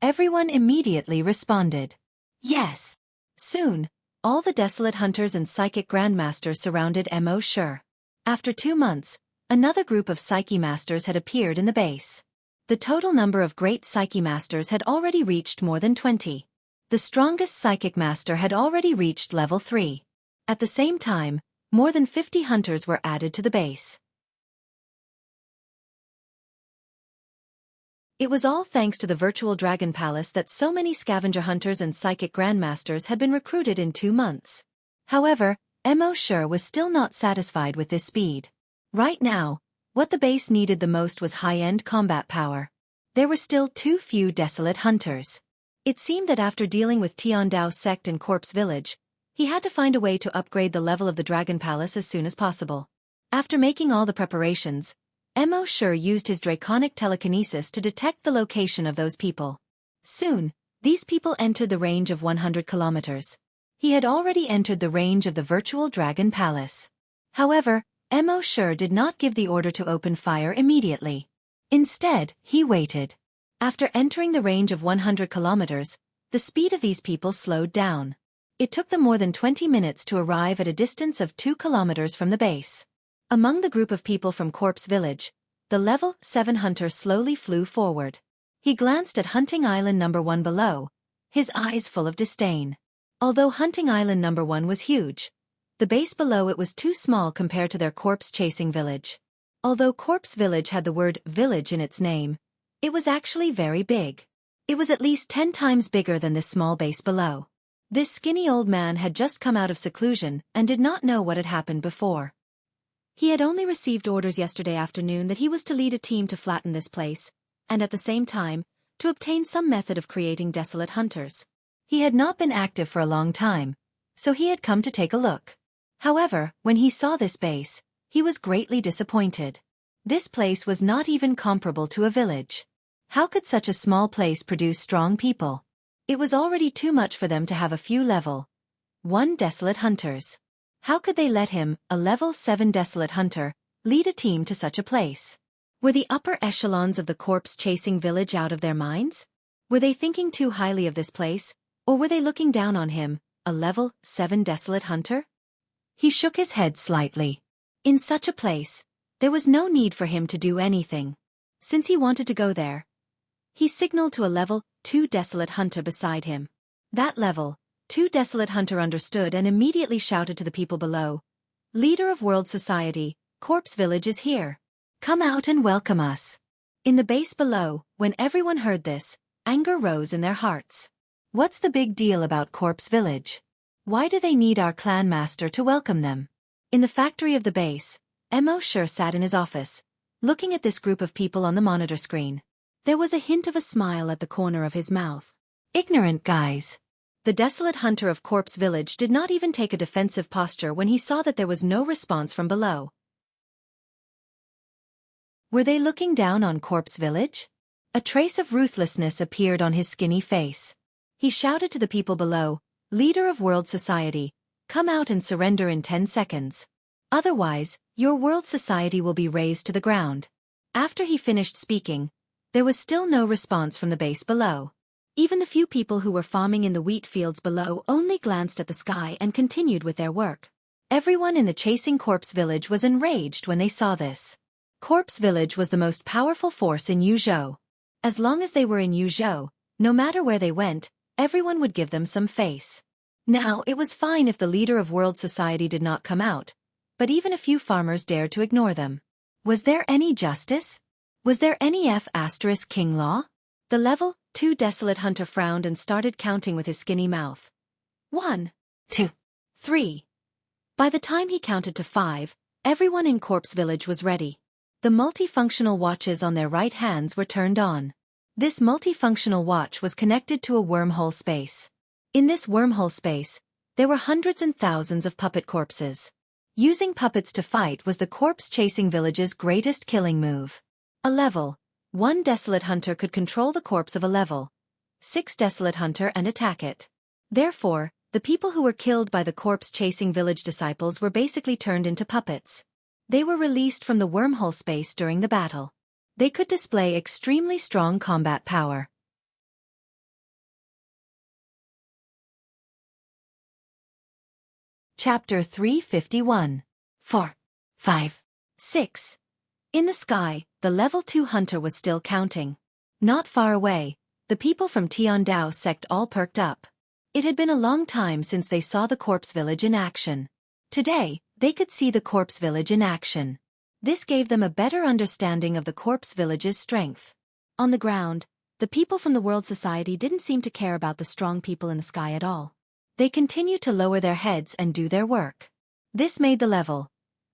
Everyone immediately responded. "Yes." Soon, all the desolate hunters and psychic grandmasters surrounded Mo Sure. After 2 months, another group of psyche masters had appeared in the base. The total number of great psyche masters had already reached more than 20. The strongest psychic master had already reached level 3. At the same time, more than 50 hunters were added to the base. It was all thanks to the virtual dragon palace that so many scavenger hunters and psychic grandmasters had been recruited in 2 months. However, Mo Sure was still not satisfied with this speed. Right now, what the base needed the most was high-end combat power. There were still too few desolate hunters. It seemed that after dealing with Tiandao sect and Corpse Village, he had to find a way to upgrade the level of the Dragon Palace as soon as possible. After making all the preparations, Mo Sure used his draconic telekinesis to detect the location of those people. Soon, these people entered the range of 100 kilometers. He had already entered the range of the virtual Dragon Palace. However, Mo Sure did not give the order to open fire immediately. Instead, he waited. After entering the range of 100 kilometers, the speed of these people slowed down. It took them more than 20 minutes to arrive at a distance of 2 kilometers from the base. Among the group of people from Corpse Village, the level 7 hunter slowly flew forward. He glanced at Hunting Island number 1 below, his eyes full of disdain. Although Hunting Island number 1 was huge, the base below it was too small compared to their corpse-chasing village. Although Corpse Village had the word village in its name, it was actually very big. It was at least 10 times bigger than this small base below. This skinny old man had just come out of seclusion and did not know what had happened before. He had only received orders yesterday afternoon that he was to lead a team to flatten this place, and at the same time, to obtain some method of creating desolate hunters. He had not been active for a long time, so he had come to take a look. However, when he saw this base, he was greatly disappointed. This place was not even comparable to a village. How could such a small place produce strong people? It was already too much for them to have a few level 1 desolate hunters. How could they let him, a level 7 desolate hunter, lead a team to such a place? Were the upper echelons of the corpse-chasing village out of their minds? Were they thinking too highly of this place, or were they looking down on him, a level 7 desolate hunter? He shook his head slightly. In such a place, there was no need for him to do anything. Since he wanted to go there, he signaled to a level 2 desolate hunter beside him. That level 2 desolate hunter understood and immediately shouted to the people below, "Leader of World Society, Corpse Village is here. Come out and welcome us." In the base below, when everyone heard this, anger rose in their hearts. What's the big deal about Corpse Village? Why do they need our clan master to welcome them? In the factory of the base, Mo Sure sat in his office, looking at this group of people on the monitor screen. There was a hint of a smile at the corner of his mouth. Ignorant guys. The desolate hunter of Corpse Village did not even take a defensive posture when he saw that there was no response from below. Were they looking down on Corpse Village? A trace of ruthlessness appeared on his skinny face. He shouted to the people below, "Leader of World Society, come out and surrender in 10 seconds. Otherwise, your World Society will be razed to the ground." After he finished speaking, there was still no response from the base below. Even the few people who were farming in the wheat fields below only glanced at the sky and continued with their work. Everyone in the chasing Corpse Village was enraged when they saw this. Corpse Village was the most powerful force in Yuzhou. As long as they were in Yuzhou, no matter where they went, everyone would give them some face. Now, it was fine if the leader of World Society did not come out, but even a few farmers dared to ignore them. Was there any justice? Was there any King law? The level 2 desolate hunter frowned and started counting with his skinny mouth. 1, 2, 3. By the time he counted to 5, everyone in Corpse Village was ready. The multifunctional watches on their right hands were turned on. This multifunctional watch was connected to a wormhole space. In this wormhole space, there were hundreds and thousands of puppet corpses. Using puppets to fight was the corpse-chasing village's greatest killing move. A level 1 desolate hunter could control the corpse of a level 6 desolate hunter and attack it. Therefore, the people who were killed by the corpse-chasing village disciples were basically turned into puppets. They were released from the wormhole space during the battle. They could display extremely strong combat power. Chapter 351. 4, 5, 6. In the sky, the level 2 hunter was still counting. Not far away, the people from Tiandao sect all perked up. It had been a long time since they saw the Corpse Village in action. Today, they could see the Corpse Village in action. This gave them a better understanding of the Corpse Village's strength. On the ground, the people from the World Society didn't seem to care about the strong people in the sky at all. They continued to lower their heads and do their work. This made the level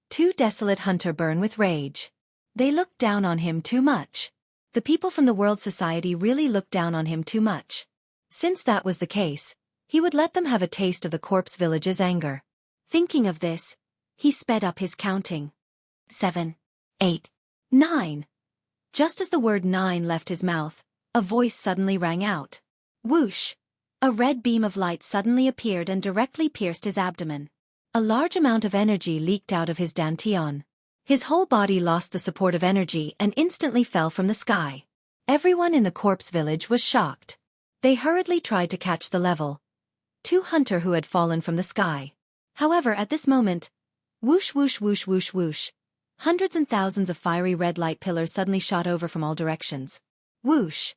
2 desolate hunter burn with rage. They looked down on him too much. The people from the World Society really looked down on him too much. Since that was the case, he would let them have a taste of the Corpse Village's anger. Thinking of this, he sped up his counting. 7, 8, 9. Just as the word 9 left his mouth, a voice suddenly rang out. Whoosh! A red beam of light suddenly appeared and directly pierced his abdomen. A large amount of energy leaked out of his dantian. His whole body lost the support of energy and instantly fell from the sky. Everyone in the corpse village was shocked. They hurriedly tried to catch the level 2 hunter who had fallen from the sky. However, at this moment, whoosh whoosh whoosh whoosh whoosh, hundreds and thousands of fiery red light pillars suddenly shot over from all directions. Whoosh!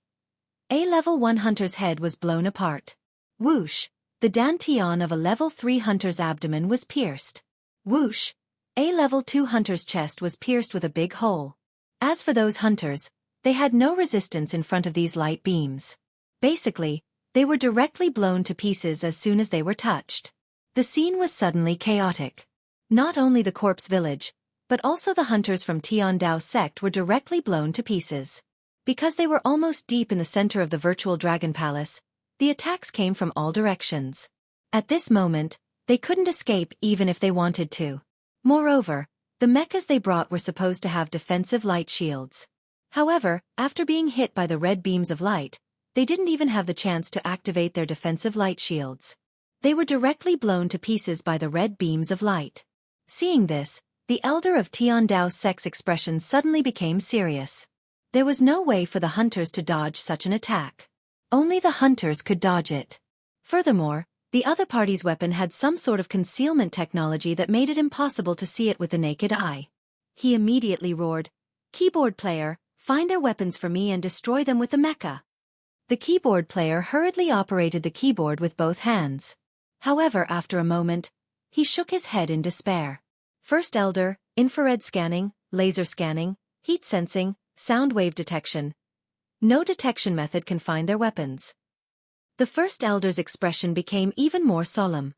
A level 1 hunter's head was blown apart. Whoosh! The dantian of a level 3 hunter's abdomen was pierced. Whoosh! A level 2 hunter's chest was pierced with a big hole. As for those hunters, they had no resistance in front of these light beams. Basically, they were directly blown to pieces as soon as they were touched. The scene was suddenly chaotic. Not only the corpse village, but also the hunters from Tiandao sect were directly blown to pieces. Because they were almost deep in the center of the virtual dragon palace, the attacks came from all directions. At this moment, they couldn't escape even if they wanted to. Moreover, the mechas they brought were supposed to have defensive light shields. However, after being hit by the red beams of light, they didn't even have the chance to activate their defensive light shields. They were directly blown to pieces by the red beams of light. Seeing this, the elder of Tiandao sect's expression suddenly became serious. There was no way for the hunters to dodge such an attack. Only the hunters could dodge it. Furthermore, the other party's weapon had some sort of concealment technology that made it impossible to see it with the naked eye. He immediately roared, "Keyboard player, find their weapons for me and destroy them with the mecha." The keyboard player hurriedly operated the keyboard with both hands. However, after a moment, he shook his head in despair. First elder, infrared scanning, laser scanning, heat sensing, sound wave detection. No detection method can find their weapons. The first elder's expression became even more solemn.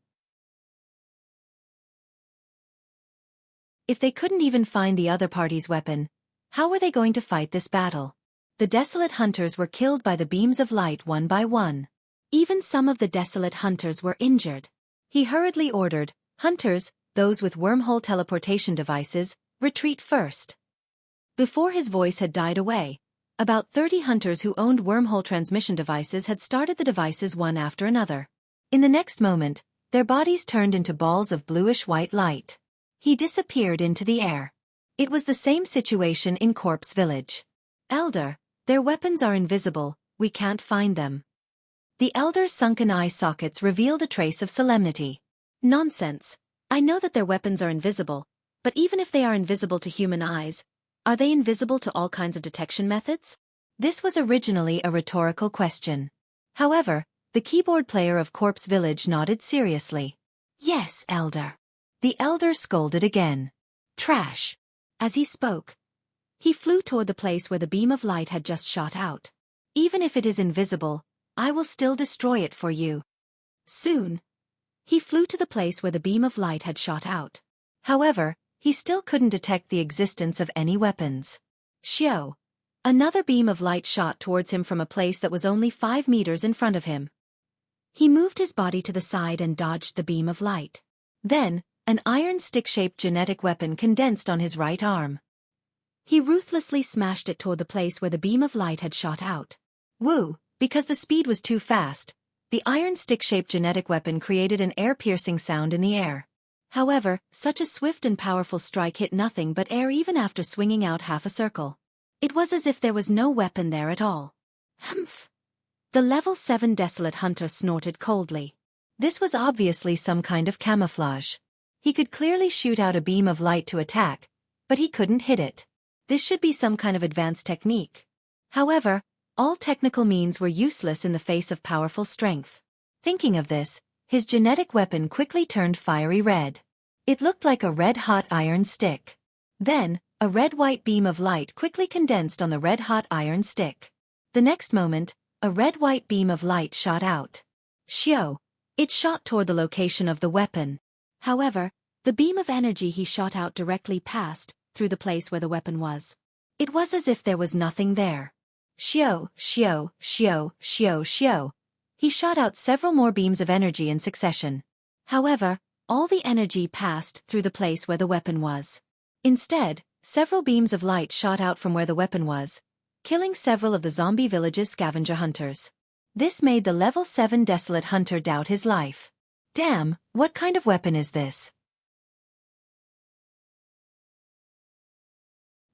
If they couldn't even find the other party's weapon, how were they going to fight this battle? The desolate hunters were killed by the beams of light one by one. Even some of the desolate hunters were injured. He hurriedly ordered, "Hunters, those with wormhole teleportation devices, retreat first." Before his voice had died away, about 30 hunters who owned wormhole transmission devices had started the devices one after another. In the next moment, their bodies turned into balls of bluish-white light. He disappeared into the air. It was the same situation in Corpse Village. "Elder, their weapons are invisible, we can't find them." The elder's sunken eye sockets revealed a trace of solemnity. "Nonsense. I know that their weapons are invisible, but even if they are invisible to human eyes, are they invisible to all kinds of detection methods?" This was originally a rhetorical question. However, the keyboard player of Corpse Village nodded seriously. "Yes, elder." The elder scolded again. "Trash." As he spoke, he flew toward the place where the beam of light had just shot out. "Even if it is invisible, I will still destroy it for you." Soon, he flew to the place where the beam of light had shot out. However, he still couldn't detect the existence of any weapons. Xiao. Another beam of light shot towards him from a place that was only 5 meters in front of him. He moved his body to the side and dodged the beam of light. Then, an iron stick-shaped genetic weapon condensed on his right arm. He ruthlessly smashed it toward the place where the beam of light had shot out. Woo! Because the speed was too fast, the iron stick-shaped genetic weapon created an air-piercing sound in the air. However, such a swift and powerful strike hit nothing but air even after swinging out half a circle. It was as if there was no weapon there at all. Humph! The level 7 desolate hunter snorted coldly. This was obviously some kind of camouflage. He could clearly shoot out a beam of light to attack, but he couldn't hit it. This should be some kind of advanced technique. However, all technical means were useless in the face of powerful strength. Thinking of this, his genetic weapon quickly turned fiery red. It looked like a red-hot iron stick. Then, a red-white beam of light quickly condensed on the red-hot iron stick. The next moment, a red-white beam of light shot out. Xiao. It shot toward the location of the weapon. However, the beam of energy he shot out directly passed through the place where the weapon was. It was as if there was nothing there. Xiao, Xiao, Xiao, Xiao, Xiao. He shot out several more beams of energy in succession. However, all the energy passed through the place where the weapon was. Instead, several beams of light shot out from where the weapon was, killing several of the zombie village's scavenger hunters. This made the level 7 desolate hunter doubt his life. Damn, what kind of weapon is this?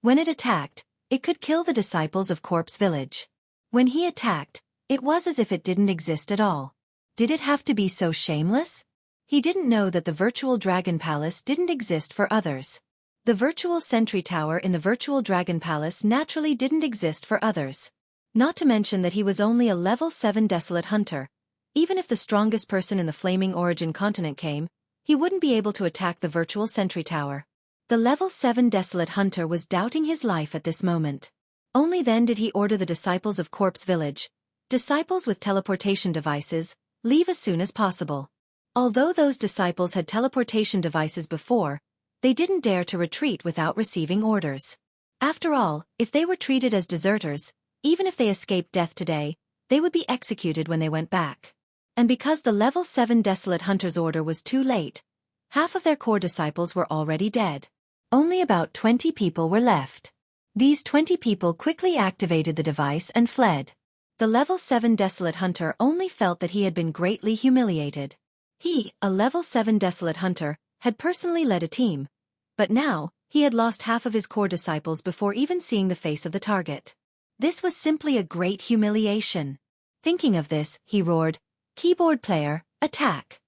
When it attacked, it could kill the disciples of Corpse Village. When he attacked, it was as if it didn't exist at all. Did it have to be so shameless? He didn't know that the virtual Dragon Palace didn't exist for others. The virtual sentry tower in the virtual Dragon Palace naturally didn't exist for others. Not to mention that he was only a level 7 Desolate Hunter. Even if the strongest person in the Flaming Origin continent came, he wouldn't be able to attack the virtual sentry tower. The level 7 Desolate Hunter was doubting his life at this moment. Only then did he order the disciples of Corpse Village, disciples with teleportation devices, leave as soon as possible. Although those disciples had teleportation devices before, they didn't dare to retreat without receiving orders. After all, if they were treated as deserters, even if they escaped death today, they would be executed when they went back. And because the level 7 Desolate Hunter's order was too late, half of their core disciples were already dead. Only about 20 people were left. These 20 people quickly activated the device and fled. The level 7 Desolate Hunter only felt that he had been greatly humiliated. He, a level 7 Desolate Hunter, had personally led a team, but now, he had lost half of his core disciples before even seeing the face of the target. This was simply a great humiliation. Thinking of this, he roared, "Keyboard player, attack!"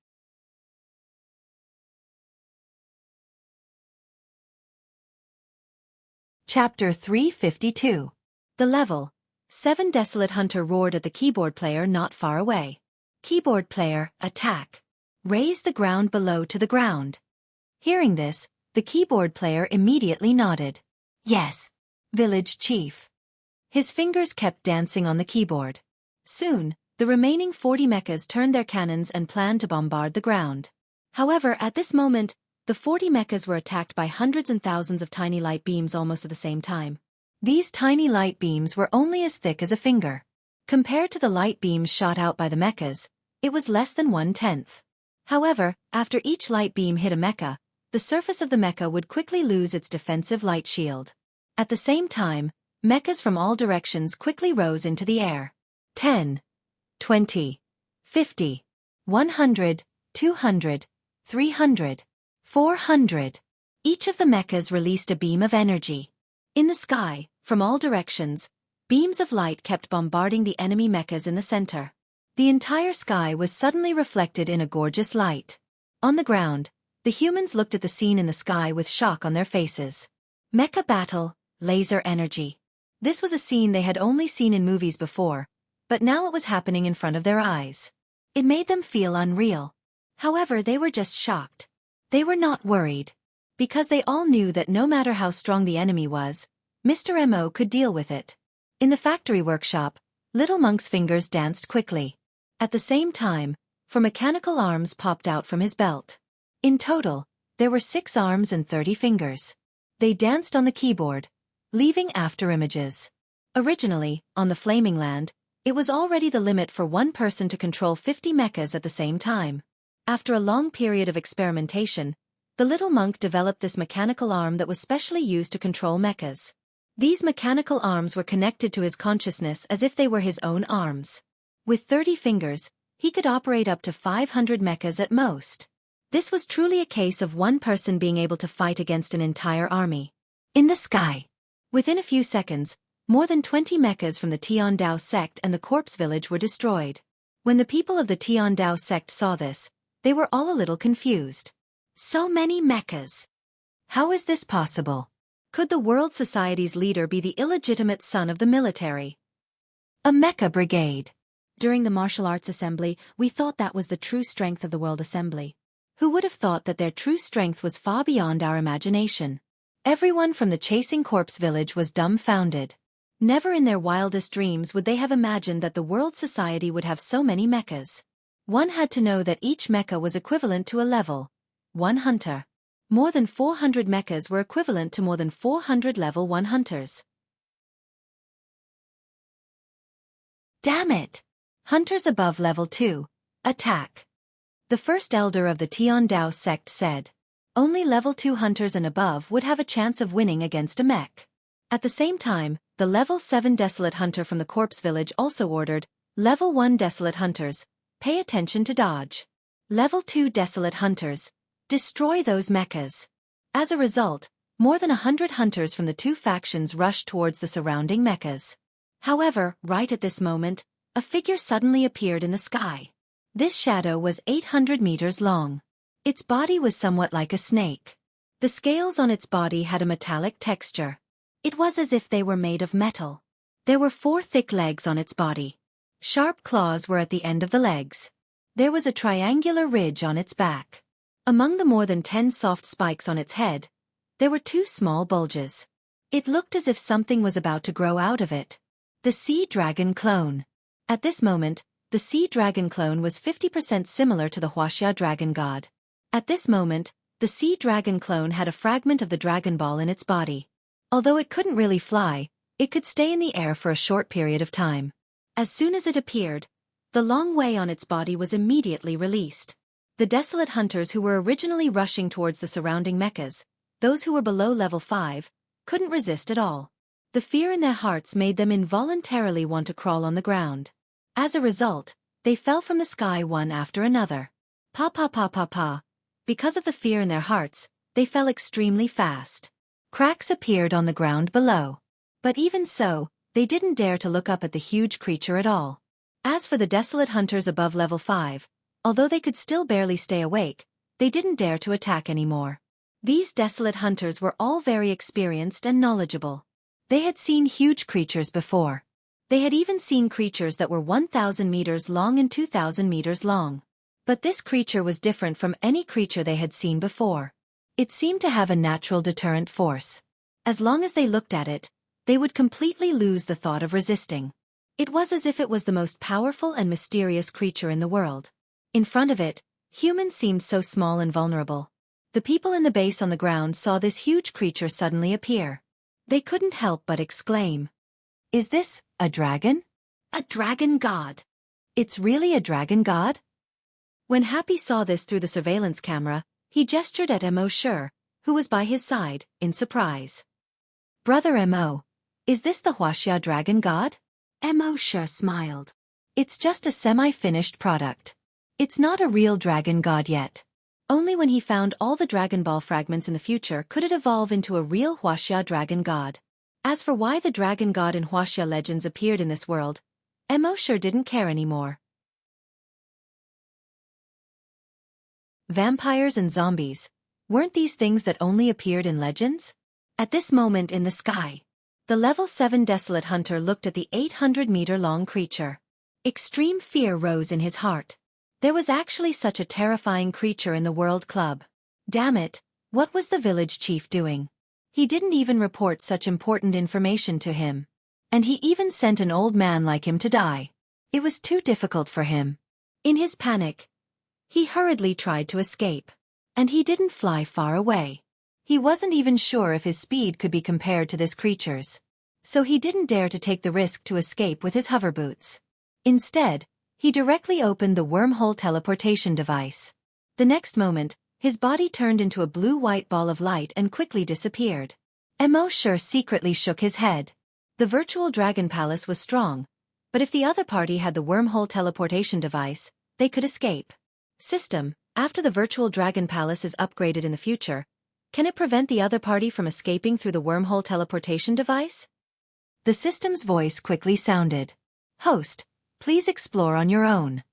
Chapter 352. The level 7 Desolate Hunter roared at the keyboard player not far away. "Keyboard player, attack! Raise the ground below to the ground." Hearing this, the keyboard player immediately nodded. "Yes, village chief." His fingers kept dancing on the keyboard. Soon, the remaining 40 mechas turned their cannons and planned to bombard the ground. However, at this moment, the 40 mechas were attacked by hundreds and thousands of tiny light beams almost at the same time. These tiny light beams were only as thick as a finger. Compared to the light beams shot out by the mechas, it was less than 1/10. However, after each light beam hit a mecha, the surface of the mecha would quickly lose its defensive light shield. At the same time, mechas from all directions quickly rose into the air. 10, 20, 50, 100, 200, 300, 400. Each of the mechas released a beam of energy. In the sky, from all directions, beams of light kept bombarding the enemy mechas in the center. The entire sky was suddenly reflected in a gorgeous light. On the ground, the humans looked at the scene in the sky with shock on their faces. Mecha battle, laser energy. This was a scene they had only seen in movies before, but now it was happening in front of their eyes. It made them feel unreal. However, they were just shocked. They were not worried, because they all knew that no matter how strong the enemy was, Mr. M.O. could deal with it. In the factory workshop, Little Monk's fingers danced quickly. At the same time, 4 mechanical arms popped out from his belt. In total, there were 6 arms and 30 fingers. They danced on the keyboard, leaving after images. Originally, on the Flaming Land, it was already the limit for one person to control 50 mechas at the same time. After a long period of experimentation, the little monk developed this mechanical arm that was specially used to control mechas. These mechanical arms were connected to his consciousness as if they were his own arms. With 30 fingers, he could operate up to 500 mechas at most. This was truly a case of one person being able to fight against an entire army. In the sky. Within a few seconds, more than 20 mechas from the Tian Dao sect and the Corpse Village were destroyed. When the people of the Tian Dao sect saw this, they were all a little confused. So many mechas. How is this possible? Could the World Society's leader be the illegitimate son of the military? A mecha brigade. During the martial arts assembly, we thought that was the true strength of the World Assembly. Who would have thought that their true strength was far beyond our imagination? Everyone from the chasing Corpse Village was dumbfounded. Never in their wildest dreams would they have imagined that the World Society would have so many mechas. One had to know that each mecha was equivalent to a level 1 hunter. More than 400 mechas were equivalent to more than 400 level 1 hunters. Damn it! Hunters above level 2, attack. The first elder of the Tian Dao sect said. Only level 2 hunters and above would have a chance of winning against a mech. At the same time, the level 7 Desolate Hunter from the Corpse Village also ordered, level 1 Desolate Hunters, pay attention to dodge. Level 2 Desolate Hunters, destroy those mechas. As a result, More than 100 hunters from the two factions rushed towards the surrounding mechas. However, right at this moment, a figure suddenly appeared in the sky. This shadow was 800 meters long. Its body was somewhat like a snake. The scales on its body had a metallic texture. It was as if they were made of metal. There were 4 thick legs on its body. Sharp claws were at the end of the legs. There was a triangular ridge on its back. Among the more than 10 soft spikes on its head, there were 2 small bulges. It looked as if something was about to grow out of it. The sea dragon clone. At this moment, the sea dragon clone was 50% similar to the Wuxia dragon god. At this moment, the sea dragon clone had a fragment of the Dragon Ball in its body. Although it couldn't really fly, it could stay in the air for a short period of time. As soon as it appeared, the long way on its body was immediately released. The desolate hunters who were originally rushing towards the surrounding mechas, those who were below level 5, couldn't resist at all. The fear in their hearts made them involuntarily want to crawl on the ground. As a result, they fell from the sky one after another. Pa pa pa pa pa. Because of the fear in their hearts, they fell extremely fast. Cracks appeared on the ground below. But even so, they didn't dare to look up at the huge creature at all. As for the desolate hunters above level 5, although they could still barely stay awake, they didn't dare to attack anymore. These desolate hunters were all very experienced and knowledgeable. They had seen huge creatures before. They had even seen creatures that were 1,000 meters long and 2,000 meters long. But this creature was different from any creature they had seen before. It seemed to have a natural deterrent force. As long as they looked at it, they would completely lose the thought of resisting. It was as if it was the most powerful and mysterious creature in the world. In front of it, humans seemed so small and vulnerable. The people in the base on the ground saw this huge creature suddenly appear. They couldn't help but exclaim. Is this a dragon? A dragon god? It's really a dragon god? When Happy saw this through the surveillance camera, he gestured at Mo Sure, who was by his side, in surprise. Brother Mo, is this the Wuxia dragon god? Mo Sure smiled. It's just a semi-finished product. It's not a real dragon god yet. Only when he found all the Dragon Ball fragments in the future could it evolve into a real Wuxia dragon god. As for why the dragon god in Wuxia legends appeared in this world, Mo Sure didn't care anymore. Vampires and zombies. Weren't these things that only appeared in legends? At this moment in the sky, the level 7 desolate hunter looked at the 800-meter-long creature. Extreme fear rose in his heart. There was actually such a terrifying creature in the World Club. Damn it, what was the village chief doing? He didn't even report such important information to him. And he even sent an old man like him to die. It was too difficult for him. In his panic, he hurriedly tried to escape. And he didn't fly far away. He wasn't even sure if his speed could be compared to this creature's. So he didn't dare to take the risk to escape with his hover boots. Instead, he directly opened the wormhole teleportation device. The next moment, his body turned into a blue-white ball of light and quickly disappeared. Mo Sure secretly shook his head. The virtual dragon palace was strong, but if the other party had the wormhole teleportation device, they could escape. System, after the virtual dragon palace is upgraded in the future, can it prevent the other party from escaping through the wormhole teleportation device? The system's voice quickly sounded. Host, please explore on your own.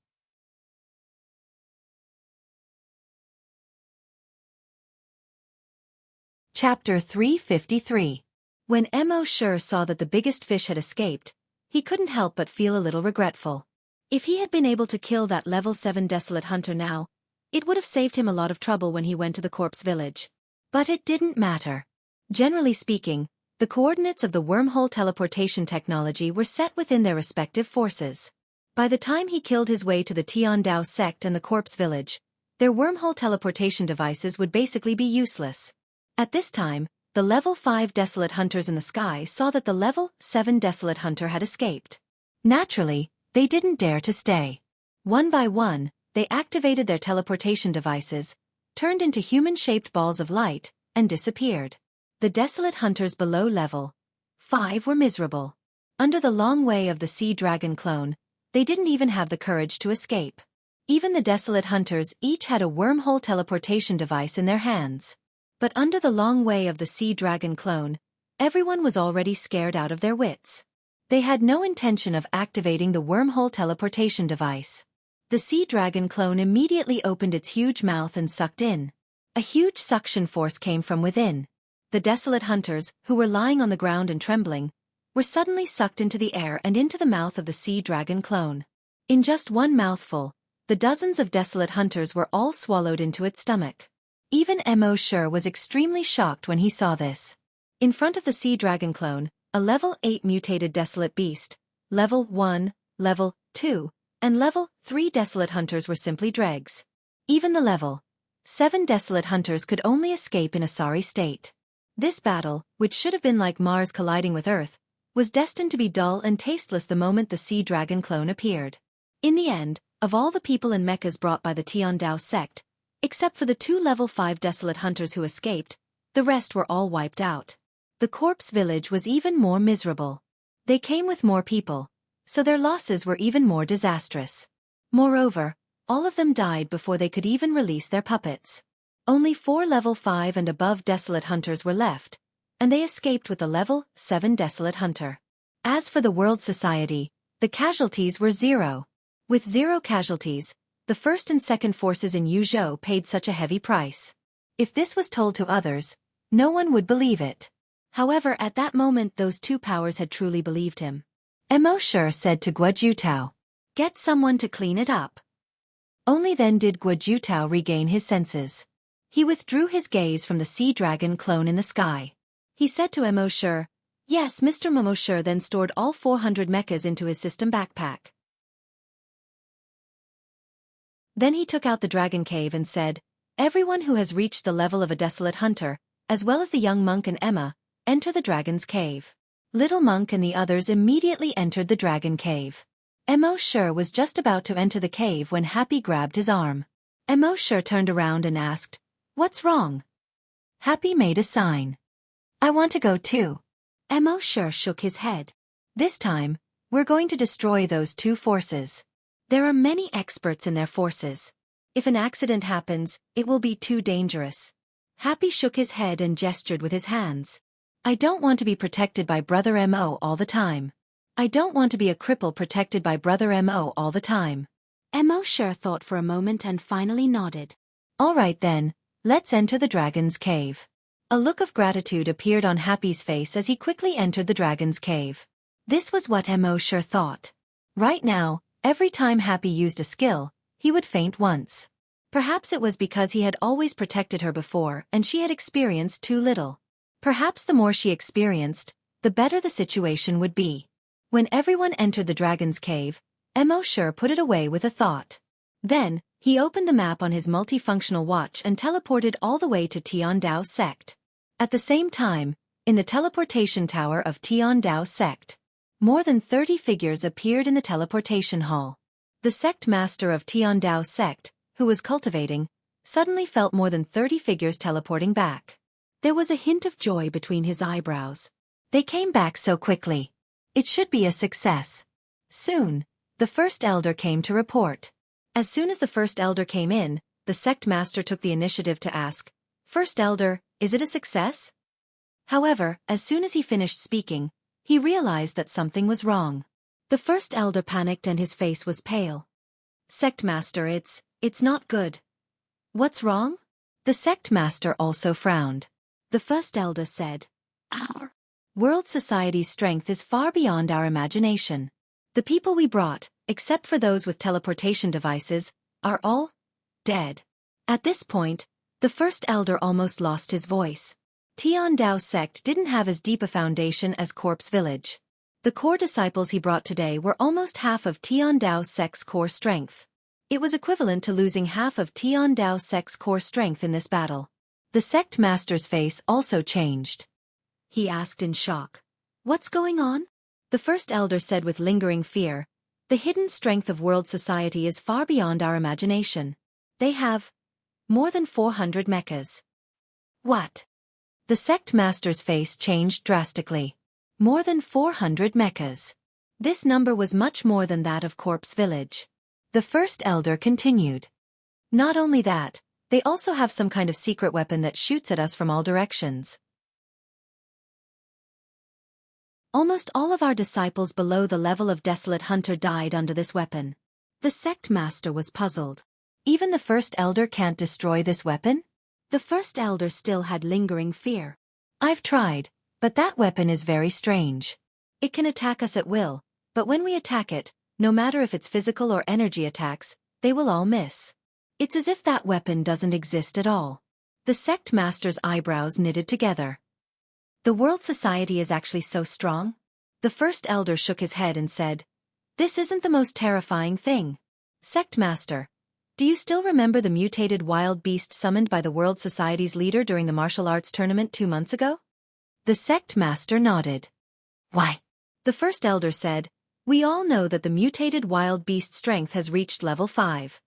Chapter 353. When Mo Sure saw that the biggest fish had escaped, he couldn't help but feel a little regretful. If he had been able to kill that level 7 desolate hunter now, it would have saved him a lot of trouble when he went to the corpse village. But it didn't matter. Generally speaking, the coordinates of the wormhole teleportation technology were set within their respective forces. By the time he killed his way to the Tiandao sect and the corpse village, their wormhole teleportation devices would basically be useless. At this time, the level 5 desolate hunters in the sky saw that the level 7 desolate hunter had escaped. Naturally, they didn't dare to stay. One by one, they activated their teleportation devices, turned into human-shaped balls of light, and disappeared. The desolate hunters below level 5 were miserable. Under the long way of the sea dragon clone, they didn't even have the courage to escape. Even the desolate hunters each had a wormhole teleportation device in their hands. But under the long way of the sea dragon clone, everyone was already scared out of their wits. They had no intention of activating the wormhole teleportation device. The sea dragon clone immediately opened its huge mouth and sucked in. A huge suction force came from within. The desolate hunters, who were lying on the ground and trembling, were suddenly sucked into the air and into the mouth of the sea dragon clone. In just one mouthful, the dozens of desolate hunters were all swallowed into its stomach. Even Mo Sure was extremely shocked when he saw this. In front of the sea dragon clone, a level 8 mutated desolate beast, level 1, level 2, and level 3 desolate hunters were simply dregs. Even the level 7 desolate hunters could only escape in a sorry state. This battle, which should have been like Mars colliding with Earth, was destined to be dull and tasteless the moment the sea dragon clone appeared. In the end, of all the people and mechas brought by the Tiandao sect, except for the 2 level 5 desolate hunters who escaped, the rest were all wiped out. The corpse village was even more miserable. They came with more people, so their losses were even more disastrous. Moreover, all of them died before they could even release their puppets. Only 4 level 5 and above desolate hunters were left, and they escaped with the level 7 desolate hunter. As for the world society, the casualties were 0. With 0 casualties, the first and second forces in Yuzhou paid such a heavy price. If this was told to others, no one would believe it. However, at that moment those 2 powers had truly believed him. Mo Sure said to Guo Jutao, "Get someone to clean it up." Only then did Guo Jutao regain his senses. He withdrew his gaze from the sea dragon clone in the sky. He said to Mo Sure, "Yes, Mr. Mo Sure," then stored all 400 mechas into his system backpack. Then he took out the dragon cave and said, "Everyone who has reached the level of a desolate hunter, as well as the young monk and Emma, enter the dragon's cave." Little monk and the others immediately entered the dragon cave. Mo Sure was just about to enter the cave when Happy grabbed his arm. Mo Sure turned around and asked, "What's wrong?" Happy made a sign. "I want to go too." Mo Sure shook his head. "This time, we're going to destroy those 2 forces. There are many experts in their forces. If an accident happens, it will be too dangerous." Happy shook his head and gestured with his hands. "I don't want to be protected by Brother Mo all the time. I don't want to be a cripple protected by Brother Mo all the time." Mo Sure thought for a moment and finally nodded. "All right then, let's enter the dragon's cave." A look of gratitude appeared on Happy's face as he quickly entered the dragon's cave. This was what Mo Sure thought. Right now, every time Happy used a skill, he would faint once. Perhaps it was because he had always protected her before and she had experienced too little. Perhaps the more she experienced, the better the situation would be. When everyone entered the dragon's cave, Mo Sure put it away with a thought. Then, he opened the map on his multifunctional watch and teleported all the way to Tiandao sect. At the same time, in the teleportation tower of Tiandao sect, more than 30 figures appeared in the teleportation hall. The sect master of Tiandao sect, who was cultivating, suddenly felt more than 30 figures teleporting back. There was a hint of joy between his eyebrows. They came back so quickly. It should be a success. Soon, the first elder came to report. As soon as the first elder came in, the sect master took the initiative to ask, "First elder, is it a success?" However, as soon as he finished speaking, he realized that something was wrong. The first elder panicked and his face was pale. "Sect master, it's not good." "What's wrong?" The sect master also frowned. The first elder said, "Our world society's strength is far beyond our imagination. The people we brought, except for those with teleportation devices, are all dead." At this point, the first elder almost lost his voice. Tiandao sect didn't have as deep a foundation as Corpse Village. The core disciples he brought today were almost half of Tiandao sect's core strength. It was equivalent to losing half of Tiandao sect's core strength in this battle. The sect master's face also changed. He asked in shock, "What's going on?" The first elder said with lingering fear, "The hidden strength of world society is far beyond our imagination. They have more than 400 mechas." "What?" The sect master's face changed drastically. More than 400 mechas. This number was much more than that of Corpse Village. The first elder continued. "Not only that, They also have some kind of secret weapon that shoots at us from all directions. Almost all of our disciples below the level of Desolate Hunter died under this weapon. The sect master was puzzled. Even the first elder can't destroy this weapon? The first elder still had lingering fear. I've tried, but that weapon is very strange. It can attack us at will, but when we attack it, no matter if it's physical or energy attacks, they will all miss. It's as if that weapon doesn't exist at all. The sect master's eyebrows knitted together. The World Society is actually so strong? The first elder shook his head and said, "This isn't the most terrifying thing. Sect master, do you still remember the mutated wild beast summoned by the World Society's leader during the martial arts tournament 2 months ago?" The sect master nodded. "Why?" The first elder said, "We all know that the mutated wild beast strength has reached level 5.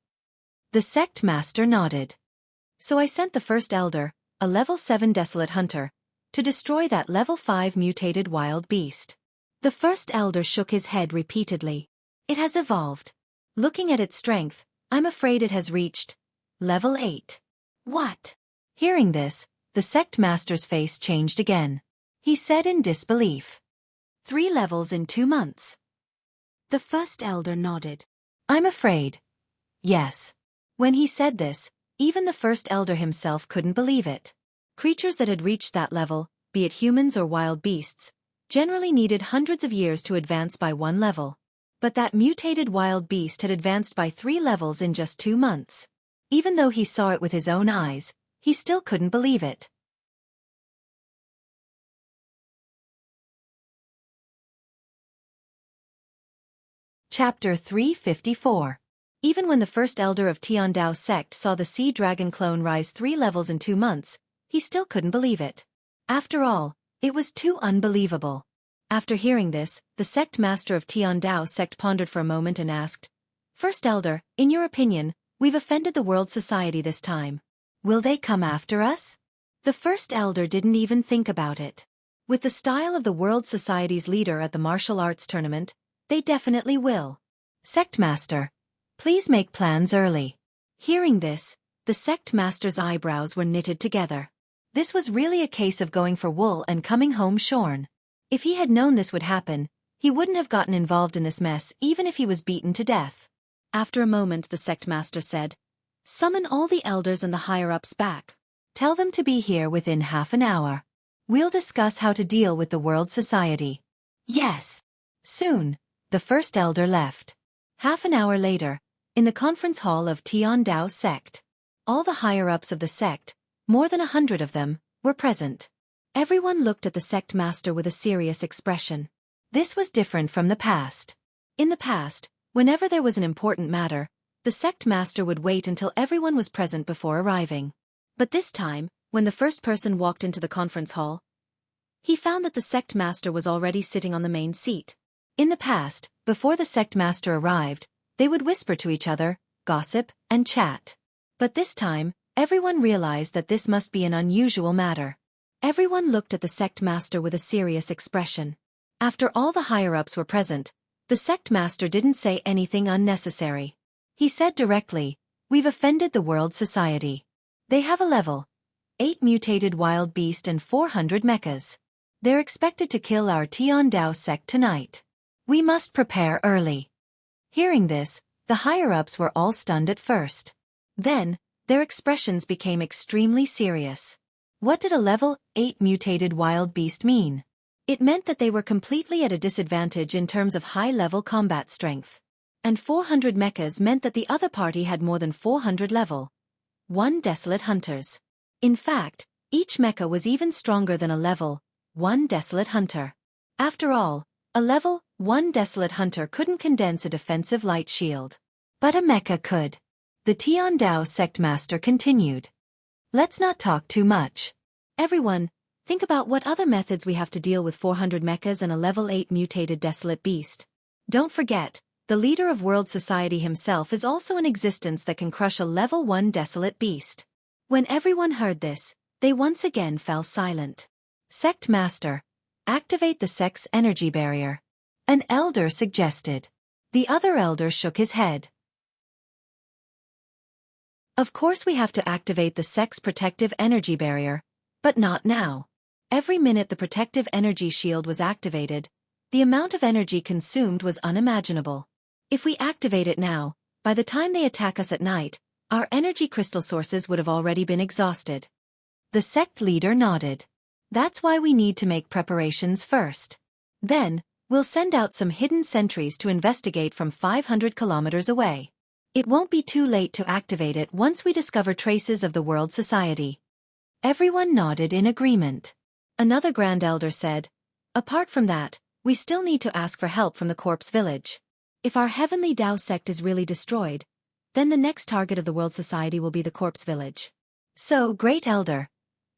The sect master nodded. "So I sent the first elder, a level 7 Desolate Hunter, to destroy that level 5 mutated wild beast." The first elder shook his head repeatedly. "It has evolved. Looking at its strength, I'm afraid it has reached level 8. "What?" Hearing this, the sect master's face changed again. He said in disbelief, 3 levels in 2 months. The first elder nodded. "I'm afraid. Yes." When he said this, even the first elder himself couldn't believe it. Creatures that had reached that level, be it humans or wild beasts, generally needed hundreds of years to advance by 1 level. But that mutated wild beast had advanced by 3 levels in just 2 months. Even though he saw it with his own eyes, he still couldn't believe it. Chapter 354. Even when the first elder of Tiandao sect saw the sea dragon clone rise 3 levels in 2 months, he still couldn't believe it. After all, it was too unbelievable. After hearing this, the sect master of Tiandao sect pondered for a moment and asked, "First elder, in your opinion, we've offended the World Society this time. Will they come after us?" The first elder didn't even think about it. With the style of the World Society's leader at the martial arts tournament, they definitely will. "Sect master, please make plans early." Hearing this, the sect master's eyebrows were knitted together. This was really a case of going for wool and coming home shorn. If he had known this would happen, he wouldn't have gotten involved in this mess even if he was beaten to death. After a moment, the sect master said, "Summon all the elders and the higher-ups back. Tell them to be here within half an hour. We'll discuss how to deal with the World Society." "Yes." Soon, the first elder left. Half an hour later, in the conference hall of Tiandao sect, all the higher-ups of the sect, more than 100 of them, were present. Everyone looked at the sect master with a serious expression. This was different from the past. In the past, whenever there was an important matter, the sect master would wait until everyone was present before arriving. But this time, when the first person walked into the conference hall, he found that the sect master was already sitting on the main seat. In the past, before the sect master arrived, they would whisper to each other, gossip, and chat. But this time, everyone realized that this must be an unusual matter. Everyone looked at the sect master with a serious expression. After all the higher-ups were present, the sect master didn't say anything unnecessary. He said directly, "We've offended the World Society. They have a level 8 mutated wild beast and 400 mechas. They're expected to kill our Tiandao sect tonight. We must prepare early." Hearing this, the higher-ups were all stunned at first. Then, their expressions became extremely serious. What did a level 8 mutated wild beast mean? It meant that they were completely at a disadvantage in terms of high-level combat strength. And 400 mechas meant that the other party had more than 400 level 1 Desolate Hunters. In fact, each mecha was even stronger than a level 1 Desolate Hunter. After all, a level 1 Desolate Hunter couldn't condense a defensive light shield. But a mecha could. The Tiandao sect master continued. "Let's not talk too much. Everyone, think about what other methods we have to deal with 400 mechas and a level 8 mutated desolate beast. Don't forget, the leader of World Society himself is also in existence that can crush a level 1 desolate beast." When everyone heard this, they once again fell silent. "Sect master, activate the sect's energy barrier," an elder suggested. The other elder shook his head. Of course we have to activate the sect's protective energy barrier, but not now. Every minute the protective energy shield was activated, the amount of energy consumed was unimaginable. If we activate it now, by the time they attack us at night, our energy crystal sources would have already been exhausted. The sect leader nodded. That's why we need to make preparations first. Then, we'll send out some hidden sentries to investigate from 500 kilometers away. It won't be too late to activate it once we discover traces of the World Society. Everyone nodded in agreement. Another Grand Elder said, apart from that, we still need to ask for help from the Corpse Village. If our Heavenly Tao sect is really destroyed, then the next target of the World Society will be the Corpse Village. So, Great Elder,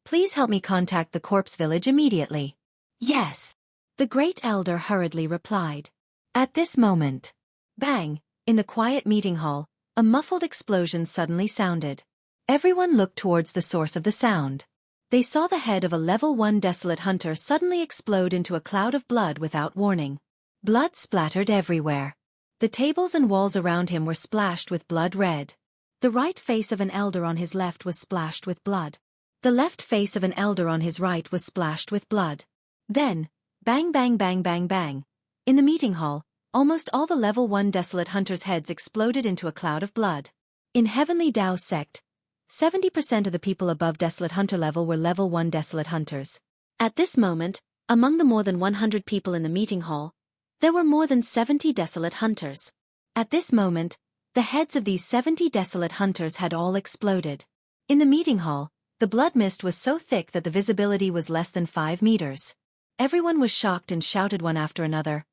please help me contact the Corpse Village immediately. Yes. The Great Elder hurriedly replied. At this moment, bang, in the quiet meeting hall, a muffled explosion suddenly sounded. Everyone looked towards the source of the sound. They saw the head of a level 1 desolate hunter suddenly explode into a cloud of blood without warning. Blood splattered everywhere. The tables and walls around him were splashed with blood red. The right face of an elder on his left was splashed with blood. The left face of an elder on his right was splashed with blood. Then, bang bang bang bang bang. In the meeting hall, almost all the level 1 desolate hunters' heads exploded into a cloud of blood. In Heavenly Tao sect, 70% of the people above desolate hunter level were level 1 desolate hunters. At this moment, among the more than 100 people in the meeting hall, there were more than 70 desolate hunters. At this moment, the heads of these 70 desolate hunters had all exploded. In the meeting hall, the blood mist was so thick that the visibility was less than 5 meters. Everyone was shocked and shouted one after another.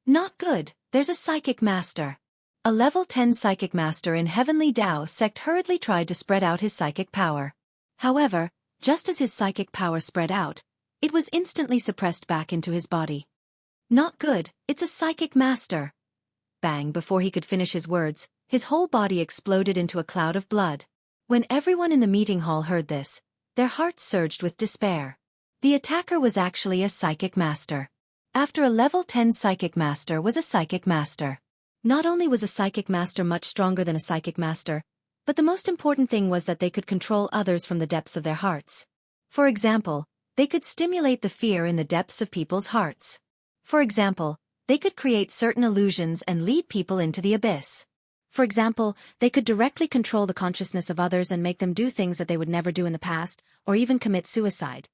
Not good, there's a psychic master. A level 10 psychic master in Heavenly Tao sect hurriedly tried to spread out his psychic power. However, just as his psychic power spread out, it was instantly suppressed back into his body. Not good, it's a psychic master. Bang, before he could finish his words, his whole body exploded into a cloud of blood. When everyone in the meeting hall heard this, their hearts surged with despair. The attacker was actually a psychic master. After a level 10 psychic master was a psychic master. Not only was a psychic master much stronger than a psychic master, but the most important thing was that they could control others from the depths of their hearts. For example, they could stimulate the fear in the depths of people's hearts. For example, they could create certain illusions and lead people into the abyss. For example, they could directly control the consciousness of others and make them do things that they would never do in the past, or even commit suicide.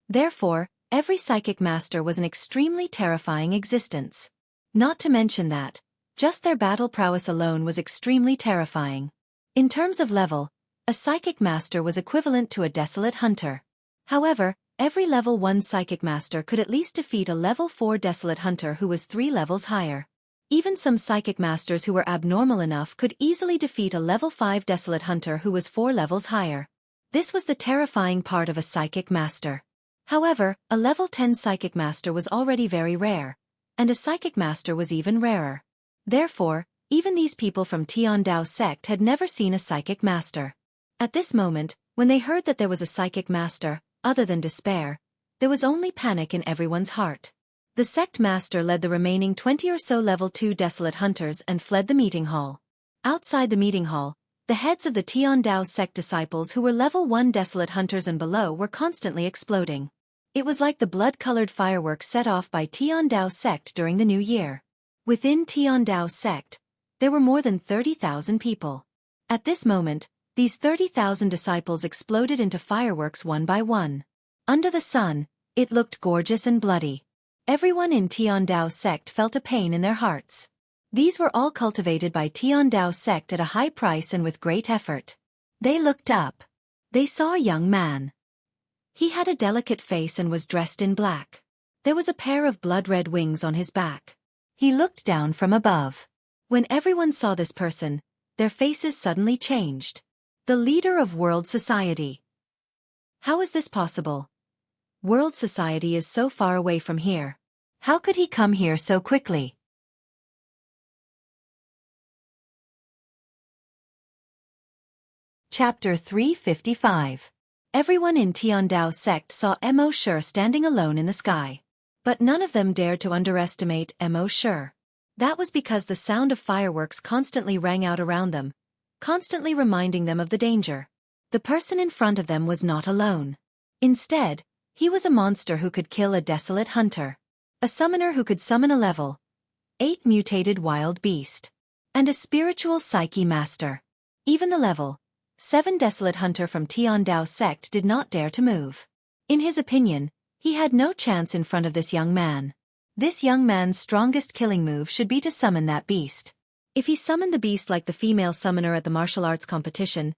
Therefore, every psychic master was an extremely terrifying existence. Not to mention that, just their battle prowess alone was extremely terrifying. In terms of level, a psychic master was equivalent to a desolate hunter. However, every level 1 psychic master could at least defeat a level 4 desolate hunter who was 3 levels higher. Even some psychic masters who were abnormal enough could easily defeat a level 5 desolate hunter who was 4 levels higher. This was the terrifying part of a psychic master. However, a level 10 psychic master was already very rare, and a psychic master was even rarer. Therefore, even these people from Tiandao sect had never seen a psychic master. At this moment, when they heard that there was a psychic master, other than despair, there was only panic in everyone's heart. The sect master led the remaining 20 or so level 2 desolate hunters and fled the meeting hall. Outside the meeting hall, the heads of the Tiandao sect disciples who were level 1 desolate hunters and below were constantly exploding. It was like the blood-colored fireworks set off by Tiandao sect during the new year. Within Tiandao sect, there were more than 30,000 people. At this moment, these 30,000 disciples exploded into fireworks one by one. Under the sun, it looked gorgeous and bloody. Everyone in Tiandao sect felt a pain in their hearts. These were all cultivated by Tiandao sect at a high price and with great effort. They looked up. They saw a young man. He had a delicate face and was dressed in black. There was a pair of blood-red wings on his back. He looked down from above. When everyone saw this person, their faces suddenly changed. The leader of World Society. How is this possible? World Society is so far away from here. How could he come here so quickly? Chapter 355. Everyone in Tiandao sect saw Mo Shi standing alone in the sky. But none of them dared to underestimate Mo Shi. That was because the sound of fireworks constantly rang out around them, constantly reminding them of the danger. The person in front of them was not alone. Instead, he was a monster who could kill a desolate hunter, a summoner who could summon a level 8 mutated wild beast, and a spiritual psyche master. Even the level 7 desolate hunter from Tiandao sect did not dare to move. In his opinion, he had no chance in front of this young man. This young man's strongest killing move should be to summon that beast. If he summoned the beast like the female summoner at the martial arts competition,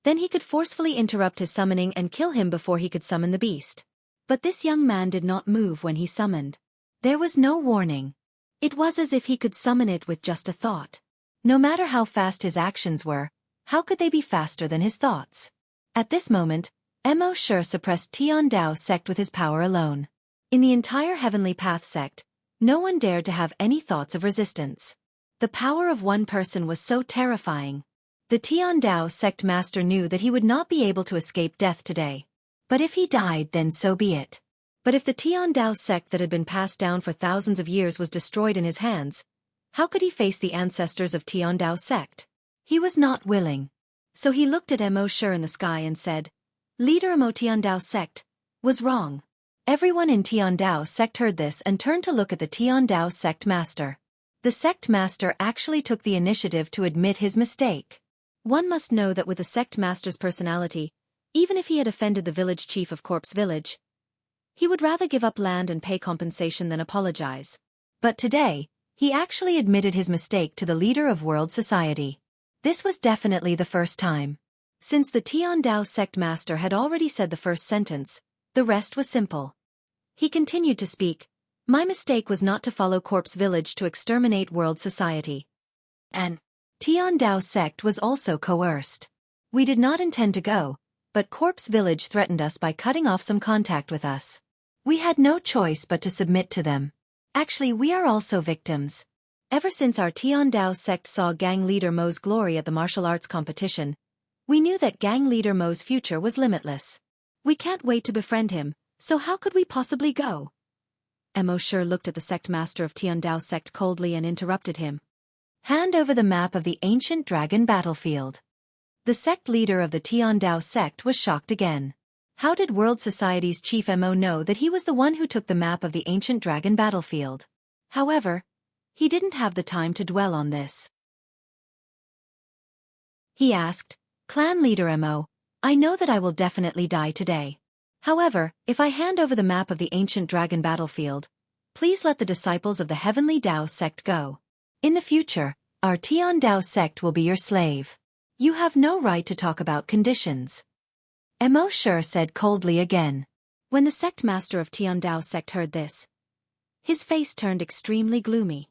then he could forcefully interrupt his summoning and kill him before he could summon the beast. But this young man did not move when he summoned. There was no warning. It was as if he could summon it with just a thought. No matter how fast his actions were, how could they be faster than his thoughts? At this moment, Mo Shi suppressed Tiandao sect with his power alone. In the entire Heavenly Path sect, no one dared to have any thoughts of resistance. The power of one person was so terrifying. The Tiandao sect master knew that he would not be able to escape death today. But if he died, then so be it. But if the Tiandao sect that had been passed down for thousands of years was destroyed in his hands, how could he face the ancestors of Tiandao sect? He was not willing. So he looked at Mo Shi in the sky and said, "Leader Mo Tiandao sect was wrong." Everyone in Tiandao sect heard this and turned to look at the Tiandao sect master. The sect master actually took the initiative to admit his mistake. One must know that with the sect master's personality, even if he had offended the village chief of Corpse Village, he would rather give up land and pay compensation than apologize. But today, he actually admitted his mistake to the leader of world society. This was definitely the first time. Since the Tiandao sect master had already said the first sentence, the rest was simple. He continued to speak. "My mistake was not to follow Corpse Village to exterminate world society. And Tiandao sect was also coerced. We did not intend to go, but Corpse Village threatened us by cutting off some contact with us. We had no choice but to submit to them. Actually, we are also victims. Ever since our Tiandao sect saw gang leader Mo's glory at the martial arts competition, we knew that gang leader Mo's future was limitless. We can't wait to befriend him, so how could we possibly go?" Mo Shi looked at the sect master of Tiandao sect coldly and interrupted him. "Hand over the map of the ancient dragon battlefield." The sect leader of the Tiandao sect was shocked again. How did World Society's chief Mo know that he was the one who took the map of the ancient dragon battlefield? However, he didn't have the time to dwell on this. He asked, "Clan leader Mo, I know that I will definitely die today. However, if I hand over the map of the ancient dragon battlefield, please let the disciples of the Heavenly Dao sect go. In the future, our Tiandao sect will be your slave. You have no right to talk about conditions." Mo Shi said coldly again. When the sect master of Tiandao sect heard this, his face turned extremely gloomy.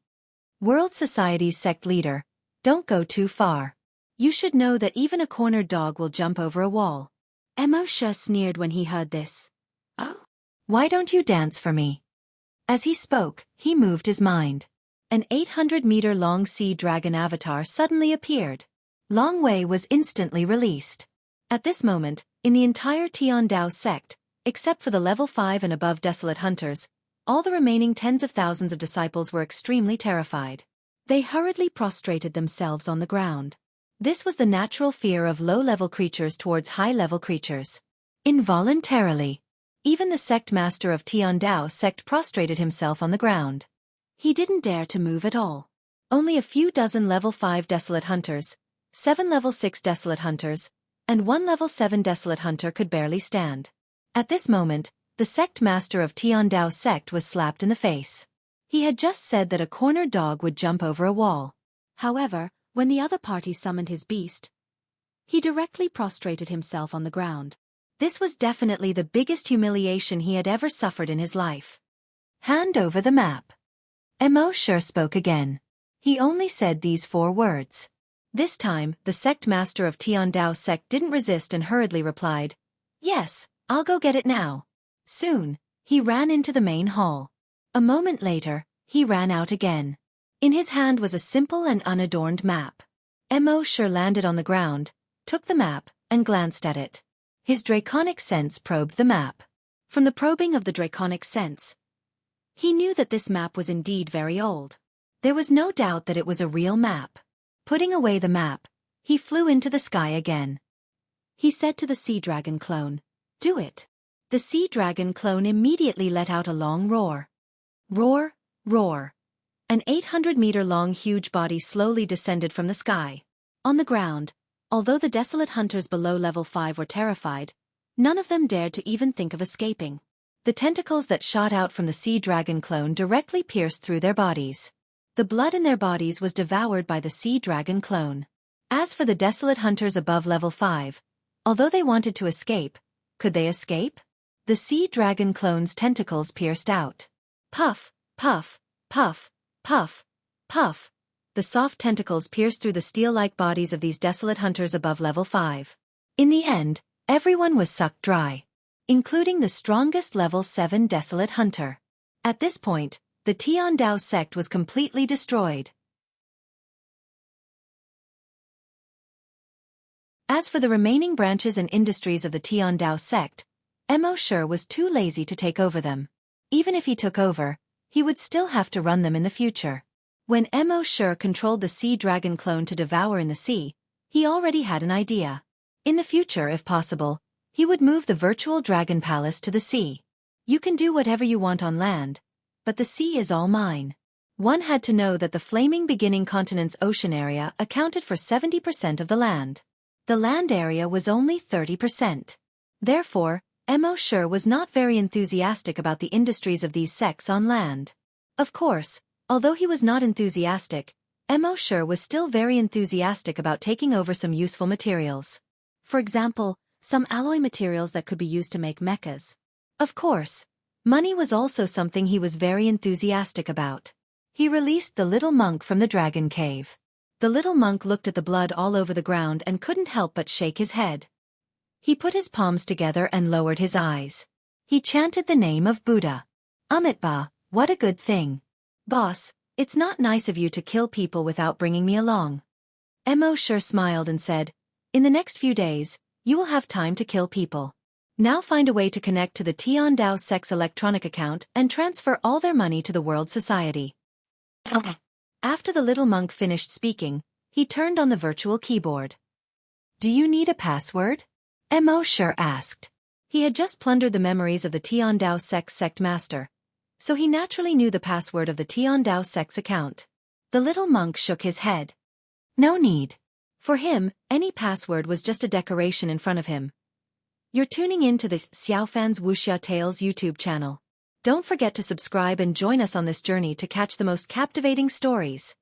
"World Society's sect leader, don't go too far. You should know that even a cornered dog will jump over a wall." Mo Shi sneered when he heard this. "Oh, why don't you dance for me?" As he spoke, he moved his mind. An 800-meter-long sea dragon avatar suddenly appeared. Long Wei was instantly released. At this moment, in the entire Tiandao sect, except for the level 5 and above desolate hunters, all the remaining tens of thousands of disciples were extremely terrified. They hurriedly prostrated themselves on the ground. This was the natural fear of low-level creatures towards high-level creatures. Involuntarily, even the sect master of Tiandao sect prostrated himself on the ground. He didn't dare to move at all. Only a few dozen level 5 desolate hunters, 7 level 6 desolate hunters, and 1 level 7 desolate hunter could barely stand. At this moment, the sect master of Tiandao sect was slapped in the face. He had just said that a cornered dog would jump over a wall. However, when the other party summoned his beast, he directly prostrated himself on the ground. This was definitely the biggest humiliation he had ever suffered in his life. "Hand over the map." Mo Shi spoke again. He only said these 4 words. This time, the sect master of Tiandao sect didn't resist and hurriedly replied, "Yes, I'll go get it now." Soon, he ran into the main hall. A moment later, he ran out again. In his hand was a simple and unadorned map. Mo Shi landed on the ground, took the map, and glanced at it. His draconic sense probed the map. From the probing of the draconic sense, he knew that this map was indeed very old. There was no doubt that it was a real map. Putting away the map, he flew into the sky again. He said to the sea dragon clone, "Do it." The sea dragon clone immediately let out a long roar. Roar, roar. An 800-meter-long huge body slowly descended from the sky. On the ground, although the desolate hunters below level 5 were terrified, none of them dared to even think of escaping. The tentacles that shot out from the sea dragon clone directly pierced through their bodies. The blood in their bodies was devoured by the sea dragon clone. As for the desolate hunters above level 5, although they wanted to escape, could they escape? The sea dragon clone's tentacles pierced out. Puff, puff, puff, puff, puff. The soft tentacles pierced through the steel-like bodies of these desolate hunters above level 5. In the end, everyone was sucked dry, including the strongest level 7 desolate hunter. At this point, the Tiandao sect was completely destroyed. As for the remaining branches and industries of the Tiandao sect, Mo Shi was too lazy to take over them. Even if he took over, he would still have to run them in the future. When Mo Shi controlled the sea dragon clone to devour in the sea, he already had an idea. In the future, if possible, he would move the virtual dragon palace to the sea. You can do whatever you want on land, but the sea is all mine. One had to know that the flaming beginning continent's ocean area accounted for 70% of the land. The land area was only 30%. Therefore, Mo Shi was not very enthusiastic about the industries of these sects on land. Of course, although he was not enthusiastic, Mo Shi was still very enthusiastic about taking over some useful materials. For example, some alloy materials that could be used to make mechas. Of course, money was also something he was very enthusiastic about. He released the little monk from the dragon cave. The little monk looked at the blood all over the ground and couldn't help but shake his head. He put his palms together and lowered his eyes. He chanted the name of Buddha. Amitabha, what a good thing. Boss, it's not nice of you to kill people without bringing me along. Mo Shi smiled and said, "In the next few days, you will have time to kill people. Now find a way to connect to the Tiandao sect's electronic account and transfer all their money to the World Society." After the little monk finished speaking, he turned on the virtual keyboard. "Do you need a password?" Mo Shi asked. He had just plundered the memories of the Tiandao sect's sect master, so he naturally knew the password of the Tiandao sect's account. The little monk shook his head. No need. For him, any password was just a decoration in front of him. You're tuning in to the Xiaofan's Wuxia Tales YouTube channel. Don't forget to subscribe and join us on this journey to catch the most captivating stories.